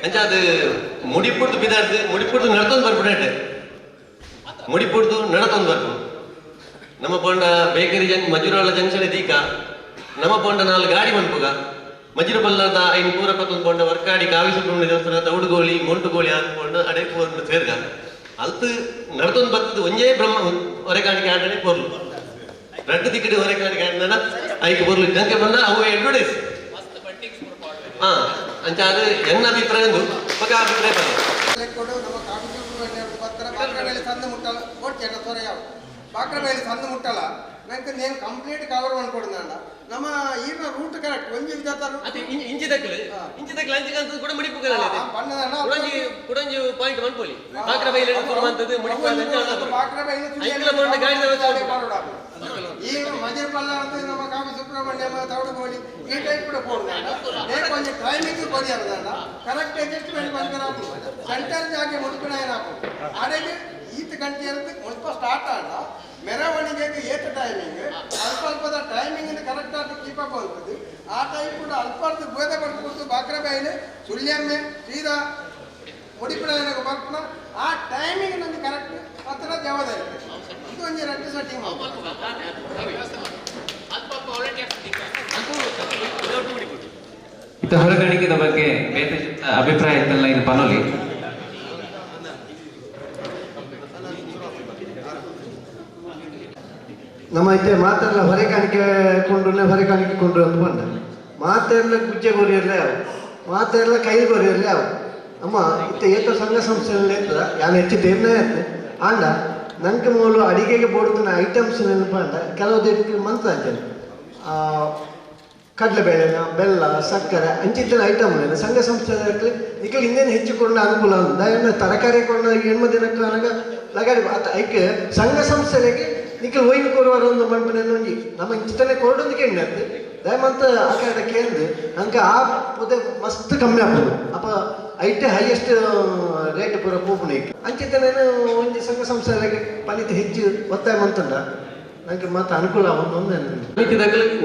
ಅಂಚ ಅದು ಮುಡಿಪುಡ್ದು ಬಿದಾರ್ದು ಮುಡಿಪುಡ್ದು ನಡ್ತೊಂದು ಬರ್ಬಿಡೆ ಮುಡಿಪುಡ್ದು ನಡ್ತೊಂದು ಬರ್ಬು ನಮ್ಮ ಪೊಂಡ ಬೇಕರಿ ಮಜೂರಾಳ ಜಂಕ್ಷನ್ ಇದೀಕ ನಮ್ಮ ಪೊಂಡ ನಾಲ್ಕು ಗಾಡಿ ಮನ್ಪುಗ ಮಜೂರು ಬಲ್ಲದ ಐನು ಪೂರ ಪತ್ತೊಂದು ಪೊಂಡ ವರ್ಕಾಡಿ ಕಾವಿ ಸುಬ್ರಹ್ಮಣ್ಯ ದೇವಸ್ಥಾನ ತೌಡುಗೋಳಿ ಮೊಂಟುಗೋಳಿ ಹಾಕೊಂಡು ಅಡೆ ಪೋರ್ನ ಸೇರ್ಗ ಅಲ್ತು ನಡ್ತೊಂದು ಬರ್ತದೆ ಒಂಜೇ ಬ್ರಹ್ಮ ಹೊರೆಗಾಣಿಕೆ ಆಡನೆ ಪೋರ್ಲು ರಡ್ಡು ತಿಕ್ಕಡಿ ಹೊರೆಗಾಣಿಕೆ ಆಡಿನ ಐಕೆ ಪೋರ್ಲು ಜನಕ್ಕೆ ಬಂದ ಅವು ಅಡ್ವರ್ಟೈಸ್ ಅಂಚ ಅದು ಎನ್ನ ಅಭಿಪ್ರಾಯ ಮಗ ಅಭಿಪ್ರಾಯ ಬಾಕ್ರಬೇಲಿ ಸಂದು ಮುಟ್ಟಲ್ಲ ನಂಗೆ నేను కంప్లీట్ కవర్ అనుకుంటున్నాను ನಮ್ಮ ఈన ರೂಟ್ ಕರೆಕ್ಟ್ ಒಂಜಿ ವಿಧಾತಾರು ಅದೇ ಇಂಚಿದಕ್ಕಲೆ ಅಂಚಿಗಂತ ಕೂಡ ಮುಡಿಪುಗಲ್ಲ ಕುಡಂಜಿ ಪಾಯಿಂಟ್ ಮನ್ಪೋಲಿ ಬಾಕ್ರಬೈಲಿ ಮಂತದು ಮುಡಿಪುಗಲ್ಲ ಬಾಕ್ರಬೇಲಿ ಐಕಲ ಮಂಡ ಗಾಡಿ ಈ ಮಜರ್ ಪಲ್ಲ ಅಂತ ನಮ್ಮ ಕಾವಿ ಸುಬ್ರಹ್ಮಣ್ಯ ತೌಡುಗೋಳಿ ಈ ಟೈಪ್ ಕೂಡ போடுறாங்க నేను కొంచెం టైమింగ్ కొడియారదన్న కరెక్ట్ అడ్జస్ట్మెంట్ ಮಾಡ್ಕರಾಪು ಸೆಂಟರ್ ಜಾಗೆ ಮುಡಿಪುನಾಯನಾಪು ಆಡೆಗೆ ಈತ ಗಂಟೆ ಇರುತ್ತೆ ಮುಲ್ಪ ಸ್ಟಾರ್ಟ್ ಆಡ ಮೆರವಣಿಗೆಗೆ ಏತ ಟೈಮಿಂಗ್ ಅಲ್ಪದ ಟೈಮಿಂಗ್ ಕರೆಕ್ಟ್ ಆಗಿ ಕೀಪ್ ಅಪ್ ಆಗ್ತದೆ ಆ ಟೈಮ್ ಕೂಡ ಅಲ್ಪದ ಭೇದ ಪಡ್ಕೊಂಡು ಬಾಕ್ರಬೈಲೆ ಸುಳ್ಯಮ್ಮೆ ಸೀದಾ ಮುಡಿಪುನಾಯನಕ್ಕೆ ಬರ್ಪುನ ಆ ಟೈಮಿಂಗ್ ನಮಗೆ ಕರೆಕ್ಟ್ ಹತ್ತಿರ ಜವಾಬ್ದಾರಿ ಇದು ಒಂದು ರೆಡ್ ಸೆಟ್ಟಿಂಗ್ ಇದು ಹೊರಗಾಣಿಕೆದ ಬಗ್ಗೆ ಬೇರೆ ಅಭಿಪ್ರಾಯ ಇತ್ತಲ್ಲ ಇದು ಪನೋಲಿ ನಮ್ಮ ಇತ್ತೆ ಮಾತೆಲ್ಲ ಹೊರೆಕಾಣಿಕೆ ಕೊಂಡ್ರು ಅಂತ ಬಂದ ಮಾತೆಲ್ಲ ಗುಜ್ಜೆ ಗೊರಿಯಲ್ಲ ಮಾತೆಲ್ಲ ಕೈ ಗೊರಿಯಲ್ಲ ಅಮ್ಮ ಇತ್ತೆ ಏತ ಸಂಘ ಸಂಸ್ಥೆಯಲ್ಲಿ ಇರ್ತದ ಯಾರು ಹೆಚ್ಚು ದೇವ್ನೇ ಇರ್ತದೆ ಆಂಡ ನಂಗೆ ಮೂಲ ಅಡಿಗೆಗೆ ಬೋಡುತ್ತಿನ ಐಟಮ್ಸ್ ನೆನಪಂಡ ಕೆಲವು ದೇವಕ್ಕೆ ಮಂತ್ರ ಅಂಜನೆ ಕಡಲೆಬೇಳೆನ ಬೆಲ್ಲ ಸಕ್ಕರೆ ಅಂಚಿತ್ತಿನ ಐಟಮ್ ಸಂಘ ಸಂಸ್ಥೆ ನಿಖಲ್ ಇನ್ನೇನು ಹೆಚ್ಚಿಕೊಂಡು ಅನುಕೂಲ ಅಂತ ತರಕಾರಿ ಕೊಂಡು ಹೆಣ್ಮ ದಿನಕ್ಕೆ ನನಗೆ ಲಗಾಡಿ ಐಕೆ ಸಂಘ ಸಂಸ್ಥೆಗೆ ನಿಖಲ್ ಒಯ್ನು ಕೊಡುವಾರ ಒಂದು ಮಣ್ಪನೆ ಒಂಜಿ ನಮ್ಮ ಇಂಚಿತನೆ ಕೊರಡೊಂದಿಗೆ ಎಣ್ಣೆ ಅಂತ ದಯಮಂತ ಆ ಕಡೆ ಕೇಂದ್ರ ನಂಗೆ ಆ ಪುದೆ ಮಸ್ತ್ ಕಮ್ಮಿ ಆಗ್ಬೋದು ಅಪ್ಪ ಐಟೆ ಹೈಯೆಸ್ಟ್ ರೇಟ್ ಪೂರ ಪೂಪುನೆ ಅಂಚಿತನೇನು ಒಂಜಿ ಸಂಘ ಸಂಸ್ಥೆಗೆ ಪನಿತ ಹೆಚ್ಚು ಒತ್ತಾಯ ಮಂತಂಡ ನಂಗೆ ಮತ್ತೆ ಅನುಕೂಲ ಒಂದೊಂದೇ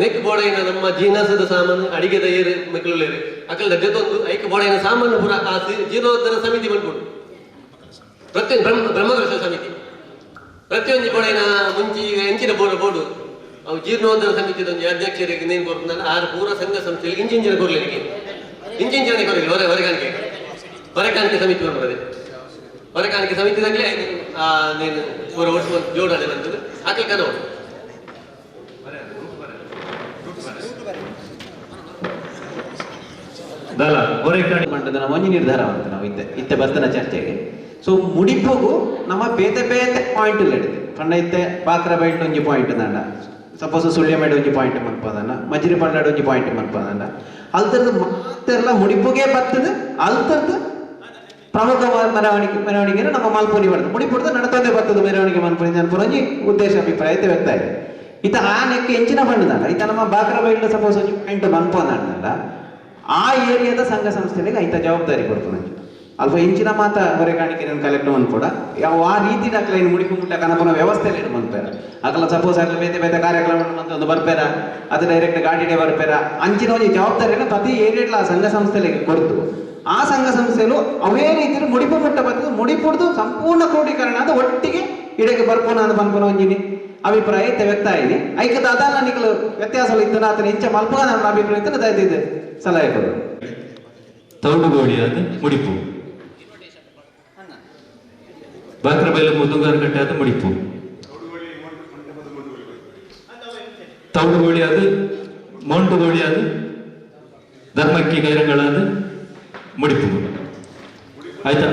ನೆಕ್ ಬೋಡೈನ ನಮ್ಮ ಜೀರ್ಣಾಸದ ಸಾಮಾನು ಅಡಿಗೆದ ಏರು ಮೆಕ್ಕಲೇರು ಅಕಲ್ದ ಜೊತೊಂದು ಐಕ ಬೋಡೈನ ಸಾಮಾನು ಪೂರ ಆಸಿ ಜೀರ್ಣೋದ್ಧಾರ ಸಮಿತಿ ಮಾಡ್ಕೊಂಡು ಪ್ರತಿಯೊಂದು ಬ್ರಹ್ಮಕಲಶ ಸಮಿತಿ ಪ್ರತಿಯೊಂದು ಬೋಡೈನ ಮುಂಚಿ ಎಂಚಿನ ಬೋರ್ಡು ಅವು ಜೀರ್ಣೋದ್ಧಾರ ಸಮಿತಿ ಒಂದು ಅಧ್ಯಕ್ಷರಿಗೆ ನೇನು ಕೊಡ್ತಾನೆ ಆರು ಪೂರ ಸಂಘ ಸಂಸ್ಥೆಗಳಿಗೆ ಇಂಚಿಂಚಿನ ಕೊರ್ಲಿಕ್ಕೆ ಇಂಚಿಂಚನೆ ಕೊರಲಿ ಹೊರೆಕಾಣಿಕೆ ಸಮಿತಿ ಬರ್ತದೆ ಹೊರೆಕಾಣಿಕೆ ಸಮಿತಿದಾಗಲೇ ನೀನು ಪೂರ ಒಟ್ಟು ಜೋಡಣೆ ಬರ್ತದೆ ಆಕಲ್ ಕದ ಹೊರೆಕಾಣಿ ಪಂಡದ ನಾವು ಒಂಜಿ ನಿರ್ಧಾರ ಅಂತ ನಾವು ಇತ್ತೆ ಬರ್ತನ ಚರ್ಚೆಗೆ. ಸೊ ಮುಡಿಪುಗು ನಮ್ಮ ಬೇತೆ ಬೇತೆ ಪಾಯಿಂಟ್ ಹಿಡಿದು ಪಂಡ ಇತ್ತೆ ಪಾಕ್ರ ಬೈಟ್ ಒಂಜಿ ಪಾಯಿಂಟ್ ದಂಡ ಸಪೋಸ್ ಸುಳ್ಯ ಮೇಡ ಒಂಜಿ ಪಾಯಿಂಟ್ ಮನ್ಪದಂಡ ಮಜಿರಿ ಪಂಡಾಡ ಒಂಜಿ ಪಾಯಿಂಟ್ ಮನ್ಪದಂಡ ಅಲ್ತರದ್ದು ಮಾತೆಲ್ಲ ಮುಡಿಪುಗೆ ಬರ್ತದೆ. ಅಲ್ತರದ್ದು ಪ್ರಮುಖ ಮೆರವಣಿಗೆ ನಮ್ಮ ಮಲ್ಪುನಿ ಬರ್ತದೆ. ಮುಡಿಪುಡ್ದು ನಡತೋದೆ ಬರ್ತದೆ ಮೆರವಣಿಗೆ ಮಲ್ಪುನಿ ಅನ್ಪುರ ಒಂಜಿ ಉದ್ದೇಶ ಅಭಿಪ್ರಾಯ ವ್ಯಕ್ತ ಇದೆ. ಈತ ಆ ನೆಕ್ಕೆ ಎಂಚಿನ ಬಣ್ಣದಲ್ಲ ಈತ ನಮ್ಮ ಬಾಕ್ರ ಬೈಟ್ ಸಪೋಸ್ ಒಂಜಿ ಪಾಯಿಂಟ್ ಮನ್ಪದಂಡ ಆ ಏರಿಯಾದ ಸಂಘ ಸಂಸ್ಥೆಗಳಿಗೆ ಐತ ಜವಾಬ್ದಾರಿ ಕೊಡ್ತಾನೆ. ಅಲ್ಪ ಇಂಚಿನ ಮಾತ ಹೊರೆ ಕಾಣಿಕೆ ಕಲೆಕ್ಟ್ ಮನ್ಪೋಡ ಯಾವ ಆ ರೀತಿ ದಾಖಲೆ ಮುಡಿಪು ಮುಟ್ಟ ಕನಪನ ವ್ಯವಸ್ಥೆಯಲ್ಲಿ ಮನ್ಪೇರ ಅಕಲ ಸಪೋಸ್ ಆಗಲಿ ಬೇತೆ ಬೇತೆ ಕಾರ್ಯಕ್ರಮ ಒಂದು ಬರ್ಪೇರ ಅದು ಡೈರೆಕ್ಟ್ ಗಾಡಿನೇ ಬರ್ಪೇರ ಅಂಚಿನ ಒಂದು ಜವಾಬ್ದಾರಿಯನ್ನು ಪ್ರತಿ ಏರಿಯಾಡ್ಲ ಆ ಸಂಘ ಸಂಸ್ಥೆಗಳಿಗೆ ಕೊಡ್ತು. ಆ ಸಂಘ ಸಂಸ್ಥೆಗಳು ಅವೇ ರೀತಿಯಲ್ಲಿ ಮುಡಿಪು ಮುಟ್ಟ ಬರ್ತದೆ. ಮುಡಿಪುಡ್ದು ಸಂಪೂರ್ಣ ಕ್ರೋಢೀಕರಣ ಅದು ಒಟ್ಟಿಗೆ ಇಡೆಗೆ ಬರ್ಪೋನ ಅಂತ ಪನ್ಪನ ಒಂಜಿನಿ ಅಭಿಪ್ರಾಯ ಇತ್ತೆ ವ್ಯಕ್ತ ಆಯ್ನಿ ಐಕದ ಅದಲ್ಲ ನಿಖಲು ವ್ಯತ್ಯಾಸ ಇತ್ತನ ಆತನ ಇಂಚ ಮಲ್ಪನ ನನ್ನ ಅಭಿಪ್ರಾಯ ಇತ್ತನ ದಯದಿದೆ ಸಲಹೆ ಕೊಡು. ತೌಡುಗೋಳಿ ಮುಡಿಪು ಬಾಕ್ರಬೈಲು ಮುದುಗಾರ ಕಟ್ಟೆ ಅದು ಮುಡಿಪು ತೌಡುಗೋಳಿ ಅದು ಮೊಂಡುಗೋಳಿ ಅದು ಧರ್ಮಕ್ಕೆ ಗೈರಂಗಳದು ಮುಡಿಪು ಆಯ್ತಾ.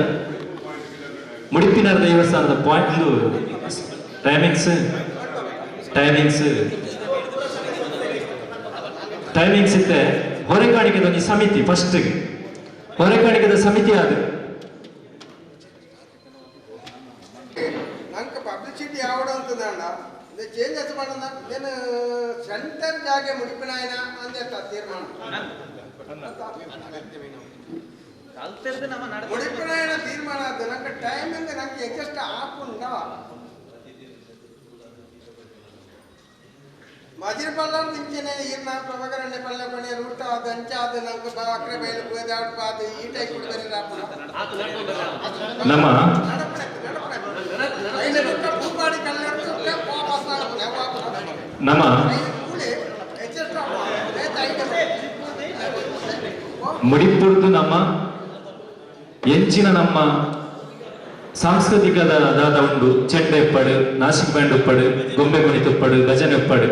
ಮುಡಿಪಿನ ದೇವಸ್ಥಾನದ ಪಾಯಿಂಟ್ ಒಂದು ಟೈಮಿಂಗ್ಸ್ ಇತ್ತೆ. ಹೊರೆ ಕಾಣಿಕೆದ ಒಂದು ಸಮಿತಿ ಫಸ್ಟ್ ಹೊರೆ ಕಾಣಿಕೆದ ಸಮಿತಿ ಅದು ನಂಗೆ ಪಬ್ಲಿಸಿಟಿ ಆವಡಂತದಣ್ಣ ಚೇಂಜಸ್ ಮಾಡೋಣ ಏನು ಸೆಂಟರ್ ಜಾಗೆ ಮುಡಿಪಿನಾಯನ ಅಂತ ತೀರ್ಮಾನ ಮುಡಿಪಿನಾಯನ ತೀರ್ಮಾನ ಅದು ನಂಗೆ ಟೈಮಿಂಗ್ ನಂಗೆ ಎಕ್ಸ್ಟ್ ಆಪುಂಡ ಮಜಿರ್ ಪಲ್ಲ ನಿಂಚನೆ ಈರ್ನ ಪ್ರಭಕರಣ್ಯ ಪಲ್ಲ ಪಣಿ ರೂಟ ಅದು ಅಂಚ ಅದು ನಂಗೆ ಬಾಕ್ರೆ ಬೈಲು ಗೋದಾಡ್ ಪಾದ ಈ ಟೈಪ್ ಕೊಡ್ತಾರೆ ನಮ್ಮ ನಮ್ಮ ಮುಡಿಪುರ್ದು ನಮ್ಮ ಎಂಚಿನ ನಮ್ಮ ಸಾಂಸ್ಕೃತಿಕದಾದ ಉಂಡು ಚೆಂಡೆ ಉಪ್ಪಡು ನಾಸಿಕ್ ಬ್ಯಾಂಡ್ ಉಪ್ಪಡು ಗೊಂಬೆ ಕುಣಿತ ಉಪ್ಪಡು ಭಜನೆ ಉಪ್ಪಡು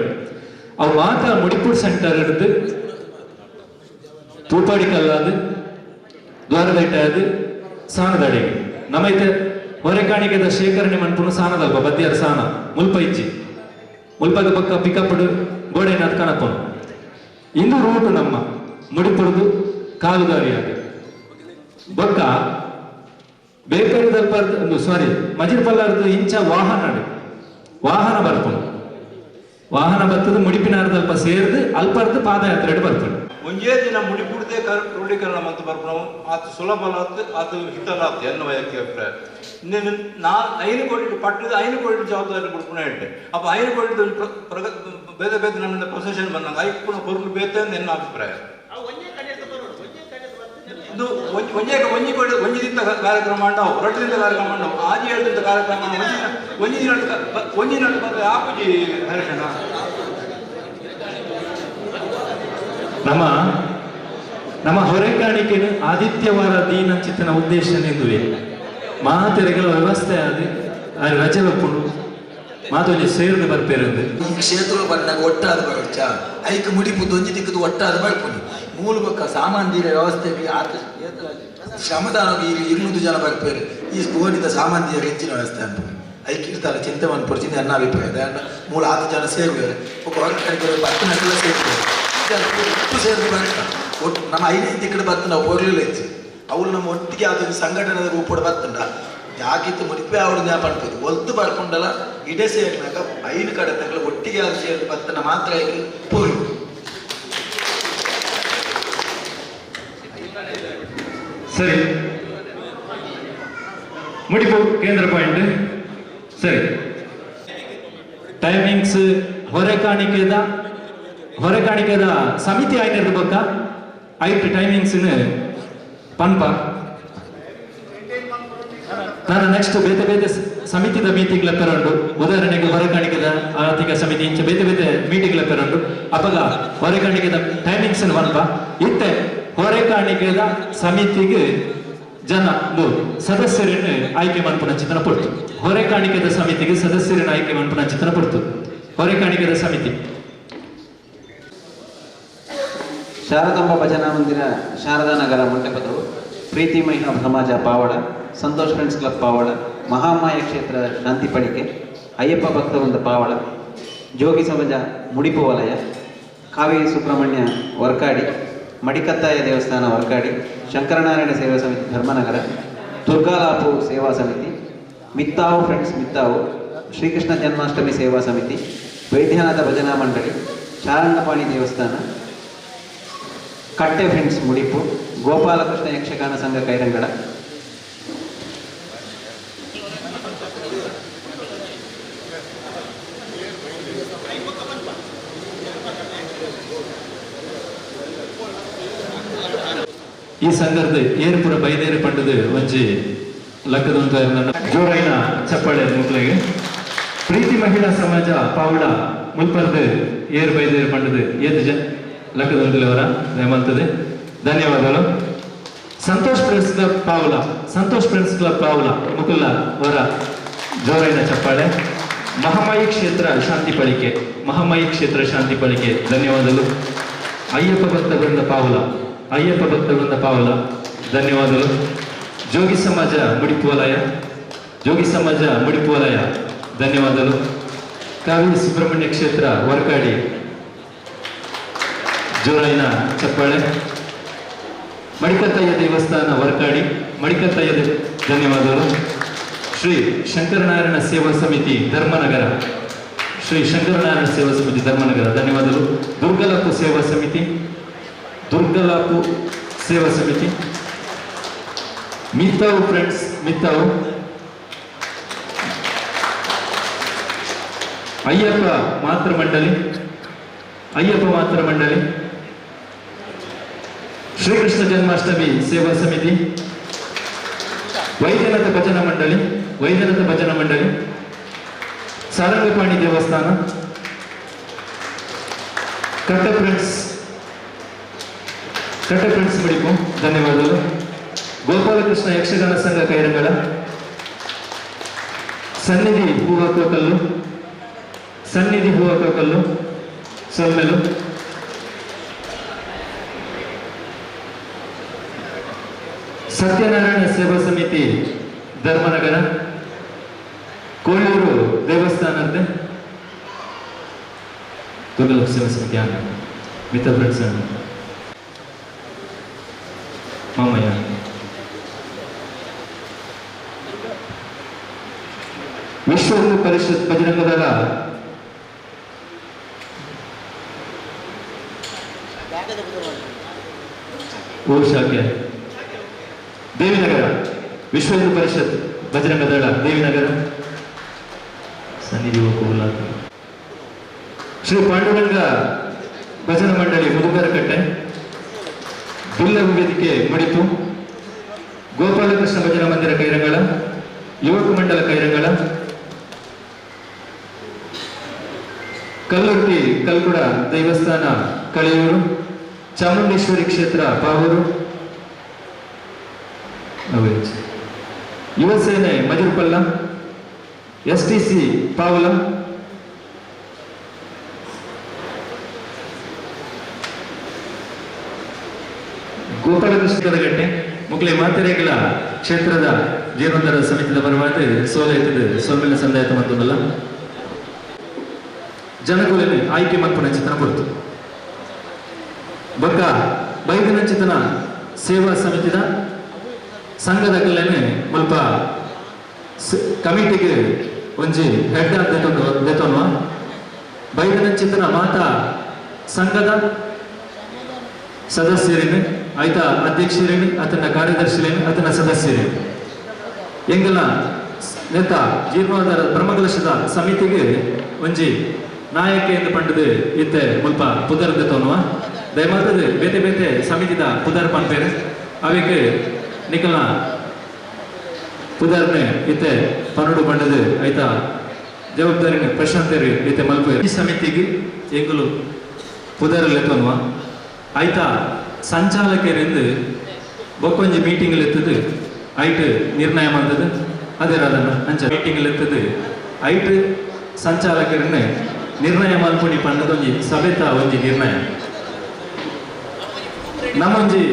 ಅವು ಮಾತ್ರ ಮುಡಿಪುರ್ ಸೆಂಟರ್ ಇருந்து ತೂಪಾಡಿ ಕಲ್ಲಾದು ದ್ವಾರದೈಟಾದು ಸಾಣದಡಿಗೆ ನಮ್ಮೈತೆ ಹೊರೆ ಕಾಣಿಕೆದ ಶೇಖರಣೆ ಮನ್ಪುನು ಸಾಣದಲ್ಪ ಬದ್ಯಾರ ಸಾಣ ಮುಲ್ಪ ಇಜ್ಜಿ ಮುಲ್ಪದ ಪಕ್ಕ ಪಿಕಪ್ಪಡು ಗೋಡೆನ ಕನಪನು ಇಂದು ರೂಟು ನಮ್ಮ ಮುಡಿಪುರದು ಕಾಲುದಾರಿ ಅದು ಬೊಕ್ಕ ಬೇಕರಿ ದಲ್ಪ ಸಾರಿ ಮಜಿರ್ ಪಲ್ಲಾರ್ದು ಇಂಚ ವಾಹನ ಬರ್ಪನು ವಾಹನ ಬರ್ತದ ಮುಡಿಪಿನಾರ್ದಲ್ಪ ಸೇರ್ದು ಅಲ್ಪರ್ದು ಪಾದಯಾತ್ರೆ ಬರ್ತದೆ. ಒಂದೇ ದಿನ ಮುಡಿಪುಡ್ದೇ ಕ್ರೋಢೀಕರಣ ಮತ್ತು ಬರ್ಪಣವು ಆತು ಸುಲಭಲಾತ್ ಆತು ಹಿತಲಾತ್ ಎನ್ನ ವೈಯಕ್ತಿಕ ಅಭಿಪ್ರಾಯ. ಇನ್ನೇನು ಐನು ಕೋಟಿ ಪಟ್ಟದ 5 ಕೋಟಿ ಜವಾಬ್ದಾರಿ ಕೊಡ್ಪುಣ ಹೇಳ್ತೆ ಅಪ್ಪ 5 ಕೋಟಿ ಬೇರೆ ಬೇರೆ ನಮ್ಮಿಂದ ಪ್ರೊಸೆಷನ್ ಬಂದಾಗ ಐಪುಣ ಕೊರ್ಲು ಬೇತೆ ಅಂತ ಎನ್ನ ಅಭಿಪ್ರಾಯ. ಇದು ಒಂಜಿದಿಂದ ಕಾರ್ಯಕ್ರಮ ಮಾಡವು ರೊಟ್ಟದಿಂದ ಕಾರ್ಯಕ್ರಮ ಮಾಡವು ಆಜಿ ಹೇಳ್ದಂತ ಕಾರ್ಯಕ್ರಮ ಒಂಜಿನ ಆಪುಜಿ ಹರಿಷಣ ನಮ್ಮ ಹೊರೆ ಕಾಣಿಕೆನು ಆದಿತ್ಯವಾರ ದೀನಂಚಿತನ ಉದ್ದೇಶ ನಿಂದುವೆ ಮಾತೆರೆಗಳ ವ್ಯವಸ್ಥೆ ಅದು ರಜೆ ಒಪ್ಪುಡು ಮಾತೊಂದು ಸೇರಿದು ಬರ್ಪೇರಂದು ಈ ಕ್ಷೇತ್ರ ಬಂದಾಗ ಒಟ್ಟಾದ ಬರಚ್ಚ ಐಕ್ ಮುಡಿಪು ದೊಂಜಿ ದಿಕ್ಕದು ಒಟ್ಟಾದ ಬರ್ಪುನಿ ಮೂಲ ಬೊಕ್ಕ ಸಾಮಾನ್ಯ ವ್ಯವಸ್ಥೆಗೆ ಶ್ರಮದಾನಕ್ಕೆ 200 ಜನ ಬರ್ಪೇರು ಈ ಗೋಣಿದ ಸಾಮಾನ್ಯ ಹೆಚ್ಚಿನ ವ್ಯವಸ್ಥೆ ಅಂತ ಐಕ್ ಇರ್ತಾರೆ ಚಿಂತೆ ಮಾಡ್ಕೊಡ್ತೀನಿ ನನ್ನ ಅಭಿಪ್ರಾಯ ಮೂಲ 10 ಜನ ಸೇರುವರು ಒಬ್ಬ ಹೊರಗೆ 10 ನಕಲ ಸೇರ್ತಾರೆ ಸೇರಿದು ಬರ್ತಾರೆ ಒಟ್ಟು ನಮ್ಮ 5 ದಿಕ್ಕಡೆ ಬರ್ತು ನಾವು ಹೋಗ್ಲಿಲ್ಲ ಹೆಚ್ಚು ಅವಳು ನಮ್ಮ ಒಟ್ಟಿಗೆ ಅದೊಂದು ಸಂಘಟನೆದ ರೂಪದ ಬರ್ತಂಡ ಯಾಕಿತ್ತು ಮುಡಿಪೆ ಅವ್ರು ಜ್ಞಾಪಡ್ತದೆ ಒದ್ದು ಬರ್ಕೊಂಡಲ್ಲ ಇಡೇ ಸೇರಿನಾಗ 5 ಕಡೆ ತಗಲ ಒಟ್ಟಿಗೆ ಅದು ಸೇರಿದು ಬರ್ತನ ಮಾತ್ರ ಪೋರು ಸರಿ. ಮುಡಿಪು ಕೇಂದ್ರ ಪಾಯಿಂಟ್ ಸರಿ. ಟೈಮಿಂಗ್ಸ್ ಹೊರೆ ಕಾಣಿಕೆದ ಸಮಿತಿ ಆಯ್ತು ಬೊಕ್ಕ ಐಟ್ ಟೈಮಿಂಗ್ಸ್ ಪನ್ಪ ನಾನು ನೆಕ್ಸ್ಟ್ ಬೇತೆ ಬೇತೆ ಸಮಿತಿದ ಮೀಟಿಂಗ್ಲ ಪೆರಂಡು ಉದಾಹರಣೆಗೆ ಹೊರೆ ಕಾಣಿಕೆದ ಆರ್ಥಿಕ ಸಮಿತಿ ಇಂಚ ಬೇತೆ ಬೇತೆ ಮೀಟಿಂಗ್ಲ ಪೆರಂಡು ಅಪಗ ಹೊರೆ ಕಾಣಿಕೆದ ಟೈಮಿಂಗ್ಸ್ ಪನ್ಪ ಇತ್ತೆ ಹೊರೆ ಕಾಣಿಕೆದ ಸಮಿತಿಗೆ ಜನ ಸದಸ್ಯರನ್ನು ಆಯ್ಕೆ ಮನ್ಪುನ ಚಿತ್ರಣ ಪಡ್ತು. ಹೊರೆ ಕಾಣಿಕೆದ ಸಮಿತಿಗೆ ಸದಸ್ಯರನ್ನು ಆಯ್ಕೆ ಮನ್ಪುನ ಚಿತ್ರಣ ಪಡ್ತು. ಹೊರೆ ಕಾಣಿಕೆದ ಸಮಿತಿ ಶಾರದಾಂಬ ಭಜನಾ ಮಂದಿರ ಶಾರದಾ ನಗರ ಮಂಟಪದವು ಪ್ರೀತಿ ಮಹಿಳಾ ಸಮಾಜ ಪಾವಡ, ಸಂತೋಷ್ ಫ್ರೆಂಡ್ಸ್ ಕ್ಲಬ್ ಪಾವಡ, ಮಹಾಮಾಯ ಕ್ಷೇತ್ರ ಶಾಂತಿ ಪಡಿಕೆ, ಅಯ್ಯಪ್ಪ ಭಕ್ತವೃಂದ ಪಾವಡ, ಜೋಗಿ ಸಮಾಜ ಮುಡಿಪು ವಲಯ, ಕಾವೇರಿ ಸುಬ್ರಹ್ಮಣ್ಯ ವರ್ಕಾಡಿ, ಮಡಿಕತ್ತಾಯ ದೇವಸ್ಥಾನ ವರ್ಕಾಡಿ, ಶಂಕರನಾರಾಯಣ ಸೇವಾ ಸಮಿತಿ ಧರ್ಮನಗರ, ದುರ್ಗಾಲಾಪು ಸೇವಾ ಸಮಿತಿ, ಮಿತ್ತಾವು ಫ್ರೆಂಡ್ಸ್ ಮಿತ್ತಾವು, ಶ್ರೀಕೃಷ್ಣ ಜನ್ಮಾಷ್ಟಮಿ ಸೇವಾ ಸಮಿತಿ, ವೈದ್ಯನಾಥ ಭಜನಾ ಮಂಡಳಿ, ಶಾರಂಗಪಾಣಿ ದೇವಸ್ಥಾನ, ಕಟ್ಟೆ ಫ್ರೆಂಡ್ಸ್ ಮುಡಿಪು, ಗೋಪಾಲಕೃಷ್ಣ ಯಕ್ಷಗಾನ ಸಂಘ ಕೈರಂಗಡ, ಈ ಸಂಘದ ಏರ್ಪುರ ಬೈದೇರಿ ಪಂಡದ ಒಂಜಿ ಲಕ್ಕದಂತ ಜೋರೈನ ಚಪ್ಪಾಳೆ ಮುಕ್ಳಿಗೆ ಪ್ರೀತಿ ಮಹಿಳಾ ಸಮಾಜ ಪಾವಡ ಮುಲ್ಪರ್ದು ಏರ್ ಬೈದೇರಿ ಪಂಡದ ಏತ್ ಲಕ್ಕದಂತಲವರ ನೇಮಲ್ತದೆ. ಧನ್ಯವಾದಗಳು. ಸಂತೋಷ್ ಫ್ರೆಂಡ್ಸ್ ಕ್ಲಬ್ ಪಾವಲ, ಸಂತೋಷ್ ಫ್ರೆಂಡ್ಸ್ ಕ್ಲಬ್ ಪಾವಲ ಮುಕುಲ್ಲ ಅವರ ಜೋರೈನ ಚಪ್ಪಾಳೆ. ಮಹಾಮಾಯಿ ಕ್ಷೇತ್ರ ಶಾಂತಿ ಪಳಿಕೆ, ಮಹಾಮಾಯಿ ಕ್ಷೇತ್ರ ಶಾಂತಿ ಪಳಿಕೆ ಧನ್ಯವಾದಗಳು. ಅಯ್ಯಪ್ಪ ಭಕ್ತ ವೃಂದ ಪಾವಲ, ಅಯ್ಯಪ್ಪ ಭಕ್ತ ವೃಂದ ಪಾವಲ ಧನ್ಯವಾದಗಳು. ಜೋಗಿ ಸಮಾಜ ಮುಡಿಪು ವಲಯ, ಜೋಗಿ ಸಮಾಜ ಮುಡಿಪು ವಲಯ ಧನ್ಯವಾದಗಳು. ಕಾವೇರಿ ಸುಬ್ರಹ್ಮಣ್ಯ ಕ್ಷೇತ್ರ ವರ್ಕಾಡಿ ಜೋರೈನ ಚಪ್ಪಾಳೆ. ಮಡಿಕತ್ತಯ್ಯ ದೇವಸ್ಥಾನ ವರ್ಕಾಡಿ, ಮಡಿಕತ್ತಯ್ಯ ಧನ್ಯವಾದಗಳು. ಶ್ರೀ ಶಂಕರನಾರಾಯಣ ಸೇವಾ ಸಮಿತಿ ಧರ್ಮನಗರ, ಶ್ರೀ ಶಂಕರನಾರಾಯಣ ಸೇವಾ ಸಮಿತಿ ಧರ್ಮನಗರ ಧನ್ಯವಾದಗಳು. ದುರ್ಗಲಾಪು ಸೇವಾ ಸಮಿತಿ, ದುರ್ಗಲಾಪು ಸೇವಾ ಸಮಿತಿ, ಮಿತ್ತಾವು ಫ್ರೆಂಡ್ಸ್ ಮಿತ್ತಾವು, ಅಯ್ಯಪ್ಪ ಮಾತೃ ಮಂಡಳಿ, ಅಯ್ಯಪ್ಪ ಮಾತೃ ಮಂಡಳಿ, ಶ್ರೀಕೃಷ್ಣ ಜನ್ಮಾಷ್ಟಮಿ ಸೇವಾ ಸಮಿತಿ, ವೈದ್ಯನಾಥ ಭಜನಾ ಮಂಡಳಿ, ವೈದ್ಯನಾಥ ಭಜನಾ ಮಂಡಳಿ, ಸಾರಂಗಪಾಣಿ ದೇವಸ್ಥಾನ, ಕಟ್ಟ ಫ್ರೆಂಡ್ಸ್ ಮುಡಿಪು ಧನ್ಯವಾದಗಳು. ಗೋಪಾಲಕೃಷ್ಣ ಯಕ್ಷಗಾನ ಸಂಘ ಕೈರಂಗಡ, ಸನ್ನಿಧಿ ಹೂವಕಲ್ಲು, ಸನ್ನಿಧಿ ಹೂವಕಲ್ಲು ಸೊಲ್ಮೆಲು, ಸತ್ಯನಾರಾಯಣ ಸೇವಾ ಸಮಿತಿ ಧರ್ಮನಗರ, ಕೋಳೂರು ದೇವಸ್ಥಾನದ ದುರ್ಗಲಾಪು ಸೇವಾ ಸಮಿತಿ ಆಗ ಮಿತ್ರ ಫ್ರೆಂಡ್ಸ್ ಮಾಮಯ್ಯ, ವಿಶ್ವ ಹಿಂದೂ ಪರಿಷತ್ ಬಜರಂಗ ದಳ ಓ ಶಾಖೆ ದೇವಿನಗರ, ವಿಶ್ವ ಹಿಂದೂ ಪರಿಷತ್ ಬಜರಂಗ ದಳ ದೇವಿನಗರ ಸನ್ನಿಧಿ ಕೋಲ, ಶ್ರೀ ಪಾಂಡುರಂಗ ಭಜನಾ ಮಂಡಳಿ ಮುದುಗರಕಟ್ಟೆ, ಬಿಲ್ಲವು ವೇದಿಕೆ ಮಡಿತು, ಗೋಪಾಲಕೃಷ್ಣ ಭಜನಾ ಮಂದಿರ ಕೈರಂಗಳ, ಯುವಕ ಮಂಡಲ ಕೈರಂಗಳ, ಕಲ್ಲುರ್ತಿ ಕಲ್ಗುಡ ದೇವಸ್ಥಾನ ಕಳೆಯೂರು, ಚಾಮುಂಡೇಶ್ವರಿ ಕ್ಷೇತ್ರ ಪಾವೂರು, ಯುವಸೇನೆ ಮಜುರ್ಪಲ್ಲ, STC ಪಾವಲ, ಗೋಪಾಲಕೃಷ್ಣದ ಗಟ್ಟೆ ಮುಕ್ಲೆ ಮಾತೆರೆಗಳ ಕ್ಷೇತ್ರದ ಜೀರ್ಣೋದ್ಧಾರ ಸಮಿತಿಯ ಪರವಾಗಿ ಸೋಲೈತದ ಸೋಮಿನ ಸಂದಾಯತ ಮಂತಲ್ಲ ಜನಗುಲನೆ ಆಯ್ಕೆ ಮಲ್ಪನ ಚಿತ್ರಣ ಕೊಡ್ತು ಬೊಕ್ಕ ಬೈದಿನ ಚಿತ್ರಣ ಸೇವಾ ಸಮಿತಿದ ಸಂಘದ ಕಲ್ಲೇನೆ ಮುಲ್ಪ ಕಮಿಟಿಗೆ ಒಂಜಿ ಹೆಡ್ ದೆತೊನ್ವ ಬೈದಿನ ಚಿತ್ರಣ ಮಾತಾ ಸಂಘದ ಸದಸ್ಯರೇನು ಆಯ್ತಾ ಅಧ್ಯಕ್ಷರೇನು ಅತನ ಕಾರ್ಯದರ್ಶಿರೇನು ಅತನ ಸದಸ್ಯರೇನು ಎಂಗೆಲ್ಲ ನೇತ ಜೀರ್ಣೋದ್ಧಾರ ಬ್ರಹ್ಮಕಲಶದ ಸಮಿತಿಗೆ ಒಂಜಿ ನಾಯಕ ಎಂದು ಪಂಡದು ಇತ್ತೆ ಮುಲ್ಪ ಪುದರ್ ದೆತೋನ್ವ ದಯಮಾತದು ಬೇತೆ ಬೇತೆ ಸಮಿತಿದ ಪುದರ್ ಪನ್ಪೇರು ಅವಿಗೆ ನಿಕಲ್ನ ಪುದರ್ನೆ ಇತ್ತೆ ಪನ್ನಡು ಪಂಡದು ಆಯ್ತಾ ಜವಾಬ್ದಾರಿನ ಪ್ರಶಾಂತರು ಇತ್ತೆ ಮಲ್ಪ ಈ ಸಮಿತಿಗೆ ಎಂಗುಲು ಪುದರಲ್ಲೆತ್ತೋನ್ವ ಆಯ್ತಾ ಸಂಚಾಲಕರಿಂದ ಬೊಕ್ಕೊಂಜಿ ಮೀಟಿಂಗ್ ಎತ್ತದು ಐಟ್ ನಿರ್ಣಯ ಮಾಡ್ತದೆ ಅದೇ ಅದನ್ನು ಅಂಚ ಮೀಟಿಂಗ್ ಎತ್ತದು ಐಟ್ ಸಂಚಾಲಕರನ್ನೇ ನಿರ್ಣಯ ಮಾಡ್ಕೊಂಡು ಪಂಡದೊಂಜಿ ಸಭೆತ ಒಂಜಿ ನಿರ್ಣಯ ನಮ್ಮೊಂಜಿ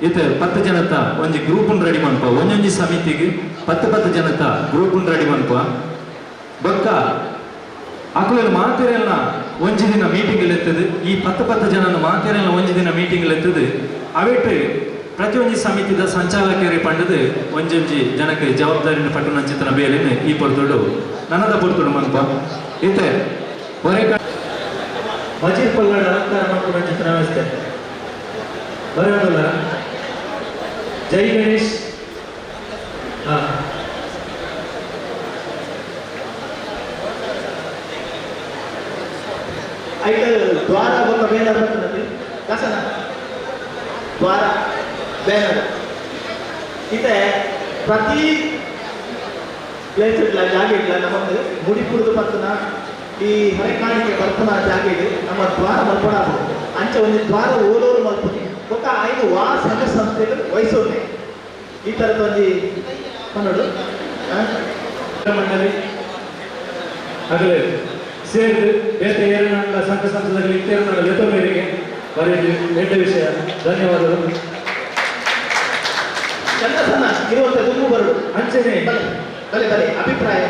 ಇತ್ತೆ 10 ಜನತ ಒಂಜಿ ಗ್ರೂಪನ್ ರೆಡಿ ಮನ್ಪ ಒಂಜೊಂಜಿ ಸಮಿತಿಗೆ 10 ಜನತ ಗ್ರೂಪನ್ ರೆಡಿ ಮನ್ಪ ಬೊಕ್ಕ ಅಕುಲೆಲ್ಲ ಮಾತೆರೆಲ್ಲ ಒಂಜಿ ದಿನ ಮೀಟಿಂಗ್ ಎತ್ತದು ಈ 10 ಜನನ ಮಾತೆರೆಲ್ಲ ಒಂಜಿ ದಿನ ಮೀಟಿಂಗ್ ಎತ್ತದು ಅವೆಟ್ಟು ಪ್ರತಿಯೊಂದು ಸಮಿತಿದ ಸಂಚಾಲಕರೇ ಪಂಡದು ಒಂಜೊಂಜಿ ಜನಕ್ಕೆ ಜವಾಬ್ದಾರಿನ ಪಟ್ಟಣ ಚಿತ್ರನ ಬೇಲೆನೆ ಈ ಪೊರ್ತೋಡು ನನ್ನದ ಪೊರ್ತೋಡು ಮನ್ಪ ಇತ್ತೆ ಹೊರಗ ಮಜೀದ್ ಪಲ್ಲಾಡ ಅಲಂಕಾರ ಮಾಡ್ಕೊಂಡು ಚಿತ್ರ ವ್ಯವಸ್ಥೆ ಬರೋದಲ್ಲ ಜೈ ಗಣೇಶ್ ಐಟಲ್ ದ್ವಾರ ಒಂದು ಬ್ಯಾನರ್ ಬರ್ತದೆ ಕಸನ ದ್ವಾರ ಬ್ಯಾನರ್ ಇದೆ ಪ್ರತಿ ಪ್ಲೇಸ್ ಇಡ್ಲ ಜಾಗ ಇಡ್ಲ ನಮ್ಮದು ಮುಡಿ ಕುಡಿದು ಬರ್ತನ ಈ ಹೊರೆಕಾಣಿಕೆ ಬರ್ತನ ಜಾಗ ಇದೆ ನಮ್ಮ ದ್ವಾರ ಮಲ್ಪಡ ಅಂಚ ಒಂದು ದ್ವಾರ ಓದೋರು ಮಲ್ಪಡಿ ಒಕ್ಕ ಐದು ಸಂಘ ಸಂಸ್ಥೆಗಳು ವಹಿಸೋನೆ ಈ ಥರದ ಒಂದು ಕನ್ನಡ ಮಂಡಳಿ ಆಗಲೇ ಸೇರಿದು ಬೇರೆ ಏರನಾಡ ಸಂಘ ಸಂಸ್ಥೆಗಳಲ್ಲಿ ಇತ್ತೇರನಾಡ ಲೆತ ಮೇರೆಗೆ ಬರೆಯಲಿ ದೊಡ್ಡ ವಿಷಯ ಧನ್ಯವಾದಗಳು ಚಂದ್ರಸನ ಇರುವಂತೆ ದುಮ್ಮು ಬರಡು ಅಂಚನೆ ಬಲೆ ಬಲೆ ಅಭಿಪ್ರಾಯ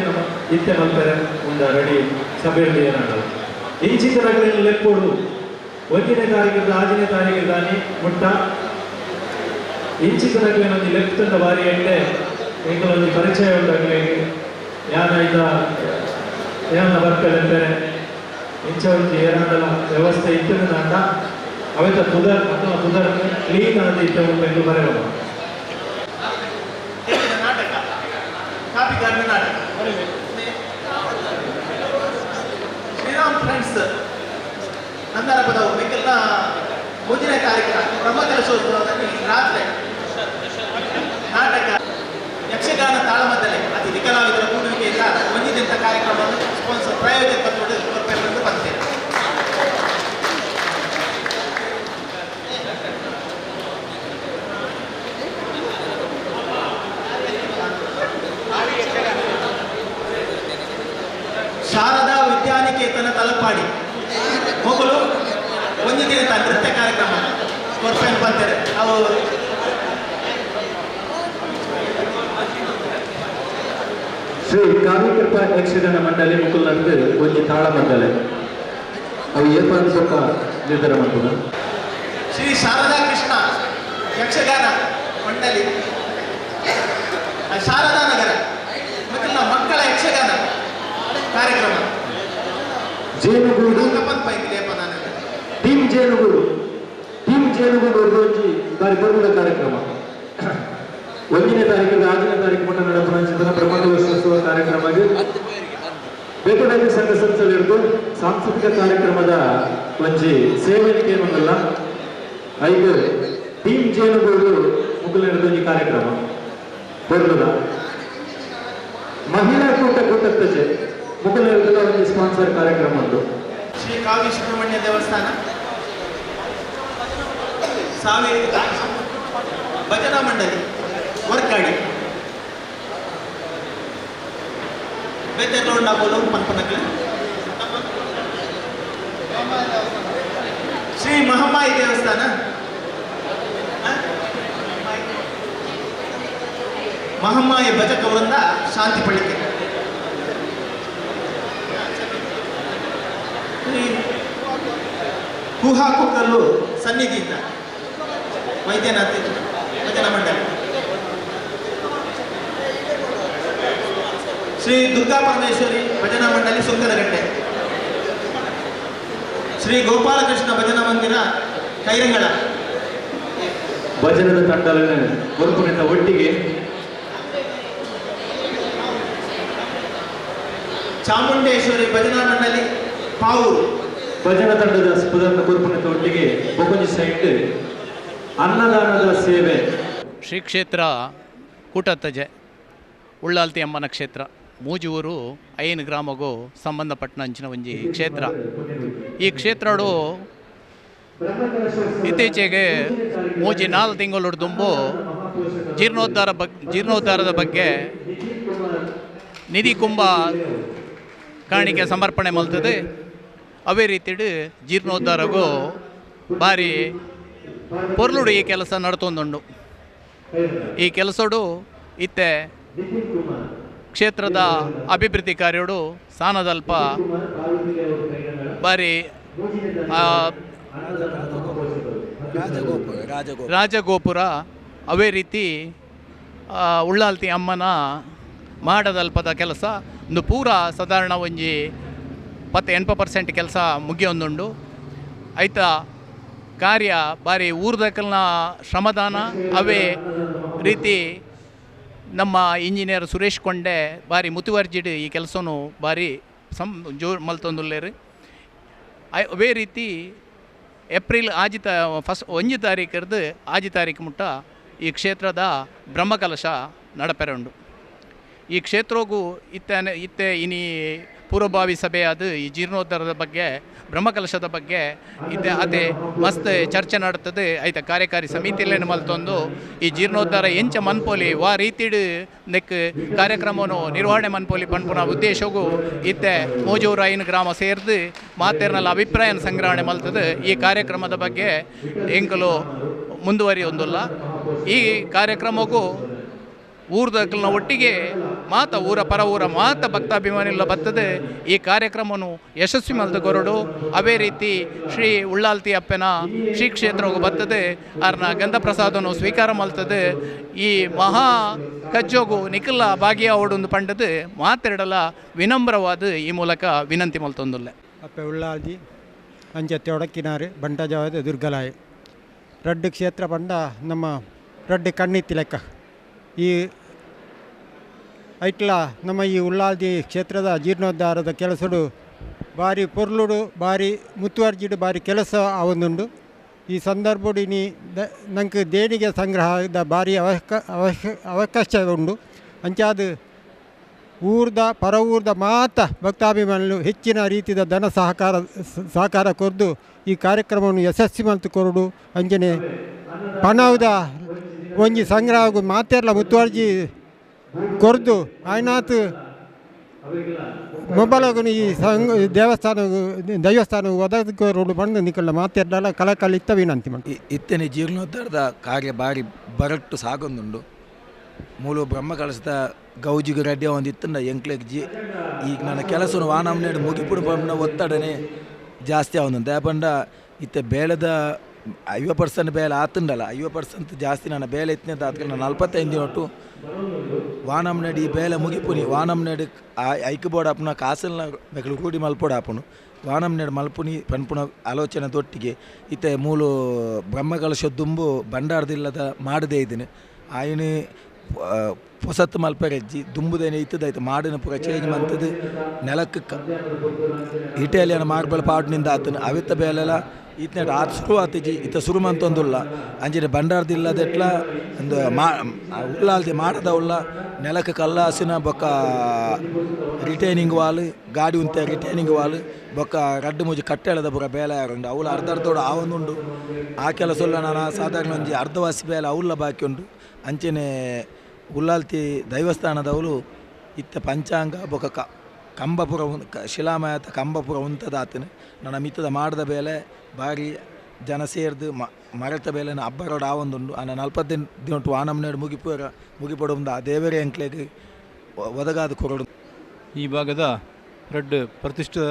ನಮ್ಮ ಇತ್ತೆ ಮಲ್ಪರೆ ಒಂದು ರೆಡಿ ಸಭೆಯಲ್ಲಿ ಏನಾಡ ಇಂಚಿತರಾಗಲಿ ಲೆಪ್ಪೋಡು 1ನೇ ತಾರೀಕಿಂದ 6ನೇ ತಾರೀಕಿಗೆ ದಾನಿ ಮುಟ್ಟ ಇಂಚಿತರಾಗಲಿ ಒಂದು ಲೆಫ್ಟ್ ಬಾರಿ ಎಂಡೆ ಒಂದು ಪರಿಚಯ ಉಂಟಾಗಲಿ ಯಾನ ಬರ್ಕಲೆಂದರೆ ಇಂಚ ಒಂದು ಏನಾಡಲ್ಲ ವ್ಯವಸ್ಥೆ ಇತ್ತು ನಾಟ ಅವೆಲ್ಲ ತುದರ್ ಕ್ಲೀನ್ ಆದ ಇತ್ತು ಎಂದು ಬರೆಯಲ್ಲ ನಾಟಕ ಕಾಪಿಗಾರನ ನಾಟಕ ಶ್ರೀರಾಮ್ ಫ್ರೆಂಡ್ಸ್ ನಂದರ ಪದವು ಬೇಕೆಲ್ಲ 1ನೇ ತಾರೀಕಿನ ಬ್ರಹ್ಮಕಲಶೋತ್ಸವದಲ್ಲಿ ರಾತ್ರಿ ನಾಟಕ ಯಕ್ಷಗಾನ ತಾಳಮದ್ದಲೆ ಅತಿಥಿ ಕಲಾವಿದರ ಕೂಡುವಿಕೆಯಿಂದ ಹೊಂದಿದಂಥ ಕಾರ್ಯಕ್ರಮವನ್ನು ಸ್ಪಾನ್ಸರ್ ಪ್ರಾಯೋಜಕತ್ವದ ರೂಪಾಯಿಗಳನ್ನು ಬರ್ತೇನೆ. ಶಾರದಾ ವಿದ್ಯಾನಿಕೇತನ ತಲಪಾಡಿ ಮಗಳು ಒಂದು ದಿನದ ನೃತ್ಯ ಕಾರ್ಯಕ್ರಮ ರೂಪಾಯಿ ಬರ್ತಾರೆ ಅವು ಶ್ರೀ ಕಾವ್ಯಕೃಪಾ ಯಕ್ಷಗಾನ ಮಂಡಳಿ ಮುಕುಲ್ನಂದು ಒಂದು ತಾಳ ಮಂಡಳಿ ಅವು ಏರ್ಪಾಡು ಸ್ವಲ್ಪ ನಿರ್ಧಾರ ಮಾಡ್ಬೋದು. ಶ್ರೀ ಶಾರದಾ ಕೃಷ್ಣ ಯಕ್ಷಗಾನ ಮಂಡಳಿ ಶಾರದಾ ನಗರ ಮತ್ತು ಮಕ್ಕಳ ಯಕ್ಷಗಾನ ಕಾರ್ಯಕ್ರಮ ಜೇನುಗೂಡು ಟೀಮ್ ಜೇನುಗೂಡು ಒಂಜಿ ಬಾರಿ ಬರುವುದ ಕಾರ್ಯಕ್ರಮ 1ನೇ ತಾರೀಕಿಂದ 6ನೇ ತಾರೀಕು ಮಟ್ಟ ನಡೆದ ಬ್ರಹ್ಮಕಲಶೋತ್ಸವ ಕಾರ್ಯಕ್ರಮಕ್ಕೆ ಬೇಕಾದ ಸಂಘ ಸಂಸ್ಥೆಗಳಿರ್ದು ಸಾಂಸ್ಕೃತಿಕ ಕಾರ್ಯಕ್ರಮದ ಒಂಜಿ ಸೇವನಿಕೆ ಏನಲ್ಲ 5 ಟೀಮ್ ಜೇನುಗೂಡು ಮುಗುಲಿನ ಈ ಕಾರ್ಯಕ್ರಮ ಬರುವುದ ಮಹಿಳಾ ಕೂಟಕ್ಕೆ ಮುಗುಲಿನ ಒಂದು ಸ್ಪಾನ್ಸರ್ ಕಾರ್ಯಕ್ರಮ ಉಂಟು. ಶ್ರೀ ಕಾವ್ಯ ಸುಬ್ರಹ್ಮಣ್ಯ ದೇವಸ್ಥಾನ ಭಜನಾ ಮಂಡಳಿ ವರ್ಕಾಡಿ ಬೇತೆರೋಡ್ ನಾಗೋಲು ಪನ್ಪನಕಲ್ ಶ್ರೀ ಮಹಮ್ಮಾಯಿ ದೇವಸ್ಥಾನ ಮಹಮ್ಮಾಯಿ ಭಜಕ ವೃಂದ ಶಾಂತಿ ಪಳ್ಳಿಕೆ ಕುಹಾಕುಕಲ್ಲು ಸನ್ನಿಧಿಯಿಂದ ವೈದ್ಯನಾಥ ಭಜನಾ ಮಂಡಳಿ ಶ್ರೀ ದುರ್ಗಾ ಪರಮೇಶ್ವರಿ ಭಜನಾ ಮಂಡಳಿ ಸುಂಕದಗಟ್ಟೆ ಶ್ರೀ ಗೋಪಾಲಕೃಷ್ಣ ಭಜನಾ ಮಂದಿರ ಕೈರಂಗಳ ಭಜನದ ತಂಡಗಳನ್ನು ಗುರುಪುರಿತ ಒಟ್ಟಿಗೆ ಚಾಮುಂಡೇಶ್ವರಿ ಭಜನಾ ಮಂಡಳಿ ಪಾವೂರು ಭಜನಾ ತಂಡದ ಸ್ಪುದರ್ನ ಗುರುಪುರಿತ ಒಟ್ಟಿಗೆ ಬೊಗೊಂಜಿ ಸೈಟ್ ಅನ್ನದಾನದ ಸೇವೆ ಶ್ರೀ ಕ್ಷೇತ್ರ ಕೂಟತ್ತಜೆ ಉಳ್ಳಾಲ್ತಿ ಅಮ್ಮನ ಕ್ಷೇತ್ರ ಮೂಜೂರು 5 ಗ್ರಾಮಗೂ ಸಂಬಂಧಪಟ್ಟ ಅಂಚಿನ ಒಂಜಿ ಕ್ಷೇತ್ರ. ಈ ಕ್ಷೇತ್ರಡು ಇತ್ತೀಚೆಗೆ 3-4 ತಿಂಗಳು ದುಂಬು ಜೀರ್ಣೋದ್ಧಾರದ ಬಗ್ಗೆ ನಿಧಿ ಕುಂಭ ಕಾಣಿಕೆ ಸಮರ್ಪಣೆ ಮಲ್ತದೆ. ಅವೇ ರೀತಿ ಜೀರ್ಣೋದ್ಧಾರಗೂ ಭಾರಿ ಪೊರ್ಲುಡು ಈ ಕೆಲಸ ನಡ್ತೊಂದುಂಡು. ಈ ಕೆಲಸಡು ಇತ್ತೆ ಕ್ಷೇತ್ರದ ಅಭಿವೃದ್ಧಿ ಕಾರ್ಯಡು ಸಾನದಲ್ಪ ಬಾರಿ ರಾಜಗೋಪುರ ಅವೇ ರೀತಿ ಉಳ್ಳಾಲ್ತಿ ಅಮ್ಮನ ಮಾಡದಲ್ಪದ ಕೆಲಸ ಒಂದು ಪೂರ ಸಾಧಾರಣ ಒಂಜಿ 80% ಕೆಲಸ ಮುಗಿಯೊಂದುಂಡು. ಐತ ಕಾರ್ಯ ಬಾರಿ ಊರ್ದಕಲ್ನ ಶ್ರಮದಾನ ಅವೇ ರೀತಿ ನಮ್ಮ ಇಂಜಿನಿಯರ್ ಸುರೇಶ್ ಕೊಂಡೆ ಬಾರಿ ಮುತುವರ್ಜಿಡ್ ಈ ಕೆಲಸನು ಬಾರಿ ಜೋರು ಮಲ್ತೊಂದುಲ್ಲೇರು. ಅವೇ ರೀತಿ ಏಪ್ರಿಲ್ ಫಸ್ಟ್ 1 ತಾರೀಕರದು 6 ತಾರೀಕು ಮುಟ್ಟ ಈ ಕ್ಷೇತ್ರದ ಬ್ರಹ್ಮಕಲಶ ನಡಪೆರಂಡು. ಈ ಕ್ಷೇತ್ರಗೂ ಇತ್ತೆ ಇನಿ ಪೂರ್ವಭಾವಿ ಸಭೆಯಾದ ಈ ಜೀರ್ಣೋದ್ಧಾರದ ಬಗ್ಗೆ ಬ್ರಹ್ಮಕಲಶದ ಬಗ್ಗೆ ಇತ್ತೆ ಅದೇ ಮಸ್ತ್ ಚರ್ಚೆ ನಡ್ತದೆ. ಐತ ಕಾರ್ಯಕಾರಿ ಸಮಿತಿಯಲ್ಲೇನು ಮಲ್ತೊಂದು ಈ ಜೀರ್ಣೋದ್ಧಾರ ಎಂಚ ಮನ್ಪೋಲಿ ವಾ ರೀತಿಡ್ ನೆಕ್ ಕಾರ್ಯಕ್ರಮವನ್ನು ನಿರ್ವಹಣೆ ಮನ್ಪೋಲಿ ಪನ್ಪುನ ಉದ್ದೇಶಗೂ ಇತ್ತೆ ಮೋಜೂರಾಯಿನ ಗ್ರಾಮ ಸೇರಿದು ಮಾತೇರ್ನಲ್ಲಿ ಅಭಿಪ್ರಾಯ ಸಂಗ್ರಹಣೆ ಮಲ್ತದೆ. ಈ ಕಾರ್ಯಕ್ರಮದ ಬಗ್ಗೆ ಎಂಕಲು ಮುಂದುವರಿಯೊಂದಿಲ್ಲ. ಈ ಕಾರ್ಯಕ್ರಮಕ್ಕೂ ಊರ್ದಕ್ಲನ ಒಟ್ಟಿಗೆ ಊರ ಪರ ಊರ ಭಕ್ತಾಭಿಮಾನಿಲ್ಲ ಬರ್ತದೆ. ಈ ಕಾರ್ಯಕ್ರಮವನ್ನು ಯಶಸ್ವಿ ಮಲ್ತ ಗೊರಡು ಅವೇ ರೀತಿ ಶ್ರೀ ಉಳ್ಳಾಲ್ತಿ ಅಪ್ಪನ ಶ್ರೀ ಕ್ಷೇತ್ರವು ಬರ್ತದೆ. ಅವ್ರನ್ನ ಗಂಧ ಪ್ರಸಾದವನ್ನು ಸ್ವೀಕಾರ ಮಲ್ತದೆ. ಈ ಮಹಾ ಕಜ್ಜೋಗು ನಿಖಿಲ ಭಾಗಿಯಾವಡೊಂದು ಪಂಡದು ಮಾತೆರಡಲ ವಿನಮ್ರವಾದ ಈ ಮೂಲಕ ವಿನಂತಿ ಮಲ್ತೊಂದುಲ್ಲೆ. ಅಪ್ಪೆ ಉಳ್ಳಾಲ್ತಿ ಅಂಚೆ ಒಡಕಿನಾರು ಬಂಟಜವಾದ ದುರ್ಗಲಾಯ ರಡ್ಡು ಕ್ಷೇತ್ರ ಪಂಡ ನಮ್ಮ ರಡ್ಡು ಕಣ್ಣಿತ್ತಿ ಲೆಕ್ಕ. ಈ ಐಟ್ಲ ನಮ್ಮ ಈ ಉಳ್ಳಾಲ್ತಿ ಕ್ಷೇತ್ರದ ಜೀರ್ಣೋದ್ಧಾರದ ಕೆಲಸಡು ಭಾರಿ ಪೊರ್ಲುಡು ಭಾರಿ ಮುತುವರ್ಜಿಡು ಭಾರಿ ಕೆಲಸ ಆವೊಂದುಂಡು. ಈ ಸಂದರ್ಭಡು ನೀ ನಂಗೆ ದೇಣಿಗೆ ಸಂಗ್ರಹದ ಭಾರಿ ಅವಕಾಶ ಉಂಡು. ಅಂಚಾದ ಊರ್ದ ಪರ ಊರ್ದ ಭಕ್ತಾಭಿಮಾನಿಗಳು ಹೆಚ್ಚಿನ ರೀತಿಯ ಧನ ಸಹಕಾರ ಕೊರ್ದು ಈ ಕಾರ್ಯಕ್ರಮವನ್ನು ಯಶಸ್ವಿ ಮಲ್ತು ಕೊರಡು ಅಂಜನೆ ಪಣದ ಒಂಜಿ ಸಂಗ್ರಹ ಮಾತೆರ್ಲ ಮುತುವರ್ಜಿ ಕೊರ್ದು ಆಯ್ನಾತ್ ಮೊಬೈಲಾಗ ಈ ದೈವಸ್ಥಾನ ಒದಗಿರೋಡು ಬಂದು ನಿಕಲ್ಲ ಮಾತೆರ್ಲ ಕಲಕಲಿತ್ತ ವಿನಂತಿ ಮಾಡಿ ಇತ್ತನೆ ಜೀರ್ಣೋದ್ಧಾರದ ಕಾರ್ಯ ಬಾರಿ ಬರಟ್ಟು ಸಾಗೊಂದುಂಡು. ಮೂಲ ಬ್ರಹ್ಮಕಲಶದ ಗೌಜಿಗೆ ರೆಡ್ಡಿ ಒಂದಿತ್ತಂಡ ಎಂಕ್ಲೆಗ್ ಈಗ ನನ್ನ ಕೆಲಸವನ್ನು ವಾನಮ್ನೇಡು ಮುಗಿಪುಡು ಬಂದ ಒತ್ತಡನೆ ಜಾಸ್ತಿ ಆವೊಂದು ಯಾಪಂಡ ಇತ್ತೆ ಬೇಳೆದ 50% ಬೇಲೆ ಆತುಂಡಲ್ಲ 50% ಜಾಸ್ತಿ ನನ್ನ ಬೇಲೆ ಇತ್ತನೇದ ಆತ್ಕ ನಾನು 45 ಒಟ್ಟು ವಾನಮ್ನೇಡು ಈ ಬೇಲೆ ಮುಗಿಪುನಿ ವಾನಮ್ನೇಡು ಐಕ್ ಬೋರ್ಡ್ ಆಪುನ ಕಾಸಲ್ನ ಬೆಕ್ಕಳು ಕೂಡಿ ಮಲ್ಪೋಡು ಆಪುನು ವಾನಮ್ನೇಡು ಮಲ್ಪುನಿ ಪನ್ಪುನ ಆಲೋಚನೆ ತೊಟ್ಟಿಗೆ ಇತ್ತೆ ಮೂಲು ಬ್ರಹ್ಮಕಲಶ ದುಂಬು ಬಂಡಾರದಿಲ್ಲದ ಮಾಡದೇ ಇದ್ದೀನಿ ಆಯ್ನು ಹೊಸತ್ತು ಮಲ್ಪರೆಜ್ಜಿ ದುಂಬುದೇನೆ ಇತ್ತದಾಯ್ತು ಮಾಡಿನ ಪೂರ ಚೇಂಜ್ ಮಂತದ್ದು ನೆಲಕ್ಕೆ ಇಟಾಲಿಯನ್ ಮಾರ್ಬಲ್ ಪಾಟ್ನಿಂದ ಆತನು ಅವಿತ್ತ ಬೇಲೆಲ್ಲ ಇತ್ನೇಟ ಆತ ಶುರು ಆತಿಜಿ ಇತ್ತ ಶುರು ಮಂತೊಂದುಲ್ಲ ಅಂಜನೆ ಬಂಡಾರದಿಲ್ಲದೆಟ್ಲ ಒಂದು ಉಳ್ಳಾಲ್ತಿ ಮಾಡದ ಉಳ್ಳ ನೆಲಕ್ಕೆ ಕಲ್ಲಾಸಿನ ಬೊಕ್ಕ ರಿಟೈನಿಂಗ್ ವಾಲ್ ಗಾಡಿ ಉಂತೆ ರಿಟೈನಿಂಗ್ ವಾಲ್ ಬೊಕ್ಕ ರಡ್ಡು ಮುಜಿ ಕಟ್ಟೆಳದ ಪೂರ ಬೇಲೆ ಉಂಡು ಅವಳು ಅರ್ಧರ್ಧೋಡು ಆವೊಂದುಂಡು ಆ ಕೆಲಸ ನಾನು ಸಾಧಾರಣ ಒಂಜಿ ಅರ್ಧವಾಸಿ ಬೇಲೆ ಅವಲ್ಲ ಬಾಕಿ ಉಂಡು ಅಂಚನೆ ಉಳ್ಳಾಲ್ತಿ ದೈವಸ್ಥಾನದವಳು ಇತ್ತ ಪಂಚಾಂಗ ಬೊಕ ಕಂಬಪುರ ಶಿಲಾಮಯತ ಕಂಬಪುರ ಉಂತದಾತನು ನನ್ನ ಮಿತ್ತದ ಮಾಡಿದ ಬೇಲೆ ಭಾರಿ ಜನ ಸೇರ್ದು ಮರೆತ ಬೇಲೆನ ಹಬ್ಬರೋಡು ಆವೊಂದುಂಡು ಅನ್ನ 40 ದಿನ ವಾನಮ್ನೇಡು ಮುಗಿಪಡುವಂದ ದೇವರೇ ಅಂಕ್ಲೆಗೆ ಒದಗಾದ ಕೊರಡು. ಈ ಭಾಗದ ಎರಡು ಪ್ರತಿಷ್ಠಿತ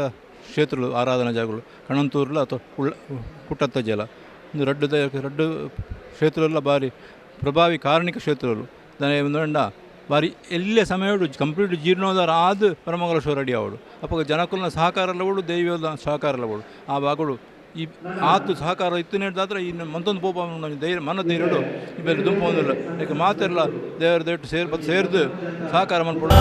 ಕ್ಷೇತ್ರಗಳು ಆರಾಧನಾ ಜಾಗಗಳು ಕಣಂತೂರ್ಲ ಅಥವಾ ಕುಟ್ಟತ್ತಜಲ ಒಂದು ರಡ್ಡು ಕ್ಷೇತ್ರಲ್ಲ ಭಾರಿ ಪ್ರಭಾವಿ ಕಾರಣಿಕ ಕ್ಷೇತ್ರಗಳು ದಂಡ ಬಾರಿ ಎಲ್ಲೇ ಸಮಯಡು ಕಂಪ್ಲೀಟ್ ಜೀರ್ಣೋದ್ಧಾರ ಆದ ಬ್ರಹ್ಮಕಲಶ ರೆಡಿ ಆವಡು ಅಪ್ಪ ಜನಕುಲ್ನ ಸಹಕಾರ ಅಲ್ಲವಡು ದೈವದ ಸಹಕಾರ ಅಲ್ಲವಡು ಆ ಭಾಗಗಳು ಈ ಆತು ಸಹಕಾರ ಇತ್ತು ನೀಡಿದಾದ್ರೆ ಇನ್ನು ಮಂತೊಂದು ಪೋಪ ಧೈರ್ಯ ಮನ ಧೈರ್ಯಡು ಇವೆಲ್ಲ ದುಂಪೊಂದಿಲ್ಲ ಯಾಕೆ ಮಾತೆಲ್ಲ ದೇವರ ದಟ್ಟು ಸೇರ್ದು ಸಹಕಾರ ಮಾಡ್ಕೊಡು.